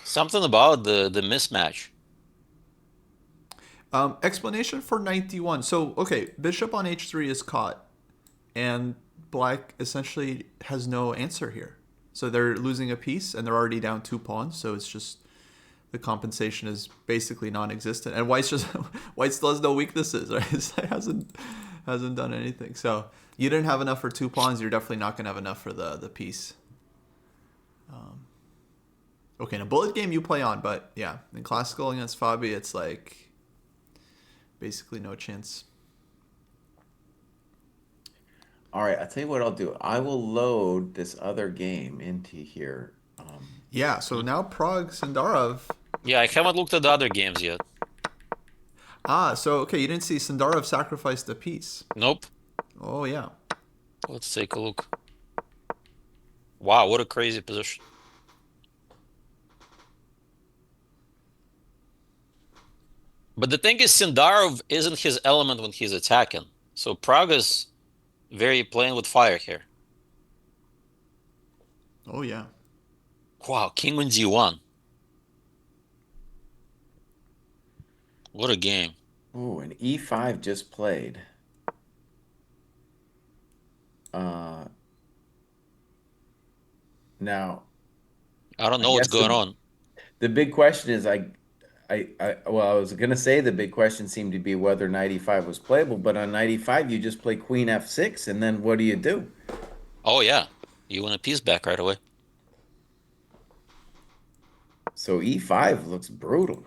Something about the mismatch. Explanation for knight d1. So okay, bishop on h3 is caught, and black essentially has no answer here. So they're losing a piece, and they're already down 2 pawns. So it's just the compensation is basically non-existent, and white still has no weaknesses. Right, it hasn't done anything. So you didn't have enough for 2 pawns. You're definitely not gonna have enough for the piece. Okay, in a bullet game you play on, but yeah, in classical against Fabi, it's like basically no chance. All right, I'll tell you what I'll do. I will load this other game into here. Yeah, so Hmm. now Prague Sandarov. Yeah, I haven't looked at the other games yet. So okay, you didn't see Sandarov sacrificed a piece. Nope. Oh yeah. Let's take a look. Wow, what a crazy position. But the thing is, Sindarov isn't his element when he's attacking. So Prague is very playing with fire here. Oh yeah. Wow, King on D1. What a game. Oh, and E5 just played. Uh, now, I don't I know what's guess going the on. the big question is, I well, I was gonna say the big question seemed to be whether knight e5 was playable, but on knight e5 you just play queen f6, and then what do you do? Oh yeah, you win a piece back right away. So e5 looks brutal.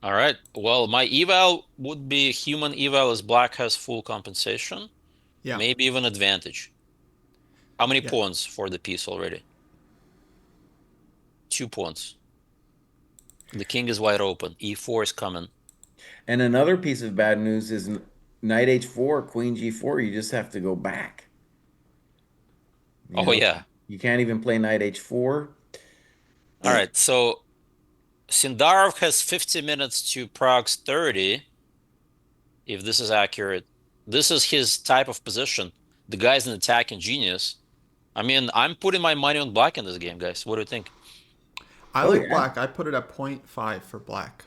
All right. Well, my eval would be human eval as black has full compensation, Yeah. maybe even advantage. How many Yeah. pawns for the piece already? 2 pawns. The king is wide open. E4 is coming. And another piece of bad news is knight h4, queen g4. You just have to go back. You Oh know, yeah. you can't even play knight h4. All right. So Sindarov has 50 minutes to Prague's 30, if this is accurate. This is his type of position. The guy's an attacking genius. I mean, I'm putting my money on black in this game, guys. What do you think? I Oh like yeah. black. I put it at 0.5 for black.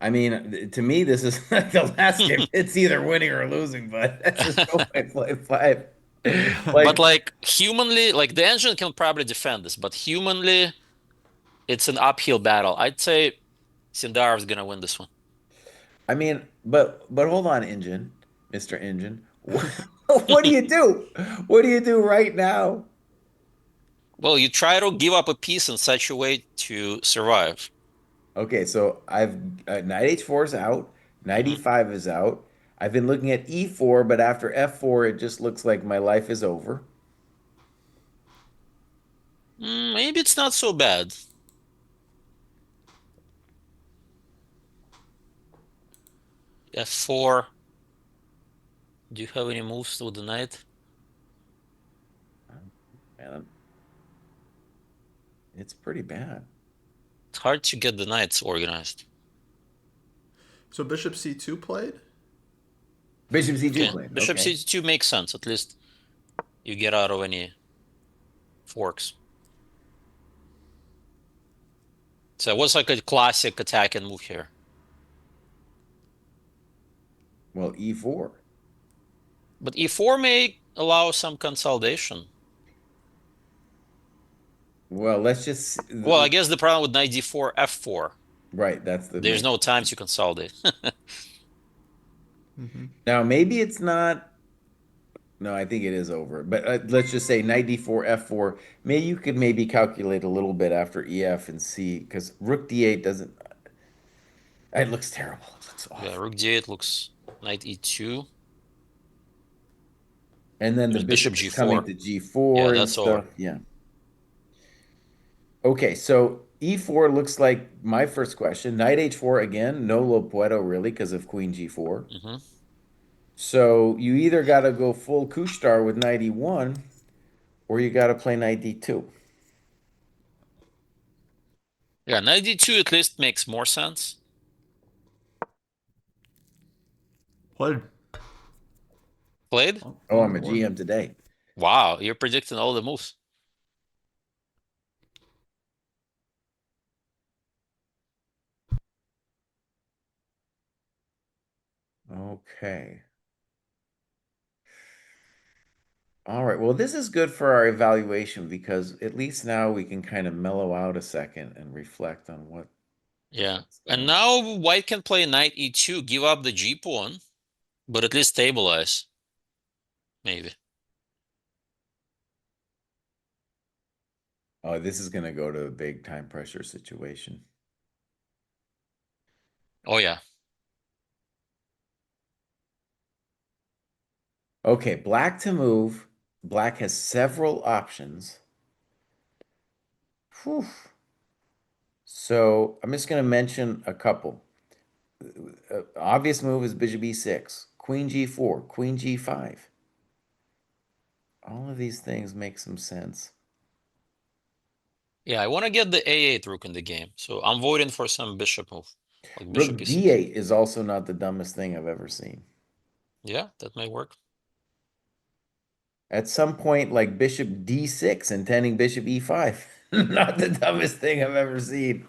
I mean, to me, this is like the last game. It's either winning or losing, but that's just go by play five. But Like, like humanly, like the engine can probably defend this, but humanly, it's an uphill battle. I'd say Sindarov's gonna win this one. I mean, but hold on, Engine, Mr. Engine. What do you do? What do you do right now? Well, you try to give up a piece in such a way to survive. Okay, so I've knight h4 is out, knight Hmm. e5 is out. I've been looking at e4, but after f4, it just looks like my life is over. Maybe it's not so bad. F4. Do you have any moves with the knight? Man, it's pretty bad. It's hard to get the knights organized. So bishop c2 played. Bishop c2 Okay, played. bishop Okay. c2 makes sense. At least you get out of any forks. So it was like a classic attack and move here. Well, e4. But e4 may allow some consolidation. Well, let's just Well, I guess the problem with knight d4, f4. right. That's the There's main no time question. to consolidate. Now, maybe it's not. No, I think it is over. But let's just say knight d4, f4. Maybe you could maybe calculate a little bit after ef and c because rook d8 doesn't. It looks terrible. It looks Yeah, awful. rook d8 looks knight e2. And then the There's bishop bishop is coming g4. to Yeah, g4 and that's stuff. over. Yeah. Okay, so e4 looks like my first question. Knight h4 again. No lo puedo really because of queen g4. Hmm. So you either got to go full Kushtar with knight e1 or you got to play knight d2. Yeah, knight d2 at least makes more sense. Played Played? Oh, on the I'm a board. GM today. Wow, you're predicting all the moves. Okay. All right. Well, this is good for our evaluation because at least now we can kind of mellow out a second and reflect on Yeah. what's And going on. now white can play knight e2, give up the g pawn, but at least stabilize, maybe. Oh, this is going to go to a big time pressure situation. Oh yeah. Okay, black to move. Black has several options. Whew. So I'm just going to mention a couple. Obvious move is bishop e6, queen g4, queen g5. All of these things make some sense. Yeah, I want to get the a8 rook in the game. So I'm voting for some bishop move, like bishop Rook e6. d8 is also not the dumbest thing I've ever seen. Yeah, that may work. At some point, like bishop d6 intending bishop e5. Not the dumbest thing I've ever seen.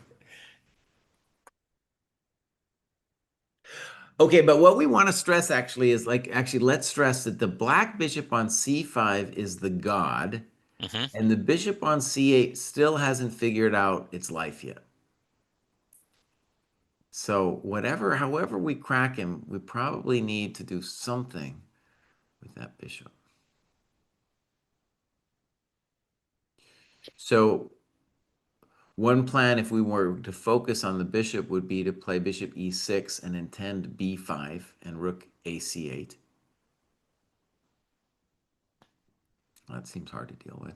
Okay, but what we want to stress actually is like, actually, let's stress that the black bishop on c5 is the god, Hmm. and the bishop on c8 still hasn't figured out its life yet. So however we crack him, we probably need to do something with that bishop. So one plan, if we were to focus on the bishop, would be to play bishop e6 and intend b5 and rook ac8. That seems hard to deal with.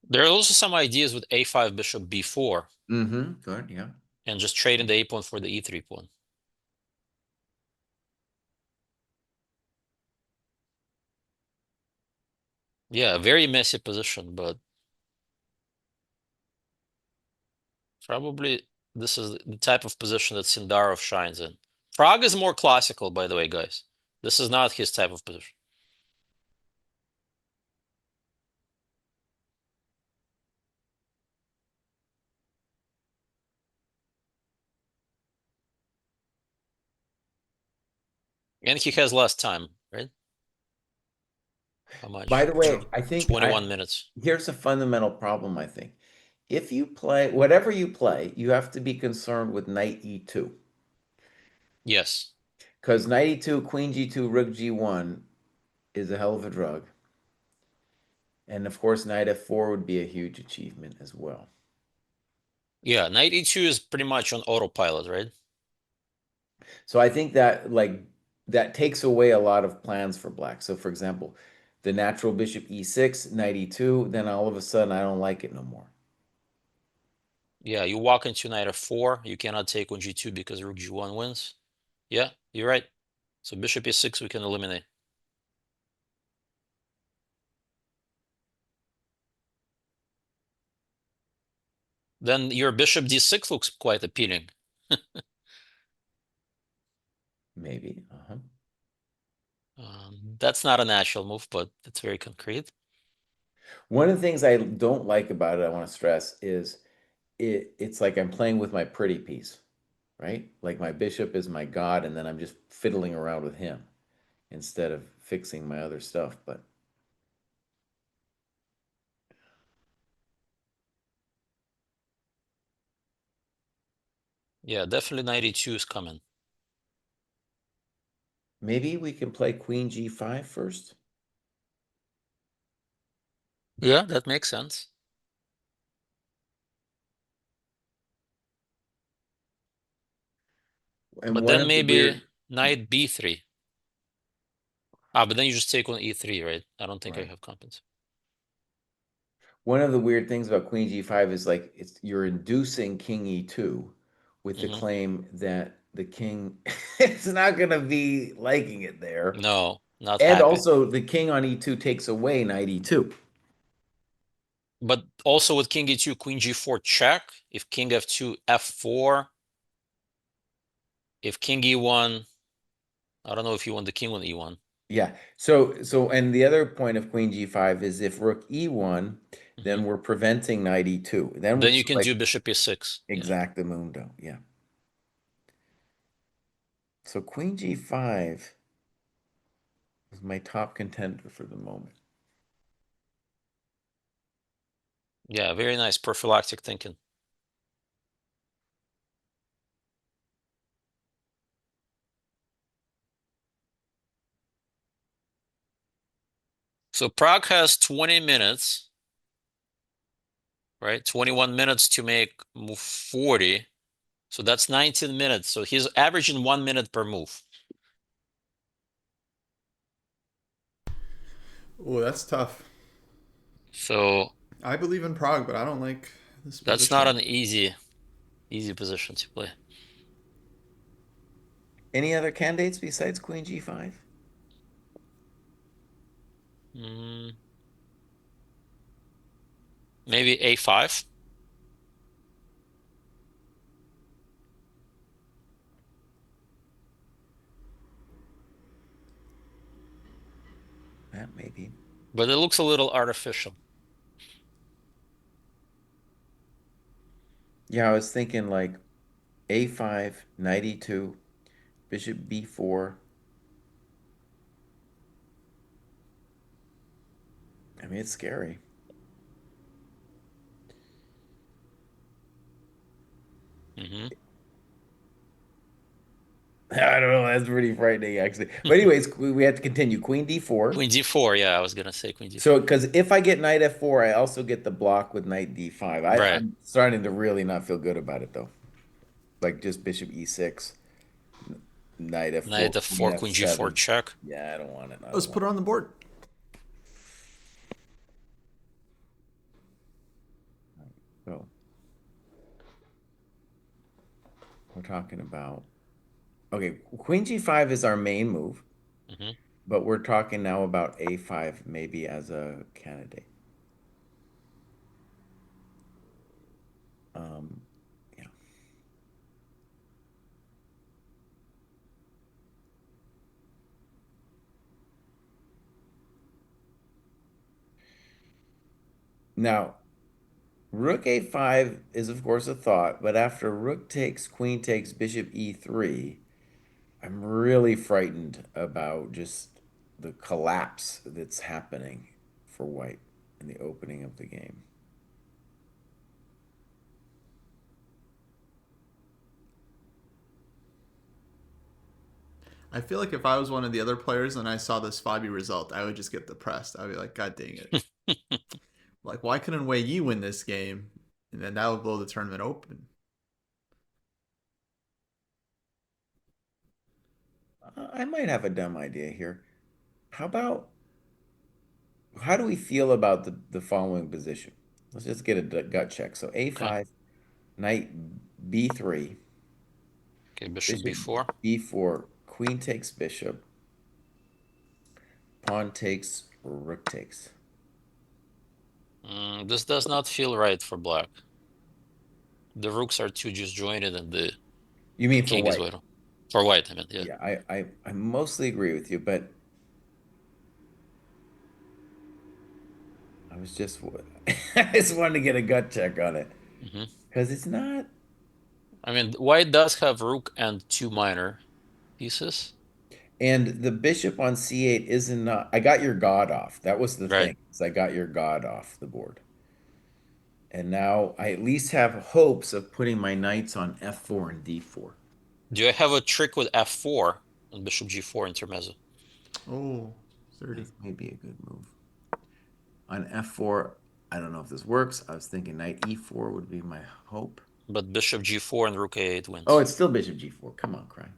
There are also some ideas with a5 bishop b4 Mm-hmm. Good, yeah. and just trading the a pawn for the e3 pawn. Yeah, very messy position, but probably this is the type of position that Sindarov shines in. Prague is more classical, by the way, guys. This is not his type of position. And he has less time, right? How By much? the way, I think 21 minutes. here's a fundamental problem, I think. If you play whatever you play, you have to be concerned with knight e2. Yes. Because knight e2, queen g2, rook g1 is a hell of a drug. And of course, knight f4 would be a huge achievement as well. Yeah, knight e2 is pretty much on autopilot, right? So I think that that takes away a lot of plans for black. So for example, the natural bishop e6, knight e2, then all of a sudden I don't like it no more. Yeah, you walk into knight f4. You cannot take on g2 because rook g1 wins. Yeah, you're right. So bishop e6 we can eliminate. Then your bishop d6 looks quite appealing. Maybe. Uh-huh. That's not a natural move, but it's very concrete. One of the things I don't like about it, I want to stress, is it's like I'm playing with my pretty piece, right? Like my bishop is my god, and then I'm just fiddling around with him instead of fixing my other stuff. But Yeah, definitely knight e2 is coming. maybe we can play queen g5 first. Yeah, that makes sense. And But one then of the maybe weird, knight b3. Ah, but then you just take on e3, right? I don't think I right. have compens. One of the weird things about queen g5 is like you're inducing king e2 with the Hmm. claim that the king is not going to be liking it there. No, not And happy. also the king on e2 takes away knight e2. But also with king e2, queen g4 check. If king f2, f4. If king e1, I don't know if you want the king on e1. Yeah. So and the other point of queen g5 is if rook e1, Hmm. then we're preventing knight e2. Then Then it's you can like do bishop e6. Yeah. exactamundo. Yeah. So queen g5 is my top contender for the moment. Yeah, very nice prophylactic thinking. So Prague has 20 minutes, right? 21 minutes to make move 40. So that's 19 minutes. So he's averaging 1 minute per move. Oh, that's tough. So I believe in Prague, but I don't like this that's not position. an easy position to play. Any other candidates besides queen g5? Mm, maybe a5. That maybe. But it looks a little artificial. Yeah, I was thinking like a5, knight e2, bishop b4. I mean, it's scary. Hmm. I don't know. That's pretty frightening, actually. But anyways, we have to continue. Queen d4. Queen d4. Yeah, I was gonna say queen So, d4. because if I get knight f4, I also get the block with knight d5. Right. I'm starting to really not feel good about it, though. Like just bishop e6, knight f4, Knight queen f4, queen g4 f7. check. Yeah, I don't want it. I Let's don't put want her on the board. it. So we're talking about, okay, queen g5 is our main move, Hmm. but we're talking now about a5 maybe as a candidate. Um, yeah. Now, rook a5 is, of course, a thought, but after rook takes, queen takes, bishop e3, I'm really frightened about just the collapse that's happening for white in the opening of the game. I feel like if I was one of the other players and I saw this Fabi result, I would just get depressed. I'd be like, God dang it. Like, why couldn't Wei Yi win this game? And then that would blow the tournament open. I might have a dumb idea here. How about, how do we feel about the following position? Let's just get a gut check. So Okay. a5, knight b3, Okay, bishop bishop b4. b4, queen takes bishop, pawn takes, rook takes. This does not feel right for black. The rooks are too disjointed and the You mean for king is white? wide. For white, I mean, yeah. Yeah, I mostly agree with you, but I was just I just wanted to get a gut check on it Hmm. because it's not. I mean, white does have rook and two minor pieces. And the bishop on c8 isn't not. I got your god off. That was the Right. thing. Is I got your god off the board, and now I at least have hopes of putting my knights on f4 and d4. Do I have a trick with f4 and bishop g4 intermezzo? Oh, 30. This may be a good move. On f4, I don't know if this works. I was thinking knight e4 would be my hope. But bishop g4 and rook a8 Oh, wins. it's still bishop g4. Come on, Kraai.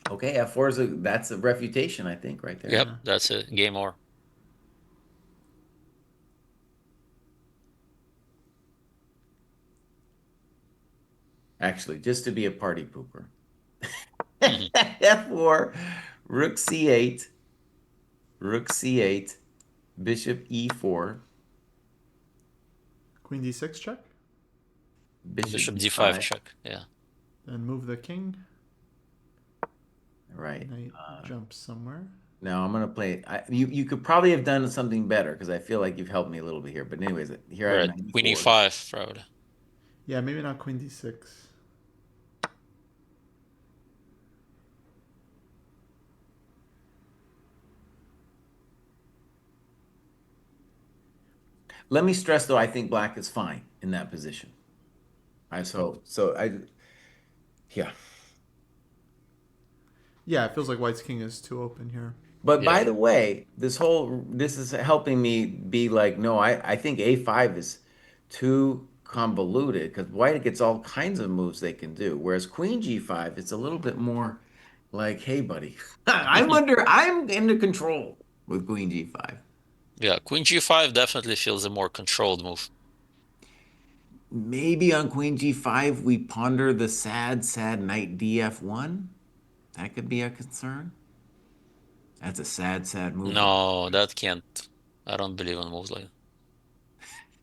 Okay, f4 is that's a refutation, I think, right there. Yep, Yeah. that's a game over. Actually, just to be a party pooper. Hmm. f4, rook c8, rook c8, bishop e4, Queen d6 check. bishop Bishop d5 d5. check. Yeah. Then move the king. Right. Knight jumps somewhere. Now I'm gonna play. You could probably have done something better because I feel like you've helped me a little bit here. But anyways, here I have Right. knight Queen e4. e5, probably. Yeah, maybe not queen d6. Let me stress though, I think black is fine in that position. I yeah. Yeah, it feels like white's king is too open here. But Yeah. by the way, this is helping me be like, no, I think a5 is too convoluted because white gets all kinds of moves they can do. Whereas queen g5, it's a little bit more like, hey, buddy, I'm into control with queen g5. Yeah, queen g5 definitely feels a more controlled move. Maybe on queen g5, we ponder the sad, sad knight df1. That could be a concern. That's a sad, sad move, though. No, that can't. I don't believe in moves like that.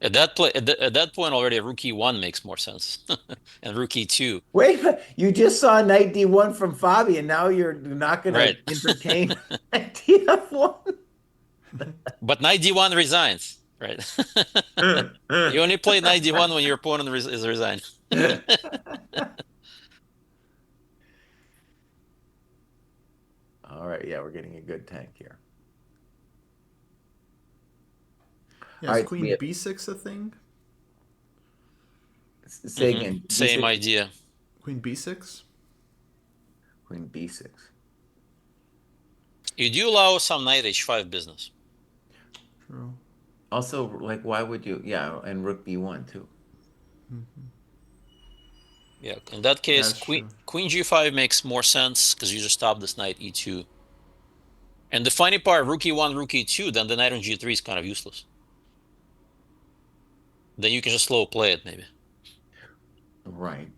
At that point already, rook e1 makes more sense, and rook e2. Wait, you just saw knight d1 from Fabi, and now you're not going to Right. entertain knight df1? But knight d1 resigns, right? You only play knight d1 when your opponent is resigned. All right, yeah, we're getting a good tank here. Yeah, All is right, so we queen have b6 a thing? Say again. Same D6, idea. Queen b6. queen b6. You do allow some knight h5 business. True. Also, like, why would you? Yeah, and rook b1 too. Yeah, in that Yeah, case, that's true. queen g5 makes more sense because you just stop this knight e2. And the funny part, rook e1, rook e2, then the knight on g3 is kind of useless. Then you can just slow play it, maybe. Right.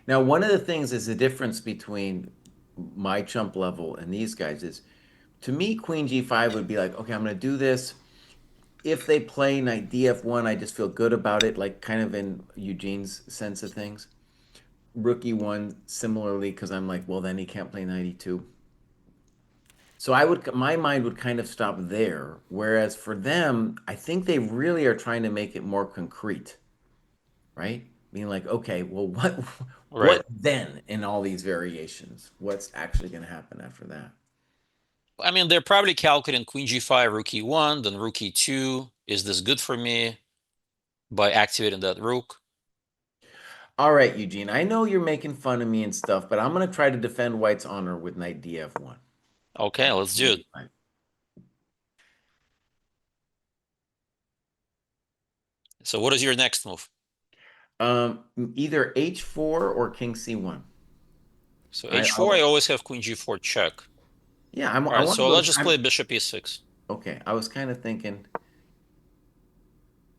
Now, one of the things is the difference between my chump level and these guys is, to me, queen g5 would be like, okay, I'm going to do this. If they play knight df1, I just feel good about it, like kind of in Eugene's sense of things. Rook e1, similarly, because I'm like, well, then he can't play knight e2. So my mind would kind of stop there. Whereas for them, I think they really are trying to make it more concrete, right? Being like, okay, well, what Right. then in all these variations? What's actually going to happen after that? I mean, they're probably calculating queen g5, rook e1, then rook e2. Is this good for me by activating that rook? All right, Eugene, I know you're making fun of me and stuff, but I'm going to try to defend White's honor with knight df1. Okay, let's do it. So what is your next move? Either h4 or king c1. So I, h4, I I'll, always have queen g4 check. yeah, All I right, want to so go. let's just play bishop e6. Okay, I was kind of thinking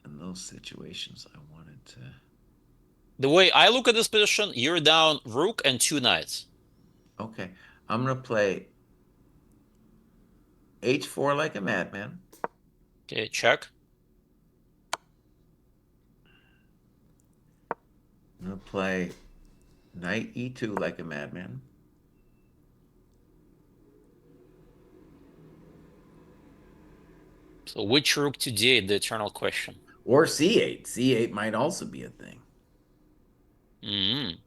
in those situations, I wanted to. The way I look at this position, you're down rook and two knights. Okay, I'm gonna play h4 like a madman. Okay, check. I'm gonna play knight e2 like a madman, So which rook to d8, the eternal question. or c8. C8 might also be a thing. Mm.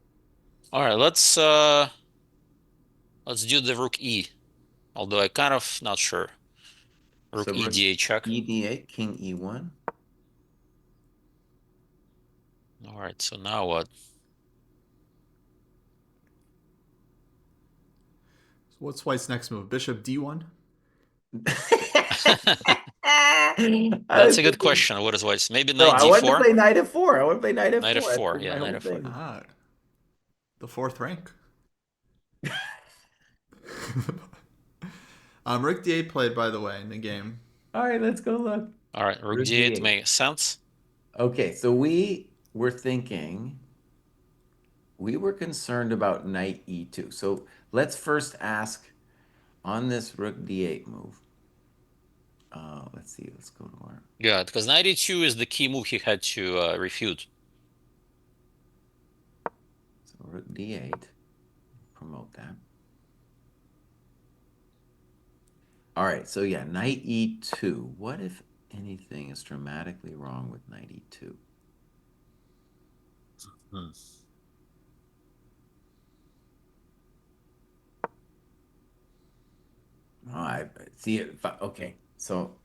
All right, let's do the rook e. Although I kind of not sure. Rook So e rook d8 check. e d8, king e1. All right, so now what? So what's White's next move? Bishop d1. I That's was a good thinking. question. What is white? Maybe No, knight I wanted to d4? play knight f4. I want to play knight Knight f4. That f4. was Yeah, my knight whole f4. thing. Ah, the fourth rank. Rook d8 played, by the way, in the game. All right, let's go look. All right, rook Rook d8 d8. makes sense. Okay, so we were thinking, we were concerned about knight e2. So let's first ask on this rook d8 move. Let's see, let's go to our. Yeah, because knight e2 is the key move he had to refute. So rook d8, promote that. All right, so yeah, knight e2. What if anything is dramatically wrong with knight e2? Hmm. Oh, I see it. Okay, so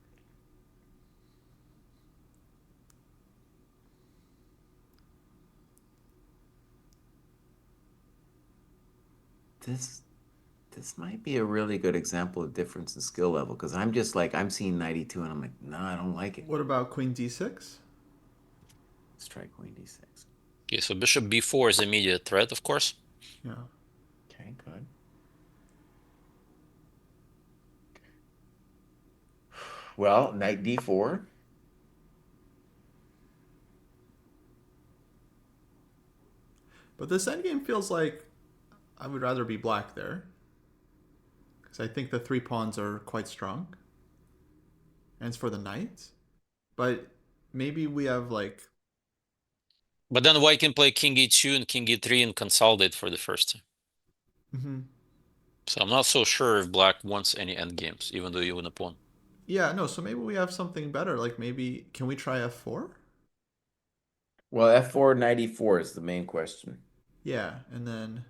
this this might be a really good example of difference in skill level because I'm just like I'm seeing 92 and I'm like, no, I don't like it. What about queen d6? Let's try queen d6. Okay, so bishop b4 is immediate threat, of course. Yeah. Okay, good. Well, knight d4. But this endgame feels like I would rather be black there. Because I think the three pawns are quite strong. And it's for the knight. But maybe we have like. But then white can play king e2 and king e3 and consolidate for the first time. Mhm. So I'm not so sure if black wants any endgames, even though you win a pawn. Yeah, no, so maybe we have something better. Like maybe. Can we try f4? Well, f4 knight e4 is the main question. Yeah, and then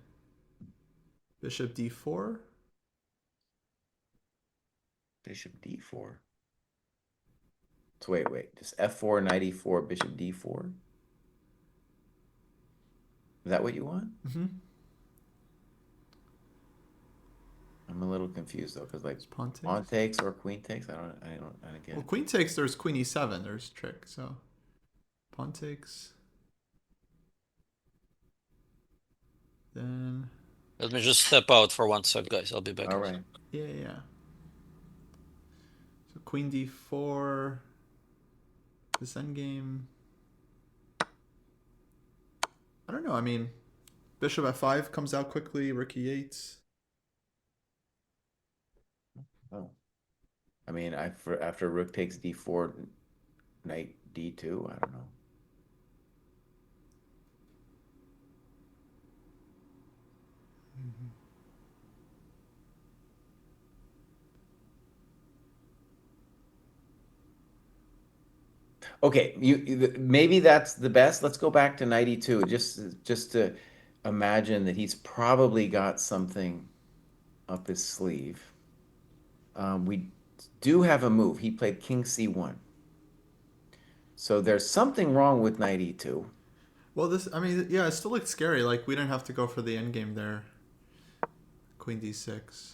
bishop d4. Bishop d4. So wait, just f4 knight e4 bishop d4. Is that what you want? Mm-hmm. I'm a little confused though, because like It's pawn pawn takes. takes or queen takes, I don't get Well, it. queen takes, there's queen e7, there's trick. So pawn takes, then Let me just step out for 1 sec, guys. I'll be back. All right. yeah, yeah, yeah. So queen d4, this endgame. I don't know. I mean, bishop f5 comes out quickly. Rook e8. Oh, I mean, after rook takes d4, knight d2. I don't know. Okay, maybe that's the best. Let's go back to 92, just to imagine that he's probably got something up his sleeve. We do have a move. He played king c1. So there's something wrong with knight e2. Well, this, I mean, yeah, it still looked scary. Like, we didn't have to go for the endgame there. Queen d6.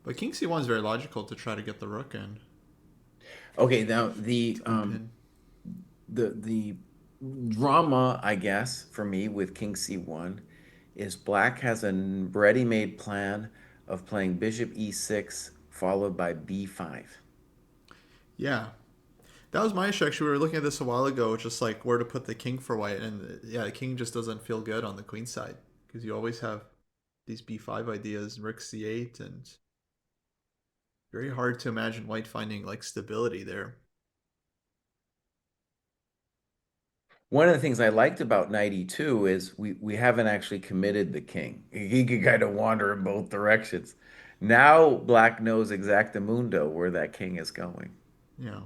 But king c1 is very logical to try to get the rook in Okay, now to unpin. the drama, I guess, for me with king c1 is black has a ready-made plan of playing bishop e6 followed by b5. Yeah. That was my issue. Actually, we were looking at this a while ago, just like where to put the king for white. And yeah, the king just doesn't feel good on the queen side because you always have these b5 ideas, rook c8, and very hard to imagine white finding like stability there. One of the things I liked about knight e2 is we haven't actually committed the king. He could kind of wander in both directions. Now black knows exactamundo where that king is going. Yeah.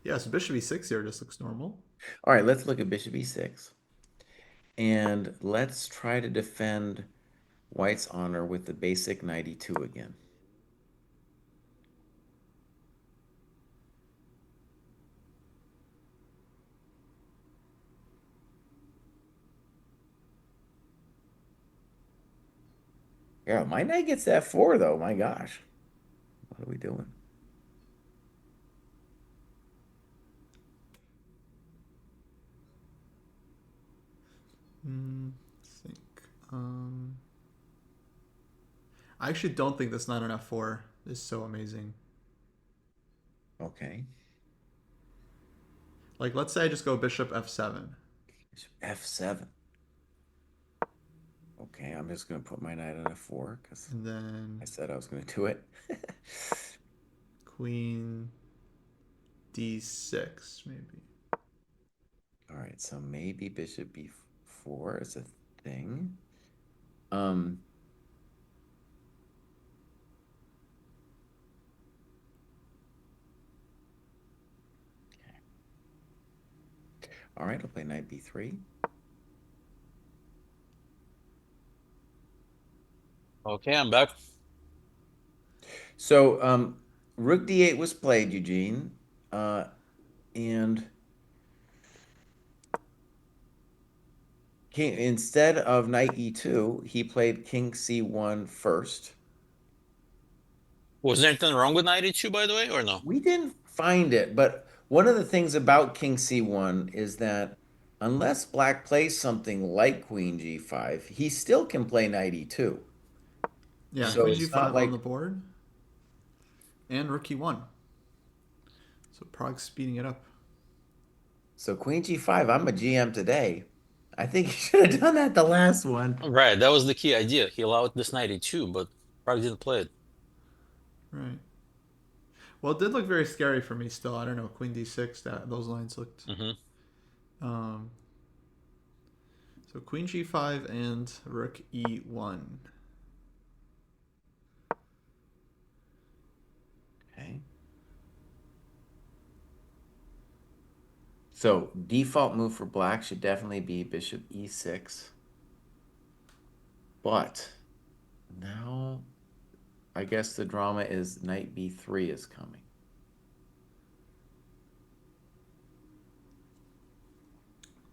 Yeah, so bishop e6 here just looks normal. All right, let's look at bishop e6. And let's try to defend white's honor with the basic knight e2 again. Yeah, my knight gets that 4 though. My gosh. What are we doing? I think. I actually don't think this knight on f4 is so amazing. Okay. Like, let's say I just go bishop f7, Bishop f7. Okay, I'm just going to put my knight on f4 because and then I said I was going to do it. queen d6 maybe. All right, so maybe bishop b4 is a thing. Um, all right, I'll play knight b3. Okay, I'm back. So rook d8 was played, Eugene, and instead of knight e2, he played king c1 first. Was there anything wrong with 92, by the way, or no? We didn't find it, but one of the things about king c1 is that unless black plays something like queen g5, he still can play knight e2. Yeah, Mm. So queen it's not g5 on like the board and rook e1. So Prague's speeding it up. so queen g5. I'm a GM today. I think he should have done that the last one. Right, that was the key idea. He allowed this 92, but probably didn't play it. Right. Well, it did look very scary for me still. I don't know. Queen d6, that those lines looked. Hmm. Um, so queen g5 and rook e1. Okay. So default move for black should definitely be bishop e6. But now I guess the drama is knight b3 is coming.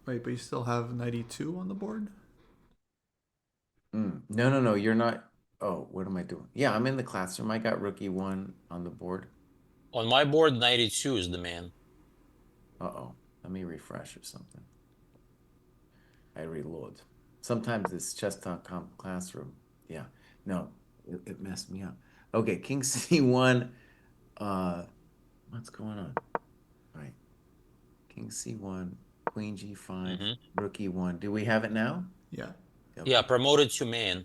Wait, but you still have knight e2 on the board? No, no, no, you're not. Oh, what am I doing? Yeah, I'm in the classroom. I got rook e1 on the board. On my board, 92 is the man. Uh-oh. Let me refresh or something. I reload. Sometimes it's chess.com classroom. Yeah. No, it messed me up. Okay, king c1. Uh, what's going on? All right. King c1, queen g5, Hmm. rook e1. Do we have it now? Yeah. Yeah, Okay. promoted to man.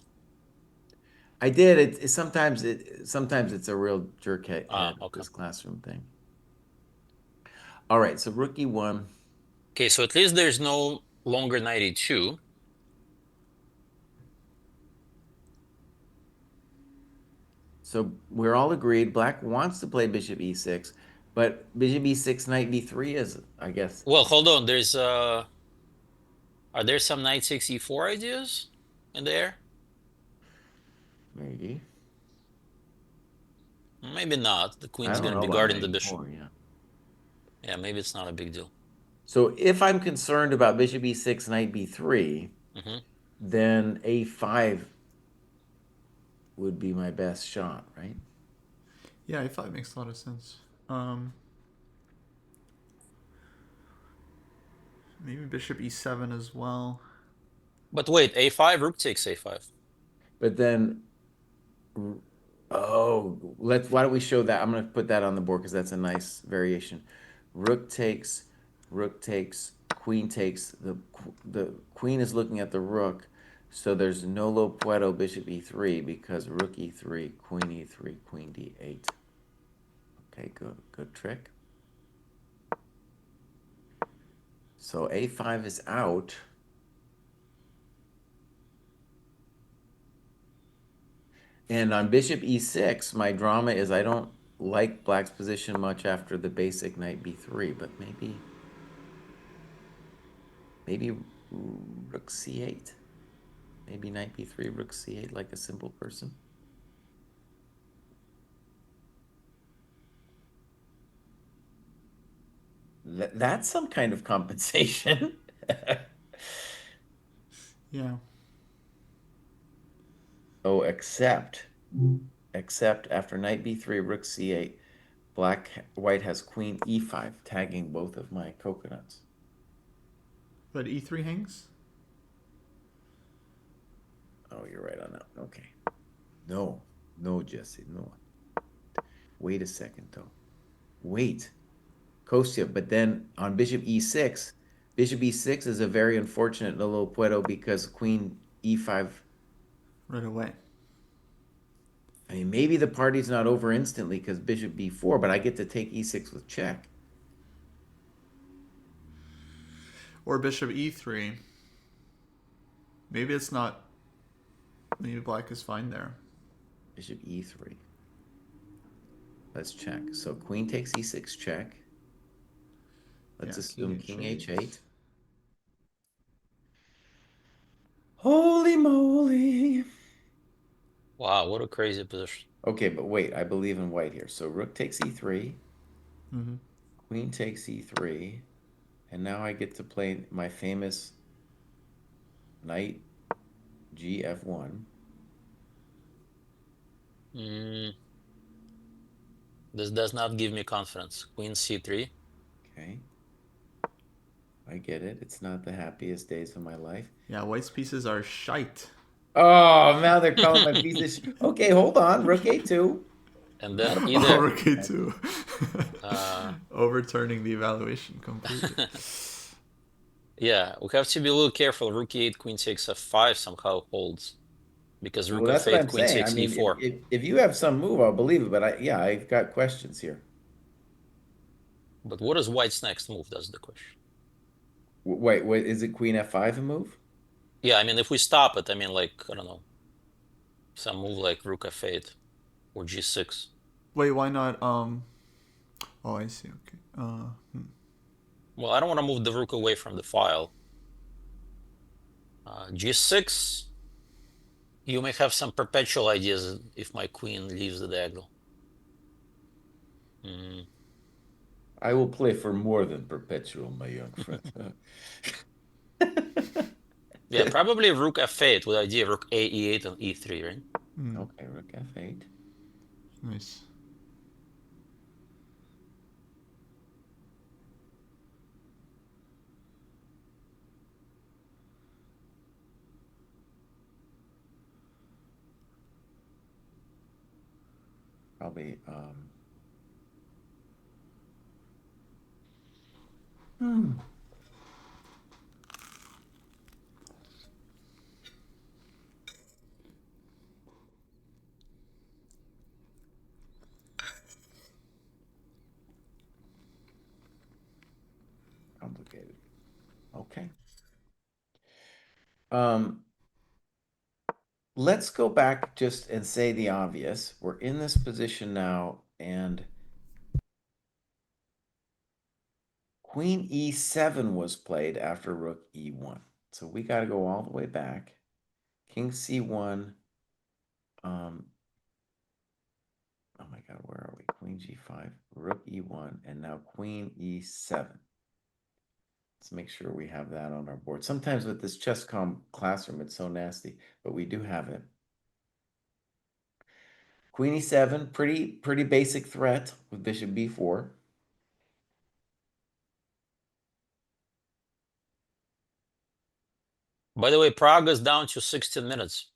I did. Sometimes it's a real jerk Ah, head with okay. this classroom thing. All right, so rook e1. Okay, so at least there's no longer 92. So we're all agreed. Black wants to play bishop e6, but bishop e6, knight b3 is, I guess, Well, hold on. There's are there some knight 6 e4 ideas in there? maybe. Maybe not. The I queen's don't gonna know be about guarding knight the bishop. e4, yeah. Yeah, maybe it's not a big deal. So if I'm concerned about bishop e6, knight b3, Hmm. then a5 would be my best shot, right? Yeah, a5 makes a lot of sense. Um, Maybe bishop e7 as well. But wait, a5, rook takes a5. But then, oh, why don't we show that? I'm going to put that on the board because that's a nice variation. Rook takes, rook takes, queen takes. The queen is looking at the rook, so there's no lo puedo bishop e3 because rook e3, queen d8. Okay, good trick. So a5 is out. And on bishop e6, my drama is I don't like black's position much after the basic knight b3, but maybe rook c8. Maybe knight b3, rook c8 like a simple person. That's some kind of compensation. Yeah. Oh, except after knight b3, rook c8, white has queen e5, tagging both of my coconuts. But e3 hangs? Oh, you're right on that. Okay. No, no, Jesse, no. Wait a second, though. Wait, Kostya, but then on bishop e6 is a very unfortunate little puedo because queen e5. Right away. I mean, maybe the party's not over instantly because bishop b4, but I get to take e6 with check. Or bishop e3. Maybe it's not. Maybe black is fine there. Bishop e3. Let's check. So queen takes e6 check. Yeah, Let's king assume king h8. h8. Holy moly. Wow, what a crazy position. Okay, but wait, I believe in white here. So rook takes e3, Mm-hmm. queen takes e3, and now I get to play my famous knight gf1. Mm, this does not give me confidence. Queen c3. Okay, I get it. It's not the happiest days of my life. Yeah, white's pieces are shite. Oh, now they're calling my pieces. Okay, hold on. Rook a2. And Not then a Oh, either problem. rook a2. uh Overturning the evaluation completely. yeah, we have to be a little careful. Rook e8, queen takes f5 somehow holds because rook Well, that's what f8, I'm queen saying. I takes mean, if e4. if, if you have some move, I'll believe it. But yeah, I've got questions here. But what is white's next move? That's the question. Wait, is it queen f5 a move? Yeah, I mean, if we stop it, I mean, like, I don't know, some move like rook f8 or g6. Wait, why not? Oh, I see. Okay. Well, I don't want to move the rook away from the file. G6, you may have some perpetual ideas if my queen leaves the diagonal. Mm, I will play for more than perpetual, my young friend. Yeah, probably rook f8 with idea rook a e8 and e3, right? Okay, rook f8. Nice. Probably. Complicated. Okay. Um, let's go back just and say the obvious. We're in this position now, and Queen e7 was played after rook e1. So we got to go all the way back. King c1. Um, oh my God, where are we? Queen g5, rook e1, and now queen e7. Let's make sure we have that on our board. Sometimes with this chess.com classroom, it's so nasty, but we do have it. Queen e7, pretty basic threat with bishop b4. By the way, Prague is down to 16 minutes.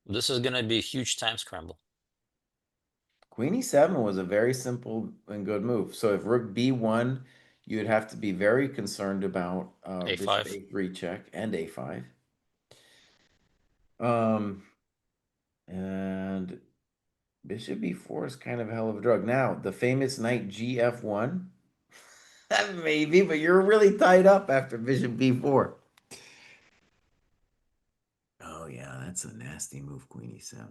This is gonna be a huge time scramble. Queen e7 was a very simple and good move. So if rook b1, you'd have to be very concerned about bishop a5. a3 check and a5. Um, and bishop b4 is kind of a hell of a drug. Now, the famous knight gf1. Maybe, but you're really tied up after bishop b4. Oh, yeah, that's a nasty move, queen e7.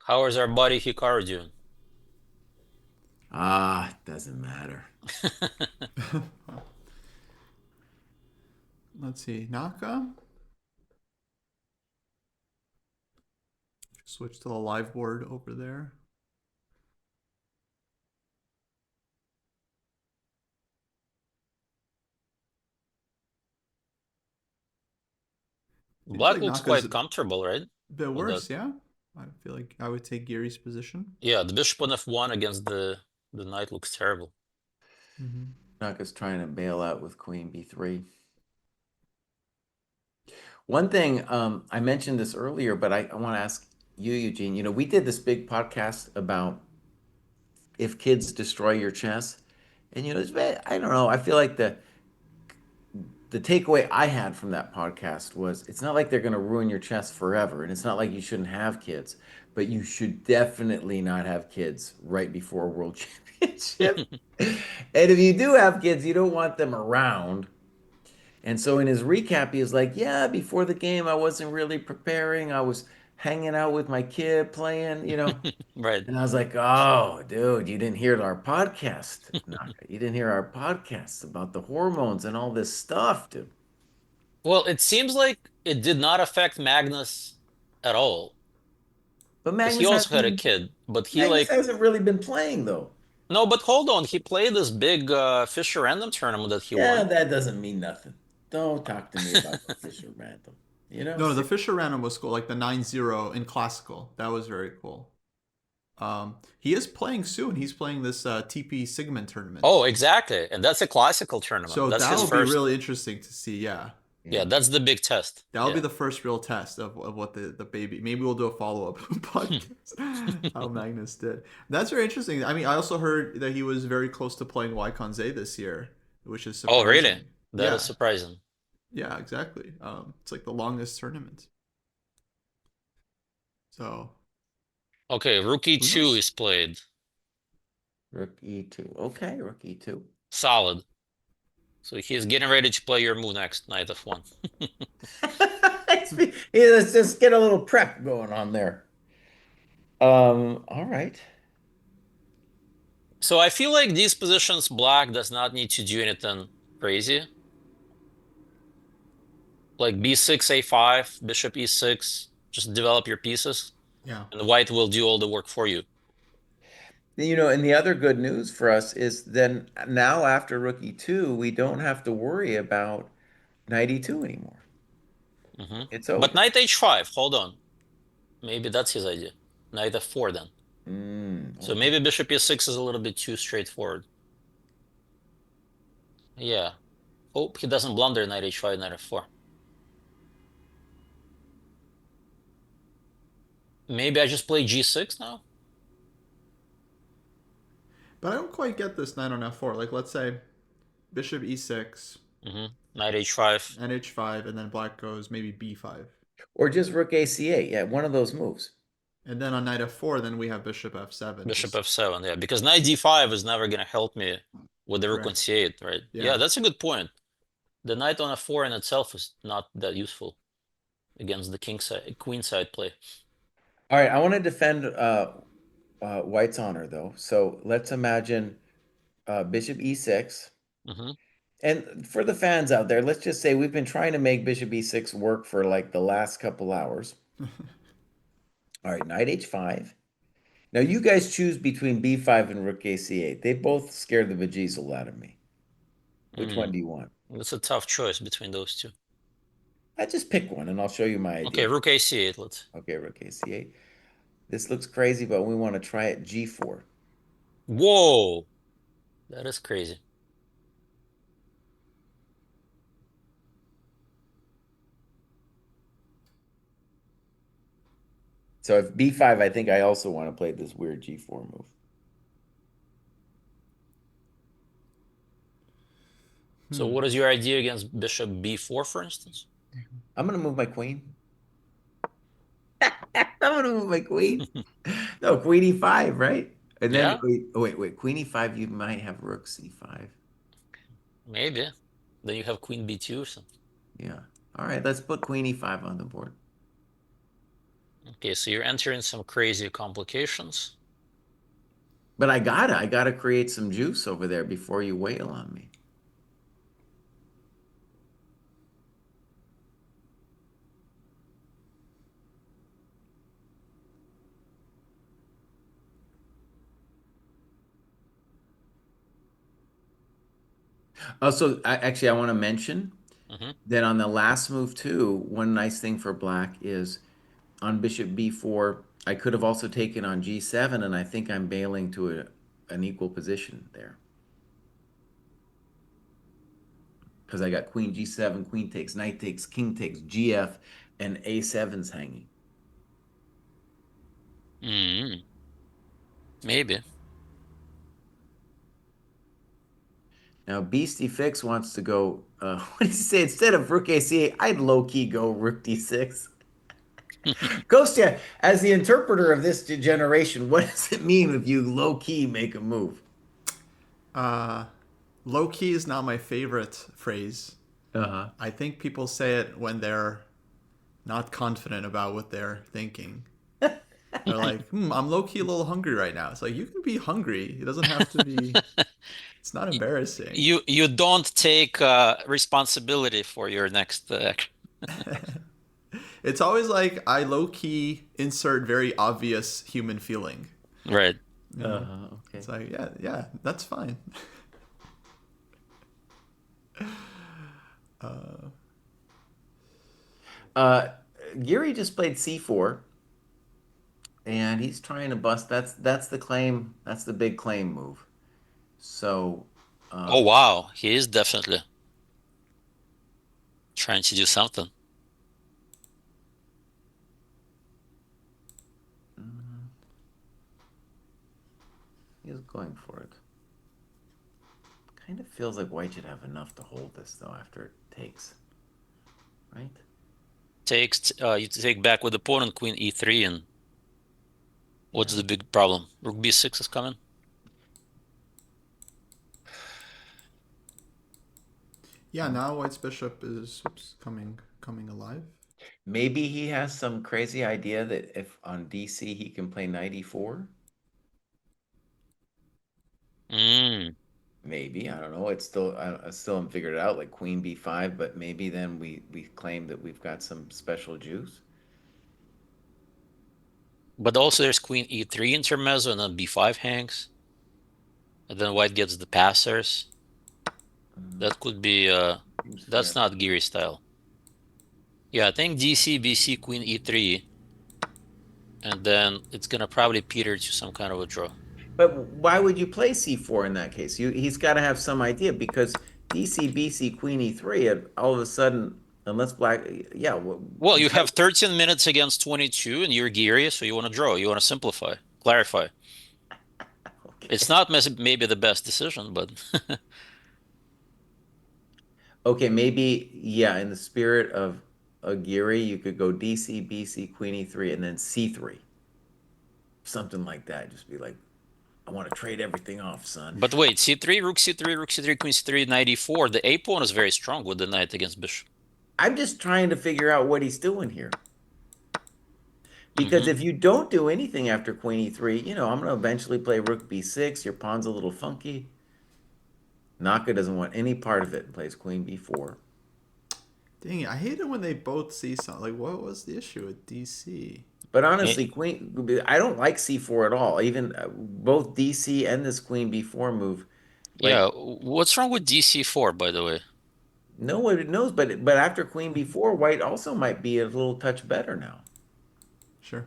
How is our buddy Hikaru doing? Ah, doesn't matter. Let's see. Naka. Switch to the live board over there. Seems Black like looks Naka's quite a comfortable, right? bit With that. worse, yeah? I feel like I would take Gary's position. Yeah, the bishop on f1 against the knight looks terrible. Mm-hmm. Naka's trying to bail out with queen b3. One thing, I mentioned this earlier, but I want to ask you, Eugene. We did this big podcast about if kids destroy your chess, and I don't know. I feel like the takeaway I had from that podcast was it's not like they're going to ruin your chess forever, and it's not like you shouldn't have kids, but you should definitely not have kids right before a world championship. And if you do have kids, you don't want them around. And so in his recap, he was like, yeah, before the game, I wasn't really preparing. I was hanging out with my kid playing. Right. And I was like, oh, dude, you didn't hear our podcast, Naka. You didn't hear our podcast about the hormones and all this stuff, dude. Well, it seems like it did not affect Magnus at all But because he Magnus also had a hasn't kid, but he Magnus like hasn't really been playing though. no, but hold on, he played this big Fisher Random tournament that he Yeah, won. that doesn't mean nothing. Don't talk to me about the Fisher Random. No, the Fisher Random was cool, like the 9-0 in classical. That was very cool. He is playing soon. He's playing this TP Sigmund Oh, tournament. exactly. And that's a classical tournament. So That's his that'll be first. really interesting to see. Yeah. Yeah, Yeah. that's the big test. That'll be Yeah. the first real test of what the baby. Maybe we'll do a follow up podcast. How Magnus did. That's very interesting. I mean, I also heard that he was very close to playing Waikonze this year, which is Oh, really? surprising. That is Yeah, surprising. yeah, exactly. It's like the longest tournament. So Okay, Rookie who 2 knows? is played. Rook e2. Okay, rook e2. Solid. So he's getting ready to play your move next, Knight f1. Yeah, let's just get a little prep going on there. All right. So I feel like these positions, black does not need to do anything crazy. Like b6, a5, bishop e6. Just develop your pieces, Yeah. and the white will do all the work for you. And the other good news for us is then now after Rookie 2, we don't have to worry about Knight E2 anymore. Hmm. It's But over. knight h5, hold on. Maybe that's his idea. Knight f4 then. So Okay. maybe bishop e6 is a little bit too straightforward. Yeah. Hope he doesn't blunder knight h5, knight f4. Maybe I just play g6 now? But I don't quite get this knight on f4. Like, let's say bishop e6, Knight h5. and h5, and then black goes maybe b5. Or just Rook A C8. Yeah, one of those moves. And then on knight f4, then we have bishop f7. Bishop Just f7, yeah, because knight d5 is never gonna help me with the rook on correct. c8, right? Yeah, Yeah. that's a good point. The knight on f4 in itself is not that useful against the king side, queen side play. All right, I want to defend White's honor though. So let's imagine Bishop E6. Hmm. And for the fans out there, let's just say we've been trying to make Bishop E6 work for like the last couple hours. All right, Knight H5. Now you guys choose between B5 and Rook A C8. They both scare the bejesus out of me. Which one Mm. do you want? It's a tough choice between those two. I just pick one and I'll show you my Okay, idea. rook a c8, let's. Okay, Rook A C8. This looks crazy, but we want to try it G4. Whoa, that is crazy. So if B5, I think I also want to play this weird G4 move. So Hmm. what is your idea against bishop b4, for instance? I'm gonna move my queen. I'm gonna move my queen. No, Queen E5, right? And then Yeah, wait, Queen E5, you might have Rook C5. maybe. Then you have queen b2 or something. Yeah. All right, let's put Queen E5 on the board. Okay, so you're entering some crazy complications. But I gotta create some juice over there before you wail on me. Also, actually, I want to mention Hmm. that on the last move too, one nice thing for black is on Bishop B4, I could have also taken on G7, and I think I'm bailing to an equal position there. Because I got Queen G7, Queen takes, Knight takes, King takes, GF, and A7's hanging. Mm, maybe. Now, Beastie Fix wants to go, what did he say? Instead of Rook A8, I'd low key go Rook D6. Kostya, as the interpreter of this generation, what does it mean if you low key make a move? Uh, Low key is not my favorite phrase. Uh-huh. I think people say it when they're not confident about what they're thinking. They're like, I'm low key a little hungry right now. It's like, you can be hungry. It doesn't have to be, it's not Y- embarrassing. you don't take responsibility for your next action. It's always like, I low key insert very obvious human feeling. Right. You know? Uh-huh. Okay. It's like, yeah, yeah, that's fine. Uh, Geary just played C4, and he's trying to bust. That's the claim. That's the big claim move. So, Oh uh, wow, he is definitely trying to do something. mm, he's going for it. Kind of feels like White should have enough to hold this though after it takes, right? Takes you take back with opponent queen e3, and what's Yeah. the big problem? Rook b6 is coming. Yeah, now White's bishop is coming alive. Maybe he has some crazy idea that if on DC he can play knight e4. Mm. Maybe I don't know. It's still I still haven't figured it out. Like Queen B5, but maybe then we claim that we've got some special juice. But also there's queen e3 intermezzo, and then b5 hangs, and then white gets the passers. That could be Seems that's fair. not Geary style. Yeah, I think DC, BC, queen e3, and then it's gonna probably peter to some kind of a draw. But why would you play c4 in that case? He's got to have some idea because DC, BC, Queen E3, and all of a sudden, unless black, yeah, Well, you white, have 13 minutes against 22, and you're Geary, so you want to draw. You want to simplify, clarify. It's okay. not maybe the best decision, but Okay, maybe, yeah, in the spirit of Aguirre, you could go DC, BC, Queen E3, and then C3. Something like that. Just be like, I want to trade everything off, son. but wait, c3, rook c3, rook c3, queen c3, knight e4. The a pawn is very strong with the knight against bishop. I'm just trying to figure out what he's doing here. Because Hmm. if you don't do anything after Queen E3, I'm going to eventually play Rook B6. Your pawn's a little funky. Naka doesn't want any part of it and plays Queen B4. Dang it! I hate it when they both see something. Like, what was the issue with DC? But honestly, I don't like C4 at all. Even both DC and this Queen B4 move, Yeah, like what's wrong with dc4, by the way? no one knows. But after Queen B4, White also might be a little touch better now. Sure.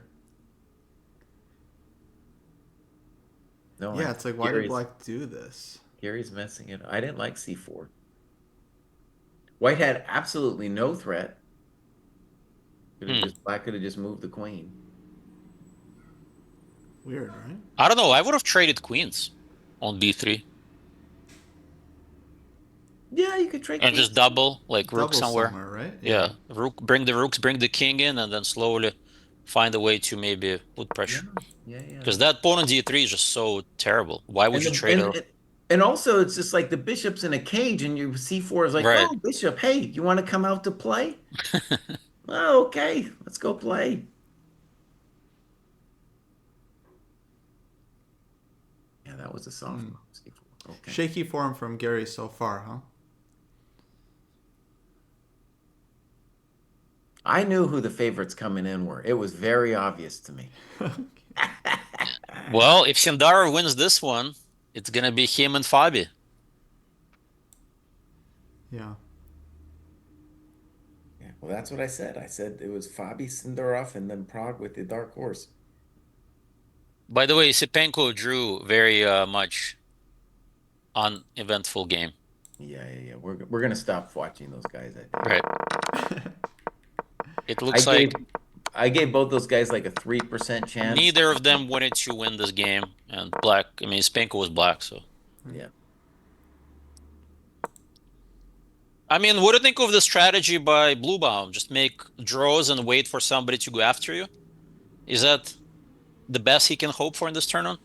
No, I Yeah, think it's like, why did Gary's Black do this? Gary's messing it. I didn't like C4. White had absolutely no threat. Hmm. Black could have just moved the queen. Weird, right? I don't know. I would have traded queens on b3 Yeah, you could trade and just queens. double, like rook Double somewhere. somewhere, right? Yeah. Yeah, rook, bring the rooks, bring the king in, and then slowly find a way to maybe put Yeah, pressure. yeah. Because that pawn on d3 is just so terrible. Why would And you the trade it? and also it's just like the bishop's in a cage and your C4 is like, Right. oh, bishop, hey, you want to come out to play? Oh, okay, let's go play. Yeah, that was a soft move, C4. Okay. Shaky form from Gary so far, huh? I knew who the favorites coming in were. It was very obvious to me. Well, if Sindara wins this one, it's gonna be him and Fabi. Yeah. Yeah, well, that's what I said. I said it was Fabi Sindarov and then Prague with the dark horse. By the way, Sipenko drew very much uneventful game. Yeah. We're gonna stop watching those guys, I think. Right. It I looks like gave I gave both those guys like a 3% chance. neither of them wanted to win this game, and black. I mean, Sipenko was black, so. Yeah. I mean, what do you think of the strategy by Bluebaum? Just make draws and wait for somebody to go after you? Is that the best he can hope for in this tournament?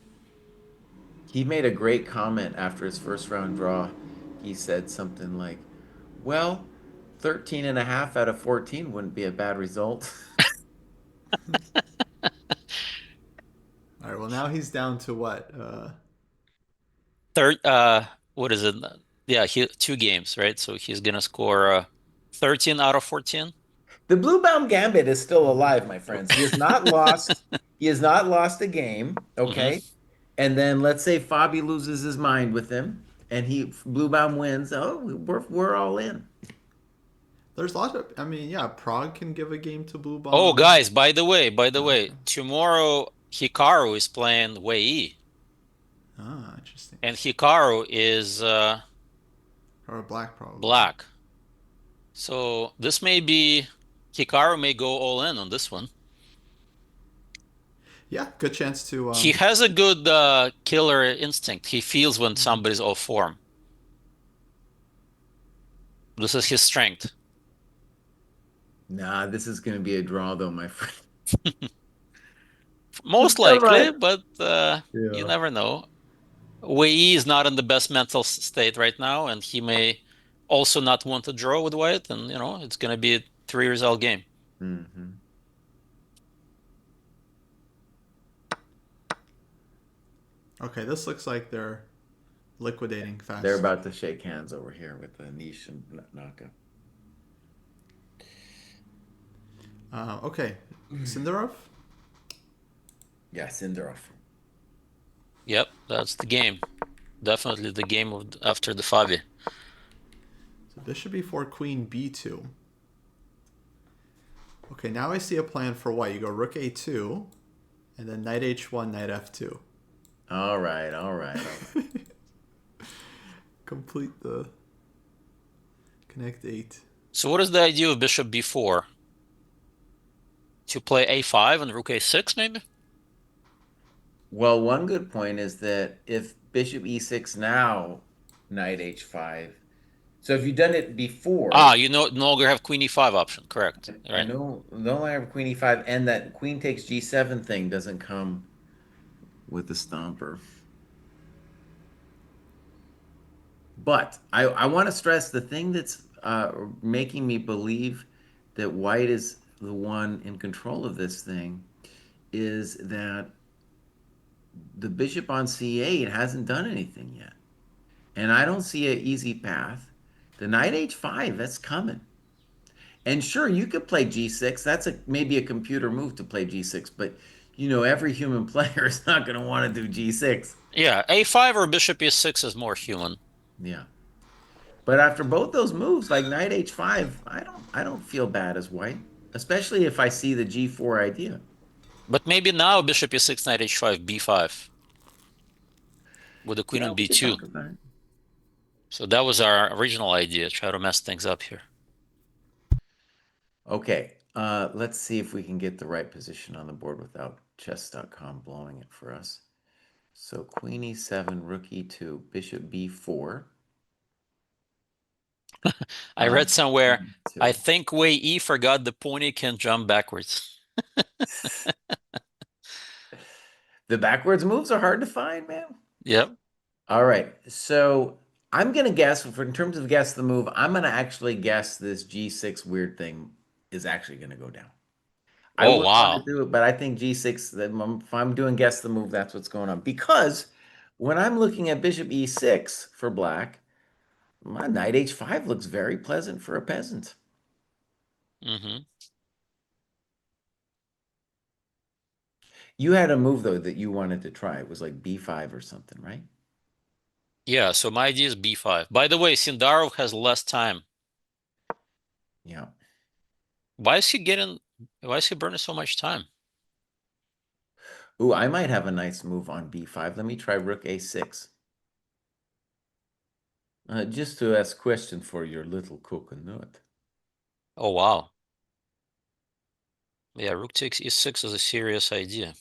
He made a great comment after his first round draw. He said something like, well, 13 and a half out of 14 wouldn't be a bad result. All right. Well, now he's down to what? Third, what is it? Yeah, he 2 games, right? So he's gonna score 13 out of 14. The Bluebaum Gambit is still alive, my friends. He has not lost. He has not lost a game. Hmm. Okay. And then let's say Fabi loses his mind with him and Bluebaum wins. Oh, we're all in. There's lots of. I mean, yeah, Prague can give a game to Blue Oh, Bomb. guys, by the way, Okay. tomorrow Hikaru is playing Wei, Ah, interesting. and Hikaru is Or Black, probably. black. So this may be Hikaru may go all in on this one. Yeah, good chance to. He has a good killer instinct. He feels when somebody's off form. This is his strength. Nah, this is going to be a draw, though, my friend. Most All right. likely, but you Yeah. never know. Wei is not in the best mental state right now, and he may also not want to draw with white, and it's going to be a 3 result game. Hmm. Okay, this looks like they're liquidating They're fast. about to shake hands over here with the Nish and Naka. Okay, Sindarov. Yeah, Sindarov. Yep, that's the game. Definitely the game of after the FIDE. So bishop e4, queen b2. Okay, now I see a plan for white. You go rook a2, and then knight h1, knight f2. All right, all right, all right. Complete the connect 8. So what is the idea of bishop b4? To play a5 and rook a6 maybe? Well, one good point is that if bishop e6 now, knight h5. So if you've done it Ah, before, you no longer have queen e5 option. Correct. I Right. know no longer have queen e5, and that queen takes g7 thing doesn't come with the stomper. But I want to stress the thing that's making me believe that white is the one in control of this thing is that the bishop on c8 hasn't done anything yet. And I don't see an easy path. The knight h5, that's coming. And sure, you could play g6. That's maybe a computer move to play g6, but every human player is not going to want to do g6. Yeah, a5 or bishop e6 is more human. Yeah. But after both those moves, like knight h5, I don't feel bad as white, especially if I see the g4 idea. But maybe now bishop e6, knight h5, b5 with the queen Yeah, on we could b2. talk about it. So that was our original idea, try to mess things up here. Okay, let's see if we can get the right position on the board without chess.com blowing it for us. So queen e7, rook e2, bishop b4. I read somewhere, Queen I e2. think Wei E forgot the pony can jump backwards. The backwards moves are hard to find, man. Yep. All right, so I'm gonna guess in terms of guess the move, I'm gonna actually guess this g6 weird thing is actually gonna go down. I Oh, wouldn't want to wow. do it, but I think G6, if I'm doing guess the move, that's what's going on. Because when I'm looking at bishop E6 for black, my knight H5 looks very pleasant for a peasant. Hmm. You had a move, though, that you wanted to try. It was like B5 or something, right? Yeah, so my idea is b5. By the way, Sindarov has less time. Yeah. Why is he burning so much time? Ooh, I might have a nice move on B5. Let me try rook A6. Just to ask question for your little coconut. Oh, wow. Yeah, rook takes e6 is a serious idea.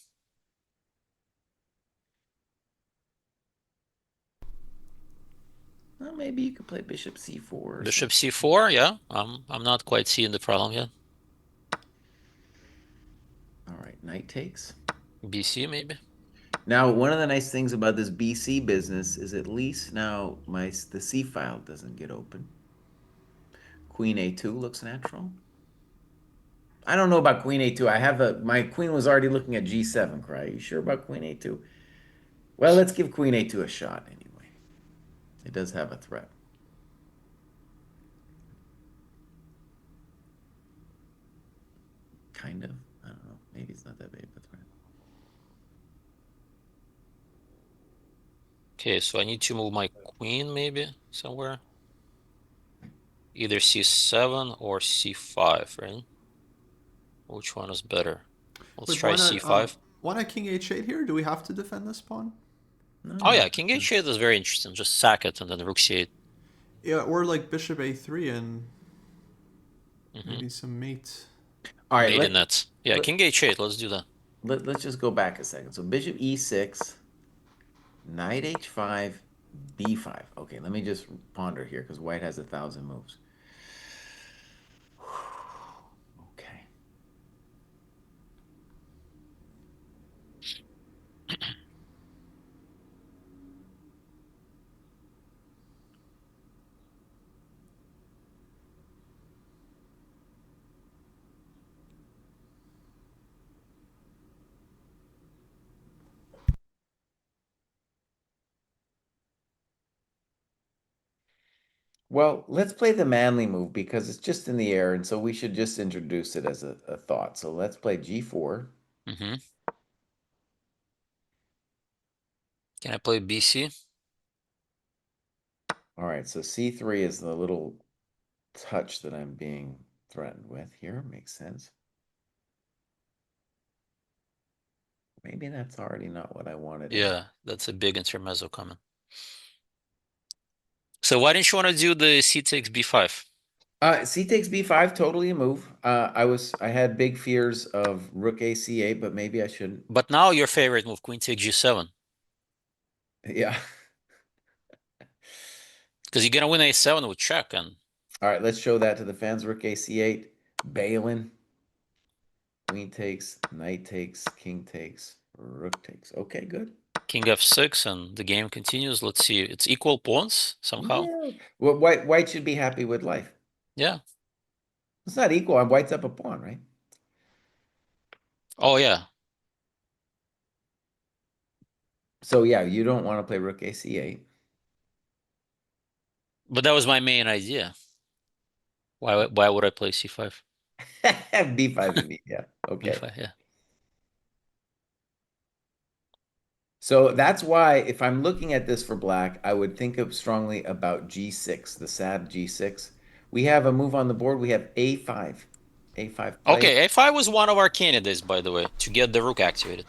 Well, maybe you could play bishop C4 or Bishop something. c4, yeah. I'm not quite seeing the problem yet. All right, knight takes. BC maybe. Now, one of the nice things about this BC business is at least now the C file doesn't get open. Queen A2 looks natural. I don't know about Queen A2. My queen was already looking at G7. Kraai, you sure about Queen A2? Well, let's give Queen A2 a shot anyway. It does have a threat. Kind of. I don't know. Maybe it's not that big of a threat. Okay, so I need to move my queen maybe somewhere. Either c7 or c5, right? Which one is better? Let's Wait, try c5. why not king h8 here? Do we have to defend this pawn? No, Oh no. yeah, king h8 is very interesting. Just sack it and then rook c8. Yeah, or like bishop a3 and Hmm. maybe some mate. All right, Made in nets. Yeah, let, king h8. Let's do that. let's just go back a second. So bishop E6, knight H5, B5. Okay, let me just ponder here because white has 1,000 moves. Okay. Well, let's play the manly move because it's just in the air, and so we should just introduce it as a thought. So let's play G4. Hmm. Can I play BC? All right, so C3 is the little touch that I'm being threatened with here. Makes sense. Maybe that's already not what I wanted in there. Yeah, that's a big intermezzo coming. So why didn't you want to do the C takes B5? C takes B5, totally a move. I had big fears of Rook A C8, but maybe I shouldn't. But now your favorite move, Queen takes G7. Yeah. Because you're gonna win A7 with check, and All right, let's show that to the fans. Rook A C8, Balin, Queen takes, Knight takes, King takes, Rook takes. Okay, good. King F6, and the game continues. Let's see. It's equal pawns somehow. Yeah. Well, white should be happy with life. Yeah. It's not equal. White's up a pawn, right? Oh yeah. So yeah, you don't want to play Rook A C8. But that was my main idea. Why would I play C5? B5 and B. Yeah. Okay. B5, yeah. So that's why if I'm looking at this for black, I would think of strongly about G6, the sad G6. We have a move on the board. We have A5. A5 play. Okay, A5 was one of our candidates, by the way, to get the rook activated.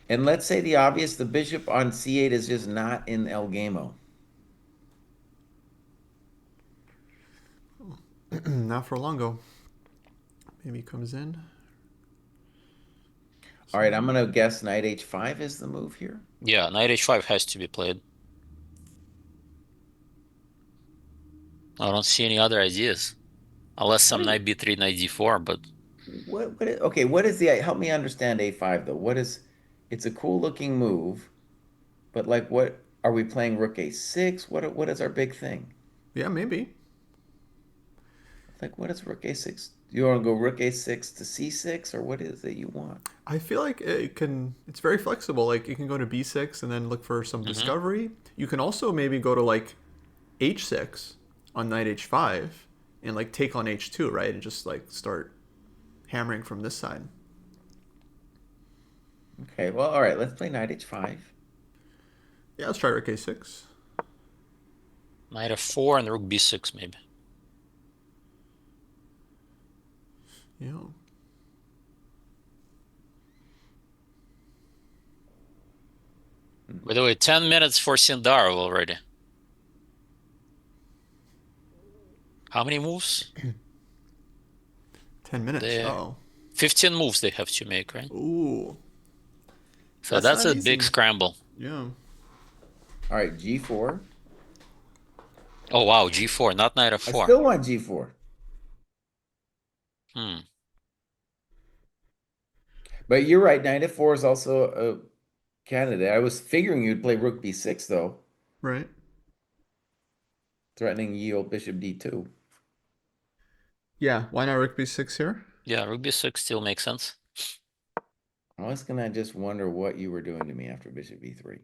And let's say the obvious, the bishop on C8 is just not in El Gamo. Not for Longo. Maybe he comes in. All right, I'm going to guess knight H5 is the move here. Yeah, knight H5 has to be played. I don't see any other ideas. Unless What some is knight B3, knight D4, but okay, what is the help me understand A5 though? What is it's a cool looking move, but like what are we playing rook A6? What is our big thing? Yeah, maybe. Like what is rook A6? Do you want to go rook A6 to C6 or what is it you want? I feel like it can. It's very flexible. Like you can go to B6 and then look for some hmm discovery. You can also maybe go to like H6 on knight H5 and like take on H2, right? And just like start hammering from this side. Okay, well, all right, let's play knight H5. Yeah, let's try rook A6. knight F4 and rook B6 maybe. Yeah. By the way, 10 minutes for Sindarov already. How many moves? 10 minutes. They Oh. 15 moves they have to make, right? Ooh. So That's that's not a big easy. scramble. Yeah. All right, G4. Oh wow, G4, not knight I F4. still want G4. Hmm. But you're right, knight F4 is also a candidate. I was figuring you'd play rook B6 though, Right. threatening yield bishop D2. Yeah. Why not rook B6 here? Yeah, rook B6 still makes sense. I was gonna just wonder what you were doing to me after bishop B3.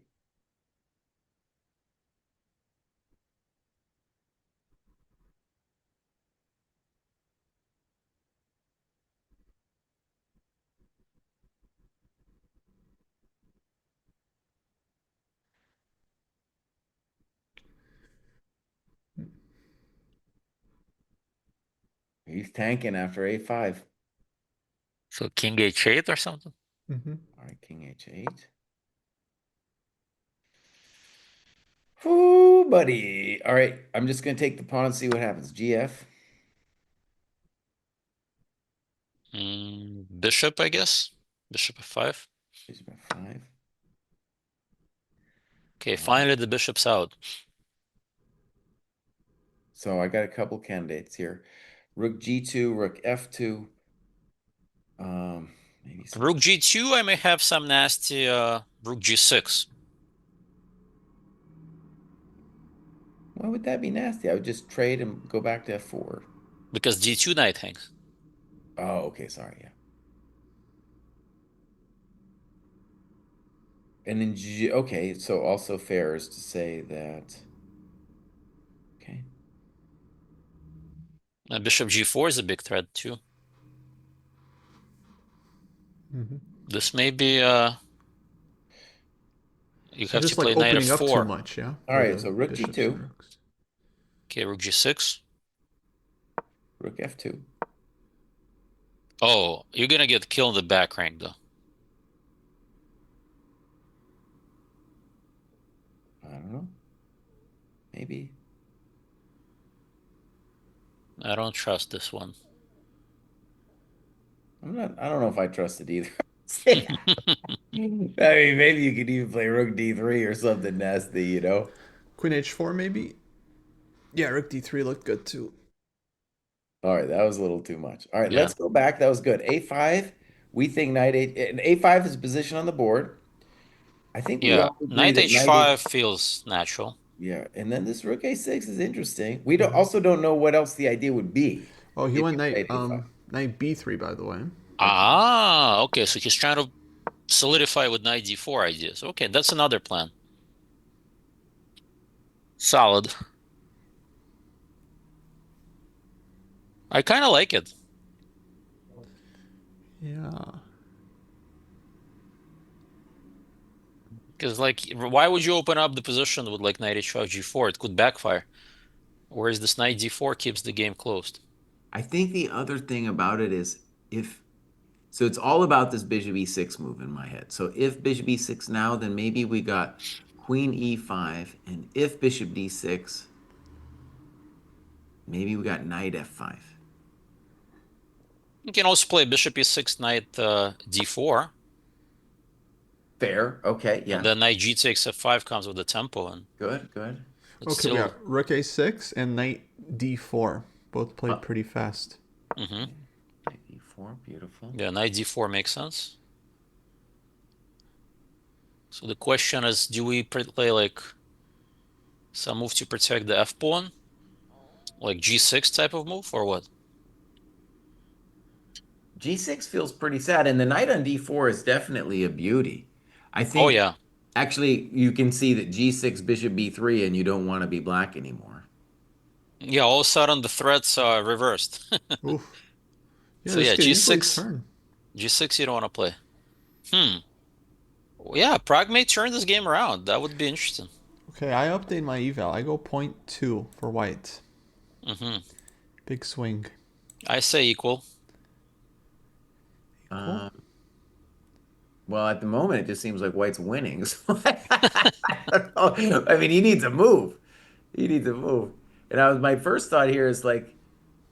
He's tanking after A5. So king H8 or something? Mm-hmm. All right, king H8. Whoo, buddy. All right, I'm just gonna take the pawn and see what happens. GF. Bishop, I guess. Bishop F5. Bishop F5. Okay, All right. finally the bishop's out. So I got a couple candidates here. Rook G2, Rook F2. Maybe some. Rook G2, I may have some nasty Rook G6. Why would that be nasty? I would just trade and go back to F4. Because G2 knight hangs. Oh, okay, sorry, yeah. And then G, okay, so also fair is to say that, okay. Bishop G4 is a big threat too. Mm-hmm. This may be You You're have to just like play knight opening up too f4. much, yeah, All for right, the so rook bishops and g2, rooks. Okay, rook g6. rook f2. Oh, you're gonna get killed in the back rank though. I don't know. Maybe. I don't trust this one. I don't know if I trust it either. I mean, maybe you could even play rook d3 or something nasty, you know? Queen h4 maybe. Yeah, rook d3 looked good too. All right, that was a little too much. All right, Yeah, let's go back. That was good. A5, we think knight 8, and A5 is position on the board. I think we yeah. all agree Knight that knight 8, h5 feels natural. yeah, and then this rook a6 is interesting. We Mm-hmm. also don't know what else the idea would be Oh, he if went you knight played a5. knight b3 by the way. Okay. Ah, okay. So he's trying to solidify with knight d4 ideas. Okay, that's another plan. Solid. I kind of like it Yeah. because, like, why would you open up the position with like knight h5 g4? It could backfire. Whereas this knight d4 keeps the game closed. I think the other thing about it is if so it's all about this bishop e6 move in my head. So if bishop e6 now, then maybe we got queen e5, and if bishop d6, maybe we got knight f5. You can also play bishop e6, knight d4, Fair. Okay. and Yeah. then knight g takes f5 comes with the tempo, and Good. Good. it's Okay, we got still. rook a6 and knight d4. Both played Uh, pretty fast. Hmm. knight e4. Beautiful. Yeah, knight d4 makes sense. So the question is, do we play like some move to protect the f pawn, like g6 type of move, or what? G6 feels pretty sad, and the knight on d4 is definitely a beauty. I Oh think yeah, actually you can see that g6, bishop b3, and you don't want to be black anymore. yeah. All of a sudden the threats are reversed. Oof. Yeah, So this yeah, could easily g6, turn. g6 you don't want to play. Hmm. Well, yeah, Prague may turn this game around. That would be interesting. Okay, I update my eval. I go point 0.2 for white. Hmm. Big swing. I say equal. Equal? Um, well, at the moment, it just seems like White's winning. So I don't know. I mean, he needs a move. He needs a move. And my first thought here is like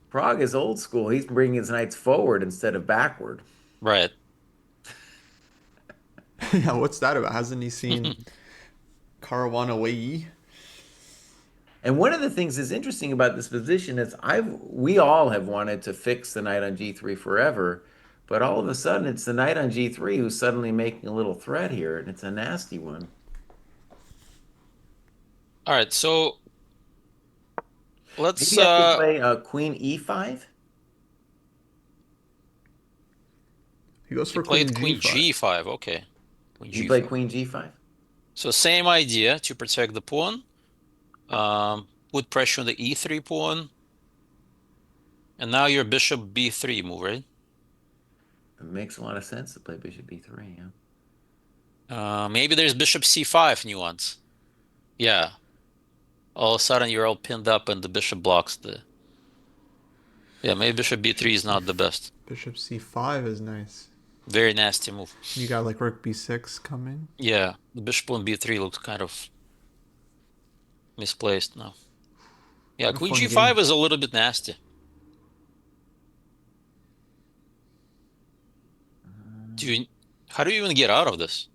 Prague is old school. He's bringing his knights forward instead of backward. Right. Yeah, what's that about? Hasn't he seen Caruana Wei? And one of the things that's interesting about this position is we all have wanted to fix the knight on g3 forever, but all of a sudden it's the knight on g3 who's suddenly making a little threat here, and it's a nasty one. All right, so let's Maybe I should play queen e5. He goes you for played queen queen g5. g5. Okay. Queen You play g5. queen g5. So same idea to protect the pawn. Put pressure on the e3 pawn. And now your bishop b3 move, right? It makes a lot of sense to play bishop b3. Yeah. Maybe there's bishop c5 nuance. Yeah. All of a sudden you're all pinned up and the bishop blocks the. Yeah, maybe bishop b3 is not the best. Bishop c5 is nice. Very nasty move. You got like rook b6 coming. Yeah, the bishop on b3 looks kind of misplaced now. Yeah, What a queen fun game. g5 is a little bit nasty. Do you, how do you even get out of this?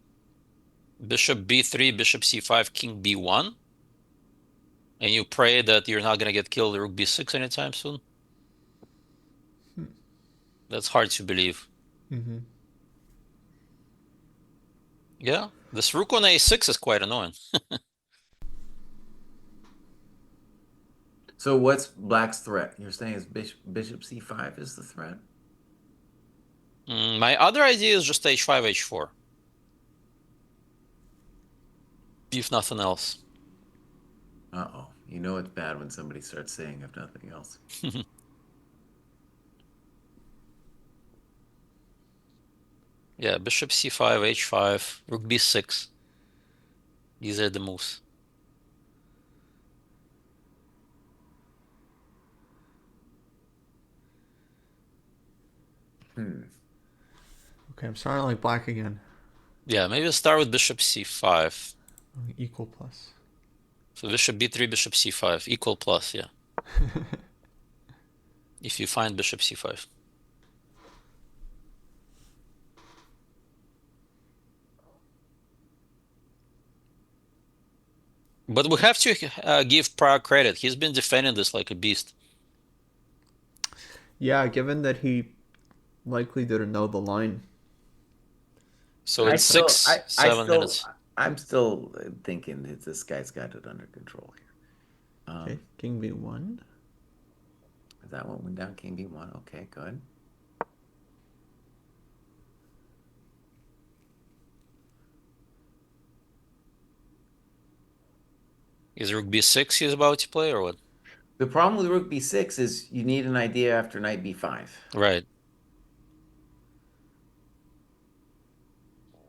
Bishop b3, bishop c5, king b1, and you pray that you're not going to get killed rook b6 anytime soon? That's hard to believe. Mm-hmm. Yeah, this rook on a6 is quite annoying. So what's black's threat? You're saying is bishop c5 is the threat? My other idea is just h5, h4, if nothing else. Uh-oh. You know it's bad when somebody starts saying if nothing else. Yeah, bishop c5, h5, rook b6. These are the moves. Hmm. Okay, I'm starting to like black again. Yeah, maybe start with bishop c5. Equal plus. So bishop b3, bishop c5, equal plus, yeah. If you find bishop c5. But we have to give Prague credit. He's been defending this like a beast. Yeah, given that he likely didn't know the line. So I it's still, six, 7 minutes. I'm still thinking that this guy's got it under control here. Okay, king b1. Is that one went down? King B1. Okay, good. Is rook b6 he's about to play or what? The problem with Rook B6 is you need an idea after Knight B5. Right.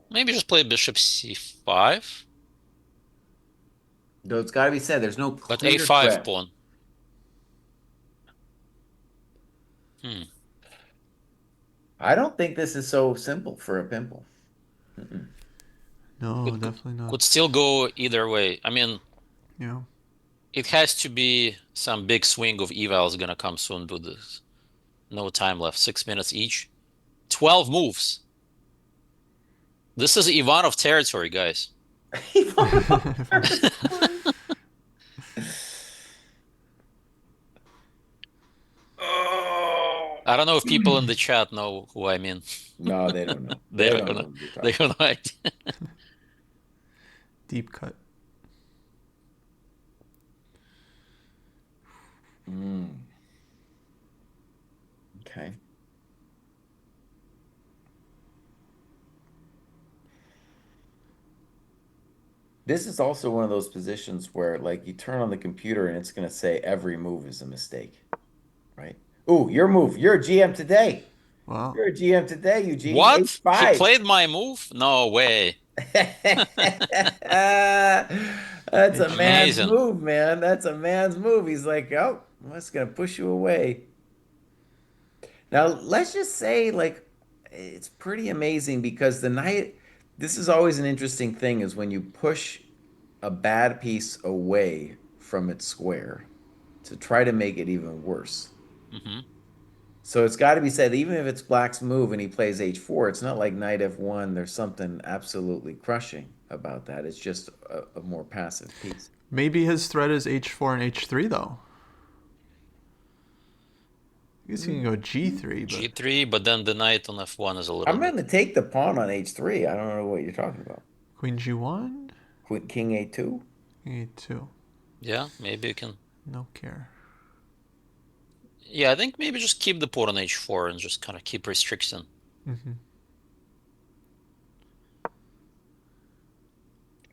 Maybe just play bishop c5, Though it's got to be said, there's no but clear a5 threat. pawn. Hmm. I don't think this is so simple for a pimple. Mm-mm. No, Could definitely not. could still go either way. I mean, Yeah. it has to be some big swing of evals gonna come soon with this. No time left. 6 minutes each. 12 moves. This is Ivanov territory, guys. Oh. I don't know if people in the chat know who I mean. No, they don't know. They They don't don't know. know what you're They talking have no idea. Deep cut. about. Mm, okay. This is also one of those positions where, like, you turn on the computer and it's going to say every move is a mistake, right? Ooh, your move. You're a GM today. Wow. You're a GM today, Eugene. What? He H5. played my move? No way. That's a H5. man's Amazing. move, man. That's a man's move. He's like, oh, I'm just gonna push you away. Now, let's just say, like, it's pretty amazing because this is always an interesting thing is when you push a bad piece away from its square to try to make it even worse. Hmm. So it's got to be said, even if it's Black's move and he plays h4, it's not like knight f1. There's something absolutely crushing about that. It's just a more passive piece. Maybe his threat is h4 and h3 though. I guess he can go g3, but G3, but then the knight on F1 is a little I'm bit. going to take the pawn on h3. I don't know what you're talking about. queen g1, King a2. king a2. Yeah, maybe you can. No care. Yeah, I think maybe just keep the pawn on H4 and just kind of keep restricting. Mm-hmm.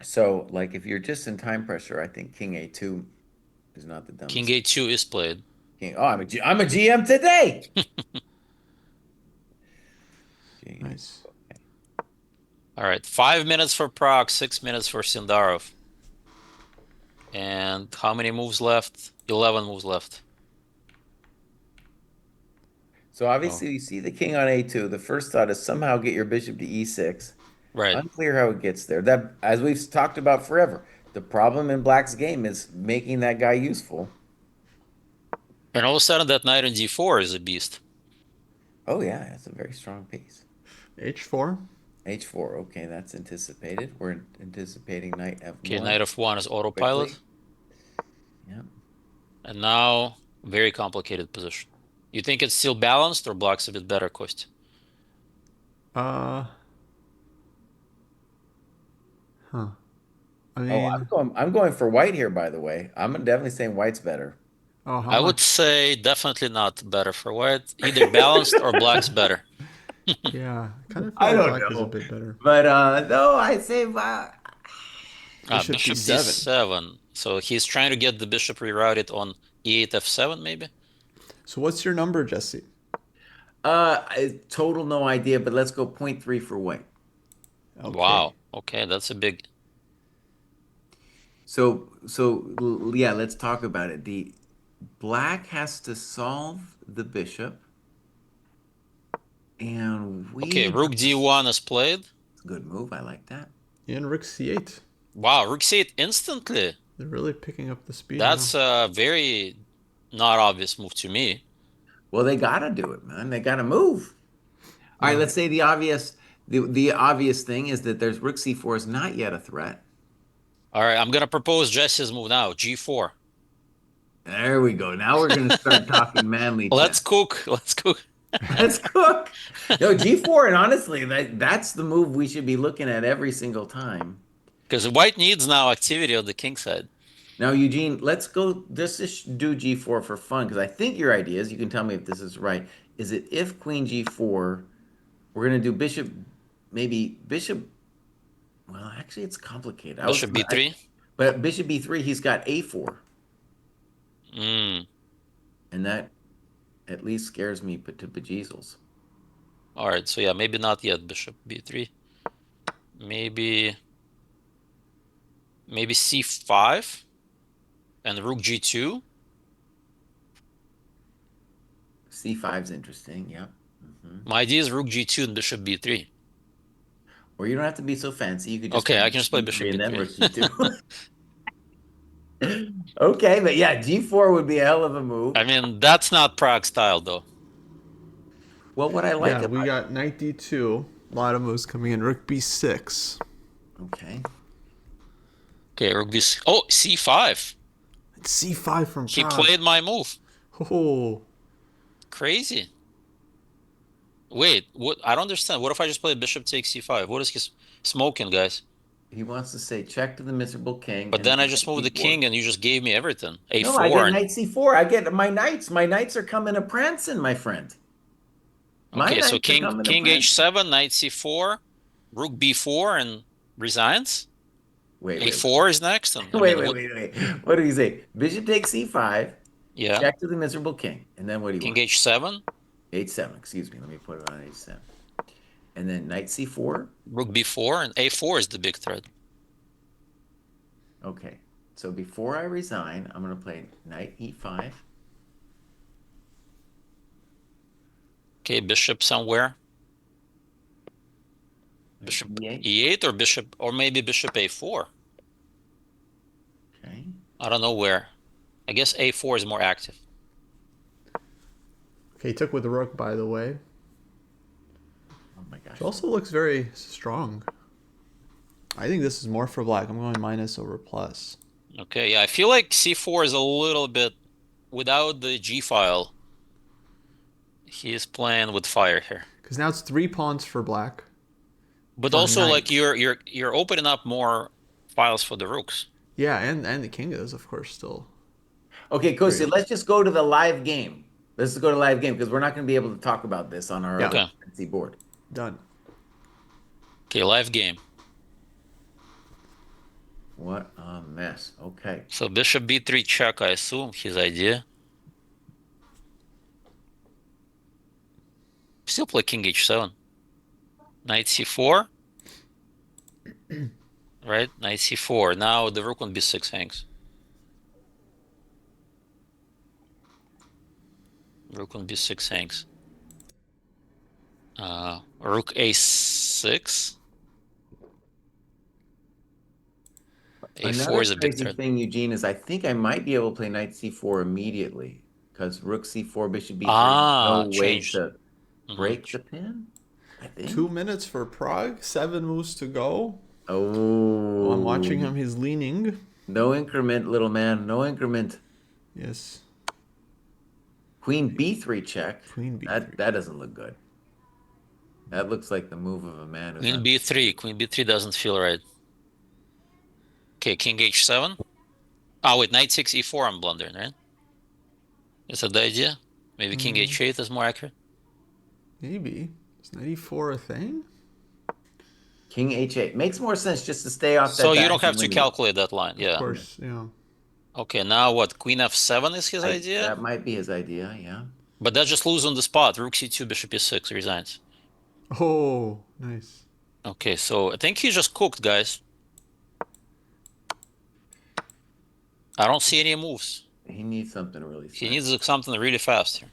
So, like, if you're just in time pressure, I think king a2 is not the King dumbest. A2 is played. Oh, I'm a GM today. King Nice. A2. All right, 5 minutes for Prague, 6 minutes for Sindarov. And how many moves left? 11 moves left. So Oh, obviously you see the king on a2. The first thought is somehow get your bishop to e6. right. Unclear how it gets there. That, as we've talked about forever, the problem in Black's game is making that guy useful. And all of a sudden, that knight on D4 is a beast. Oh yeah, that's a very strong piece. h4. h4. Okay, that's anticipated. We're anticipating knight Okay, f1 knight F1 is autopilot. quickly. Yeah. And now, very complicated position. You think it's still balanced or Black's a bit better, Kostya? Uh, huh. I Oh, mean, I'm going for white here, by the way. I'm definitely saying white's better. oh, how I would much? say definitely not better for White. Either balanced or Black's better. Yeah, I kind of feel I like don't black is a know. bit better. But no, I say Bishop Bishop d7. D7. So he's trying to get the bishop rerouted on E8 F7, maybe? So what's your number, Jesse? total no idea, but let's go point 0.3 for white. Okay. Wow. Okay, that's a big. Yeah, let's talk about it. The black has to solve the bishop, and Okay, we rook have to. d1 is played. It's a good move. I like that. And rook c8. Wow, rook c8 instantly. They're really picking up the speed now. That's a very not obvious move to me. Well, they gotta do it, man. They gotta move. All right, Yeah. let's say the obvious thing is that there's rook c4 is not yet a threat. All right, I'm gonna propose Jesse's move now, g4. There we go. Now we're gonna start talking manly Let's chess. cook. Let's cook. Let's cook. No, g4, and honestly, that's the move we should be looking at every single time. Because white needs now activity on the king side. Now, Eugene, let's go just do g4 for fun because I think your idea is, you can tell me if this is right, is that if queen g4, we're going to do bishop, maybe bishop, well, actually it's complicated. Bishop b3. But bishop b3, he's got a4, Mm. and that at least scares me to bejesus. All right, so yeah, maybe not yet bishop b3. Maybe c5 and rook g2. c5 is interesting, yeah. My idea is rook g2 and bishop b3. Or you don't have to be so fancy. You could just Okay, play I can just play bishop c3 and then b3. rook g2. Okay, but yeah, g4 would be a hell of a move. I mean, that's not Prague style though. Well, what I like Yeah, we about got knight d2. A lot of moves coming in. Rook b6. okay. Okay, rook b. Oh, c5. c5 from He Prague. played my move. Oh, Crazy. Wait, what? I don't understand. What if I just play bishop takes c5? What is he smoking, guys? He wants to say check to the miserable king But and then I then just knight moved the c4. king and you just gave me everything. No, I get a4 and knight c4. I get my knights. My knights are coming to prancing, my friend. My okay, so knights are king coming to king prancing. h7, knight c4, rook b4 and resigns. Wait, wait, a4 is next, and I wait, mean wait, what? wait, wait. What do you say? Bishop takes c5, Yeah, check to the miserable king, and then what do you king want? h7, h7, excuse me. Let me put it on h7. And then knight c4. rook b4 and a4 is the big threat. Okay. So before I resign, I'm going to play knight e5. Okay, bishop somewhere. Knight Bishop e8. e8 or bishop or maybe bishop a4. Okay. I don't know where. I guess a4 is more active. okay. He took with the rook, by the way. Oh my gosh. Which also looks very strong. I think this is more for black. I'm going minus over plus. Okay, yeah, I feel like c4 is a little bit without the g file. He is playing with fire here. Because now it's 3 pawns for black. But For also like knight. you're opening up more files for the rooks. Yeah, and the king is, of course, still Okay, very Kostya, let's just go to the live game. Let's just go to live game because we're not going to be able to talk about this on our yeah, other Okay. fancy board. done. Okay, live game. What a mess. Okay. So bishop b3 check, I assume, his idea. Still play king h7. Knight c4. Right? Knight c4. Now the rook on b6 hangs. Rook on b6 hangs. Rook a6. a4 Another is a big crazy threat. thing, Eugene, is I think I might be able to play knight c4 immediately because rook c4, bishop b3, no Ah, way changed. to break the pin, I 2 think. minutes for Prague. 7 moves to go. Oh, I'm watching Oh, him. He's leaning. no increment, little man. No increment. Yes. Queen b3 check. Queen b3. That doesn't look good. That looks like the move of a man who's Queen not. b3. Queen b3 doesn't feel right. Okay, king h7. Oh, wait, knight 6 e4 I'm blundering, right? Is that the idea? Maybe king h8 is more accurate? Maybe. Is 94 a thing? King h8 makes more sense just to stay off So that you don't have diagonal to anyway. calculate that line. Of Yeah. course, yeah. Okay, now what? Queen f7 is his idea? That might be his idea, yeah. But that just lose on the spot. Rook c2, bishop e6 resigns. Oh, nice. Okay, so I think he just cooked, guys. I don't see any moves. He needs something really He slick. needs something really fast here.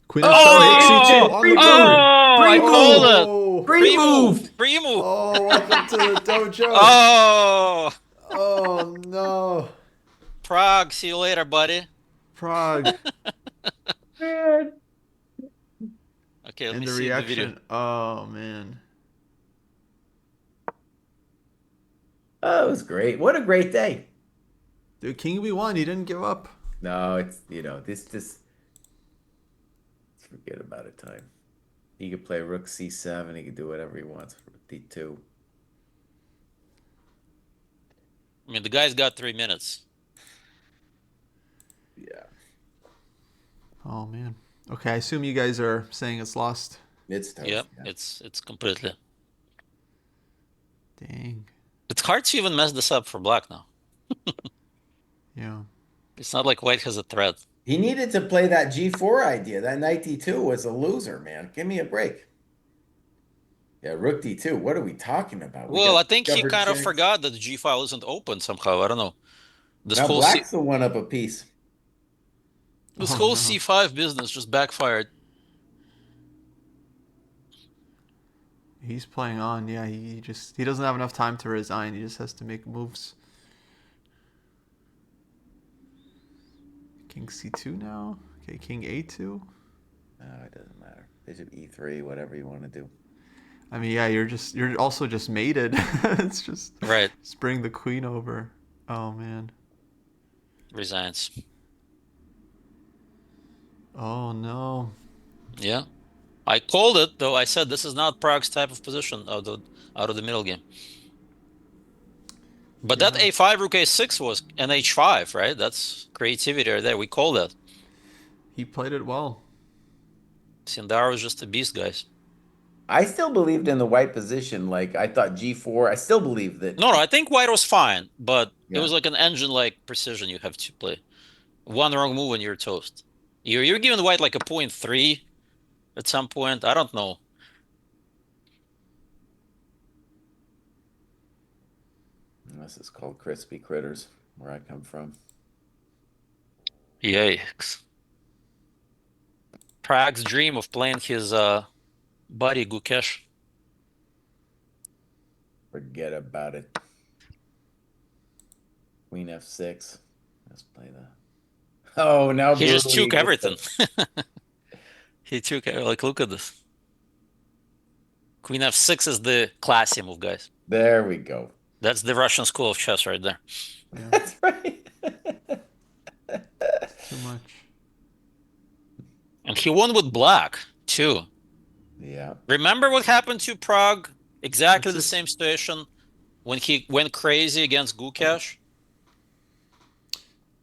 Queen Oh, f7, rook he did c2 Oh! it! on the Pre-move! board. Oh! I called Pre-move! it. Oh, Pre-move. Pre-move! Pre-move. oh, welcome to the dojo. Oh! Oh no, Prague, see you later, buddy. Prague. Man. Okay, let And me the see the video. reaction. Oh man, Oh, it was great. What a great day. dude, King b1. He didn't give up. No, it's, this just, forget about it time. He could play rook c7. He could do whatever he wants. Rook d2. I mean, the guy's got 3 minutes. Yeah. Oh man. Okay, I assume you guys are saying it's lost. It's Yep, toast. Yeah. it's completely. Dang. It's hard to even mess this up for black now. Yeah. It's not like white has a threat. He needed to play that g4 idea. That knight d2 was a loser, man. Give me a break. Yeah, rook d2. What are we talking about? We Well, got I think he discovered kind of checks. forgot that the G file isn't open somehow. I don't know. This Now whole C black's the one up a piece. this Oh whole no. C5 business just backfired. He's playing on. Yeah, he doesn't have enough time to resign. He just has to make moves. King c2 now. Okay, king a2. No, it doesn't matter. Bishop e3, whatever you want to do. I mean, yeah, you're also just mated. It's Right. just bring the queen over. Oh man. Resigns. Oh no. Yeah. I called it, though. I said this is not Prague's type of position out of the middle game. But that Yeah. A5 rook A6 was an H5, right? That's creativity right there. We called that. He played it well. Sindar was just a beast, guys. I still believed in the white position. Like I thought g4. I still believe that. No, I think white was fine, but it Yeah. was like an engine-like precision you have to play. One wrong move and you're toast. You're giving white like a 0.3 at some point. I don't know. This is called crispy critters, where I come from. Yikes. Prague's dream of playing his buddy Gukesh. Forget about it. Queen f6. Let's play that. Oh, now He just brutally took gets everything. He took like look at this. Queen f6 is the classy move, guys. There we go. That's the Russian school of chess right there. Yeah. That's right. It's too much. And he won with black too. Yeah. Remember what happened to Prague? Exactly It's the just same situation when he went crazy against Gukesh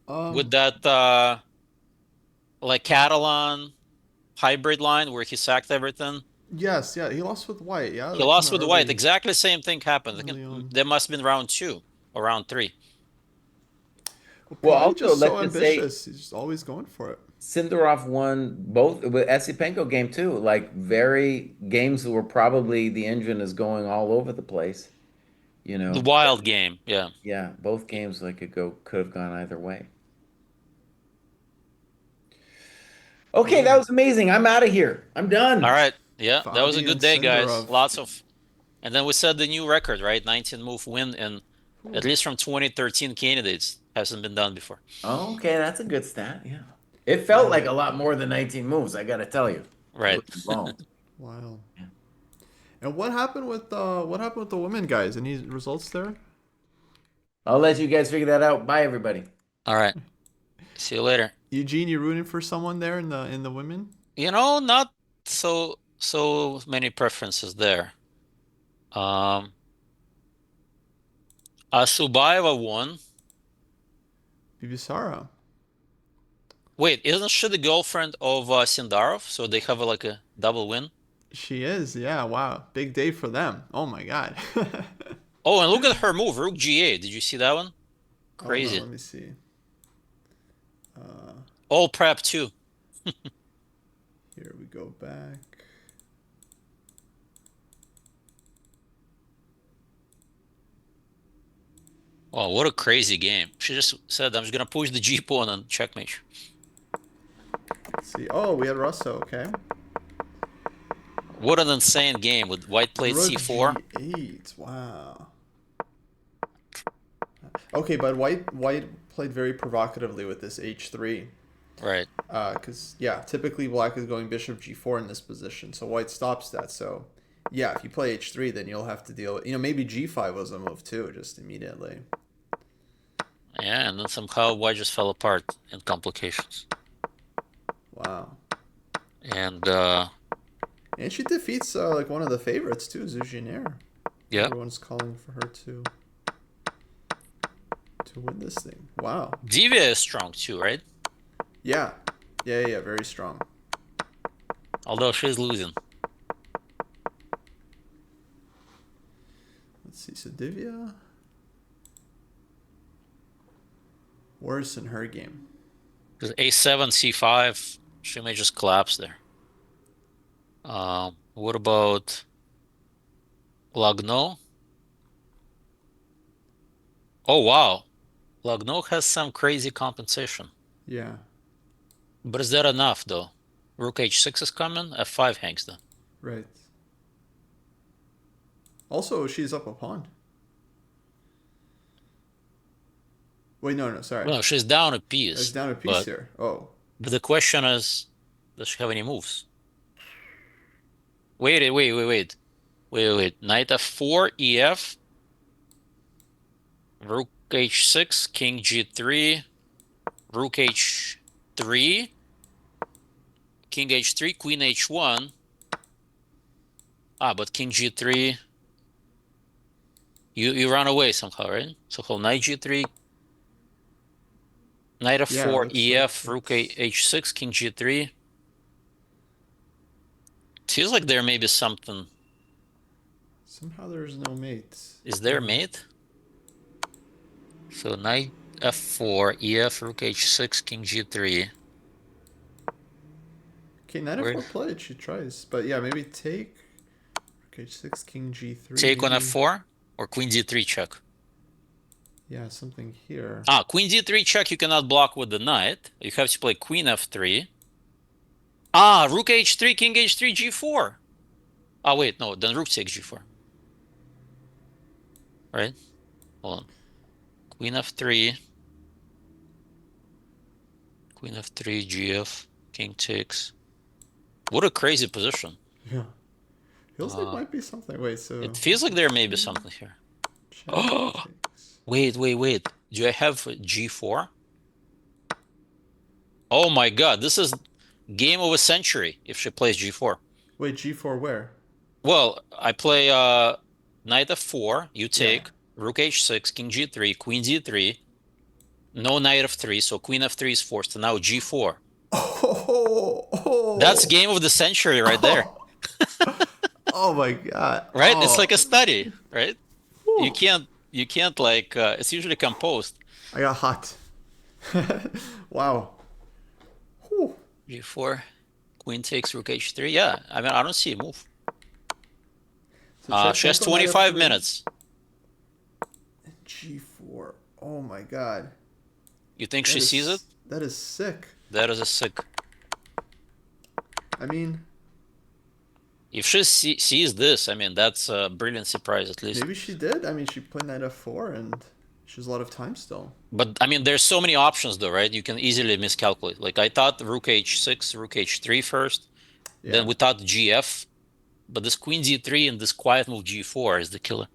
with um that like Catalan hybrid line where he sacked everything. yes, yeah, he lost with white. Yeah, He like kind lost of with white. early Exactly the same thing happened. I think early on. there must have been round 2 or round 3. Well, Well, probably also, just so let's just say ambitious. He's just always going for it. Sindarov won both with Esipenko game too. Like very games where probably the engine is going all over the place. You The know. wild game. Yeah. Yeah, both games like could have gone either way. Okay, that Cool. was amazing. I'm out of here. I'm All done. right. Yeah, that was a Fabi and good day, guys. Sindarov. Lots of, and then we set the new record, right? 19 move win, and at Cool. least from 2013 candidates hasn't been done before. Okay, that's a good stat. Yeah. It felt Yeah. like a lot more than 19 moves, I gotta tell you. I Right. was involved. Wow. Yeah. And what happened with the women guys? Any results there? I'll let you guys figure that out. Bye, everybody. All right. See you later. Eugene, you rooting for someone there in the women? Not so many preferences there. Um, Asubaeva won. Bibisara. Wait, isn't she the girlfriend of Sindarov? So they have like a double win. She is, yeah. Wow, big day for them. Oh my god. Oh, and look at her move, Rook G8. Did you see that one? Oh no, Crazy. let me see. Uh, All prep too. Here we go back. Oh, what a crazy game. She just said, I'm just gonna push the G pawn and checkmate. Let's see. Oh, we had Russo. Okay. What an insane game with white played Rook C4. G8. Wow. Okay, but white played very provocatively with this H3. Right. Because yeah, typically black is going bishop G4 in this position, so white stops that. So yeah, if you play H3, then you'll have to deal with, maybe G5 was a move too, just immediately. Yeah, and then somehow white just fell apart in complications. Wow. And And she defeats like one of the favorites too, Zujiner. yeah, Everyone's calling for her to win this thing. Wow. Divya is strong too, right? Yeah. Yeah, very strong. Although she's losing. Let's see. So Divya, worse in her game. Because A7, C5, she may just collapse there. What about Lagno? Oh wow. Lagno has some crazy compensation. Yeah. But is that enough though? Rook H6 is coming, F5 hangs though. Right. Also, she's up a pawn. Wait, no, sorry. Well, she's down a It's piece, down a piece but here. Oh. the question is, does she have any moves? Wait. Knight F4, EF, Rook H6, King G3, Rook H3, King H3, Queen H1. But King G3, you run away somehow, right? So hold Knight G3, Knight Yeah, F4, looks like EF, Rook it's H6, King G3. Feels like there may be something. somehow there's no mate. Is there mate? So Knight F4, EF, Rook H6, King G3. Okay, knight Where f4 played. She tries, but yeah, maybe take rook h6, king g3, take on maybe. F4 or Queen D3 check? Yeah, something here. Queen D3 check you cannot block with the knight. You have to play Queen F3. Rook H3, King H3, G4. Wait, no, then Rook takes G4. Right? Hold on. Queen F3, Queen F3, GF, King takes. What a crazy position. Yeah, feels like Uh, might be something. Wait, so it feels like there may be H3 something here. check Oh, takes. wait. Do I have G4? Oh my God, this is game of a century if she plays G4. Wait, g4 where? Well, I play Knight F4, you Yeah. take Rook H6, King G3, Queen D3, no Knight F3, so Queen F3 is forced, and now G4. Oh, That's oh, game of the century right there, oh, oh my god. right? It's like a Oh, study, right? You whew. can't like it's usually composed. I got hot. Wow. Whew. G4, Queen takes Rook H3. Yeah, I mean I don't see a move. So She has Shevchenko knight 25 f3, minutes. g4. Oh my god. You think she That sees it? is sick. That is a sick. I mean, If she sees this, I mean that's a brilliant surprise at least. maybe she did. I mean, she played knight f4 and she has a lot of time still. But I mean, there's so many options though, right? You can easily miscalculate. Like I thought Rook H6, Rook H3 first, then Yeah. we thought GF, but this Queen D3 and this quiet move G4 is the killer.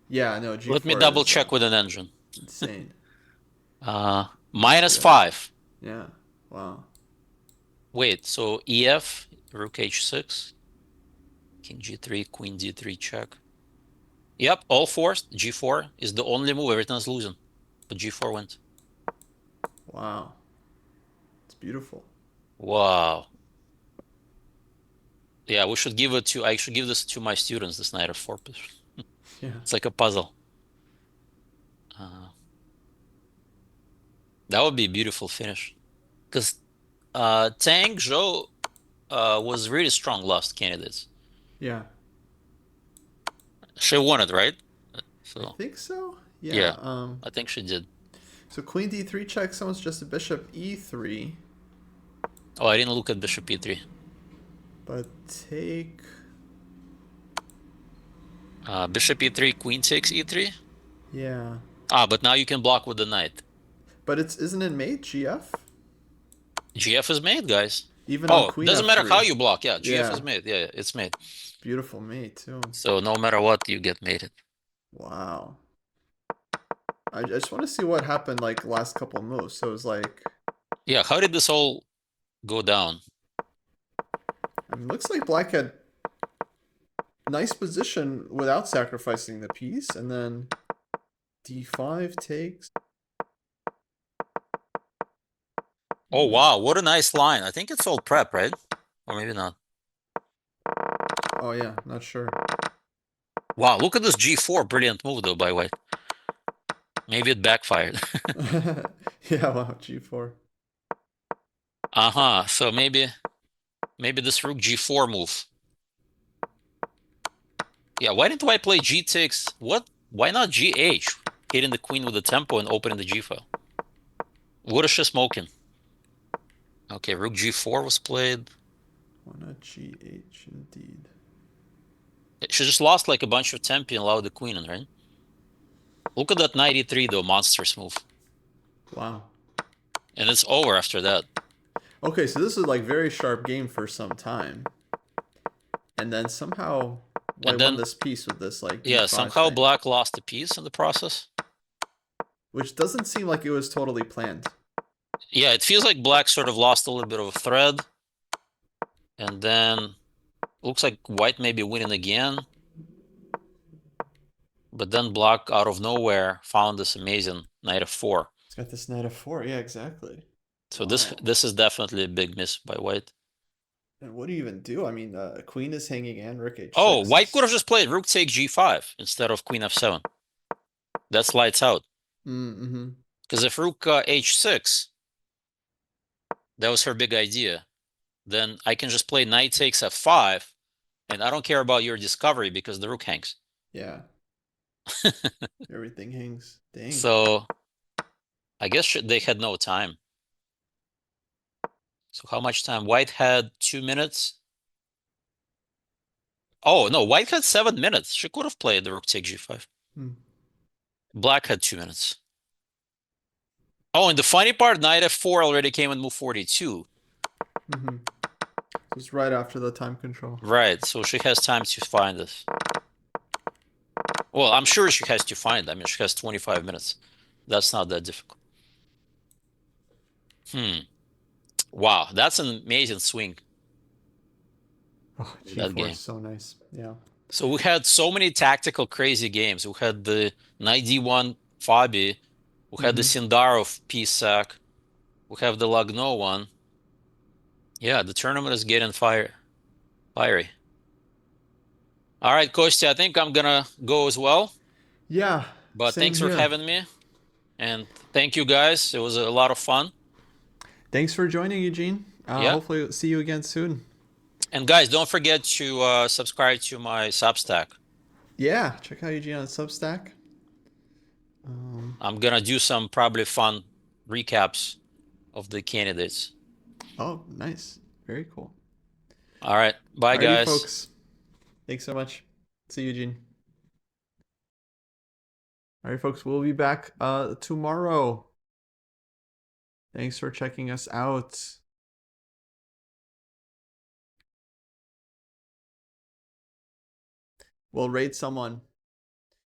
Yeah, no, Let me g4 double is check with an engine. insane. Minus Yeah. 5. Yeah. Wow. Wait, so EF, Rook H6, King G3, Queen D3 check. Yep, all forced. G4 is the only move everything's losing, but G4 wins. Wow. It's beautiful. Wow. Yeah, we should give it to. I should give this to my students. This Knight of 4 position. Yeah. It's like a puzzle. Uh, that would be a beautiful finish. Because Tang Zhou was really strong last candidates. Yeah. She won it, right? I So think so. Yeah. Yeah, I think she did. So queen d3 check. Someone's just a bishop e3, Oh, I didn't look at bishop e3. but take. Bishop e3, queen takes e3. Yeah, Ah, but now you can block with the knight. but it's isn't it mate gf GF is made, guys. even on Oh, queen doesn't matter how f3. you block. Yeah, GF Yeah, is made. Yeah, it's made. beautiful mate too. So no matter what, you get mated. Wow. I just want to see what happened like last couple moves. So it was like, Yeah, how did this all go down? I mean, looks like black had nice position without sacrificing the piece, and then d5 takes. Oh, wow, what a nice line. I think it's all prep, right? Or maybe not. Oh yeah, not sure. Wow, look at this G4. Brilliant move, though, by White. Maybe it backfired. Yeah, wow, g4. Uh-huh. So maybe this rook G4 move. Yeah, why didn't White play G takes? What? Why not GH? Hitting the queen with the tempo and opening the G file. What is she smoking? Okay, rook G4 was played. Why not gh indeed? She just lost like a bunch of tempo and allowed the queen in, right? Look at that knight e3 though, monstrous move. Wow. And it's over after that. Okay, so this is like very sharp game for some time, and then somehow And White won then, this piece with this like yeah, d5 somehow thing, Black lost a piece in the process. which doesn't seem like it was totally planned. Yeah, it feels like Black sort of lost a little bit of a thread. And then looks like White may be winning again. But then Black out of nowhere found this amazing knight f4. It's got this knight f4. Yeah, exactly. So this Wow. this is definitely a big miss by White. And what do you even do? I mean, queen is hanging and rook Oh, h6 White could have is. just played rook take g5 instead of queen f7. That's lights out. Mm-hmm. Because if rook h6, that was her big idea, then I can just play knight takes f5, and I don't care about your discovery because the rook hangs. Yeah. Everything hangs. Dang. So I guess they had no time. So how much time? White had 2 minutes. Oh, no, White had 7 minutes. She could have played the rook take g5. Hmm. Black had 2 minutes. Oh, and the funny part, knight f4 already came in move 42. Mm-hmm. Just right after the time control. Right, so she has time to find this. Well, I'm sure she has to find it. I mean, she has 25 minutes. That's not that difficult. Wow, that's an amazing swing Oh, in that g4 is game. so nice. Yeah. So we had so many tactical crazy games. We had the knight d1 Fabi. We had the Mm-hmm. Sindarov piece sack. We have the Lagno one. Yeah, the tournament is getting fiery. All right, Kostya, I think I'm gonna go as well. Yeah. But Same thanks for here. having me. And thank you guys. It was a lot of fun. Thanks for joining, Eugene. Yeah. Hopefully, see you again soon. And guys, don't forget to subscribe to my Substack. Yeah. Check out Eugene on Substack. I'm gonna do some probably fun recaps of the candidates. Oh, nice. Very cool. All right. Bye, Alrighty, guys. folks. Thanks so much. See you, Eugene. All right, folks. We'll be back tomorrow. Thanks for checking us out. We'll rate someone.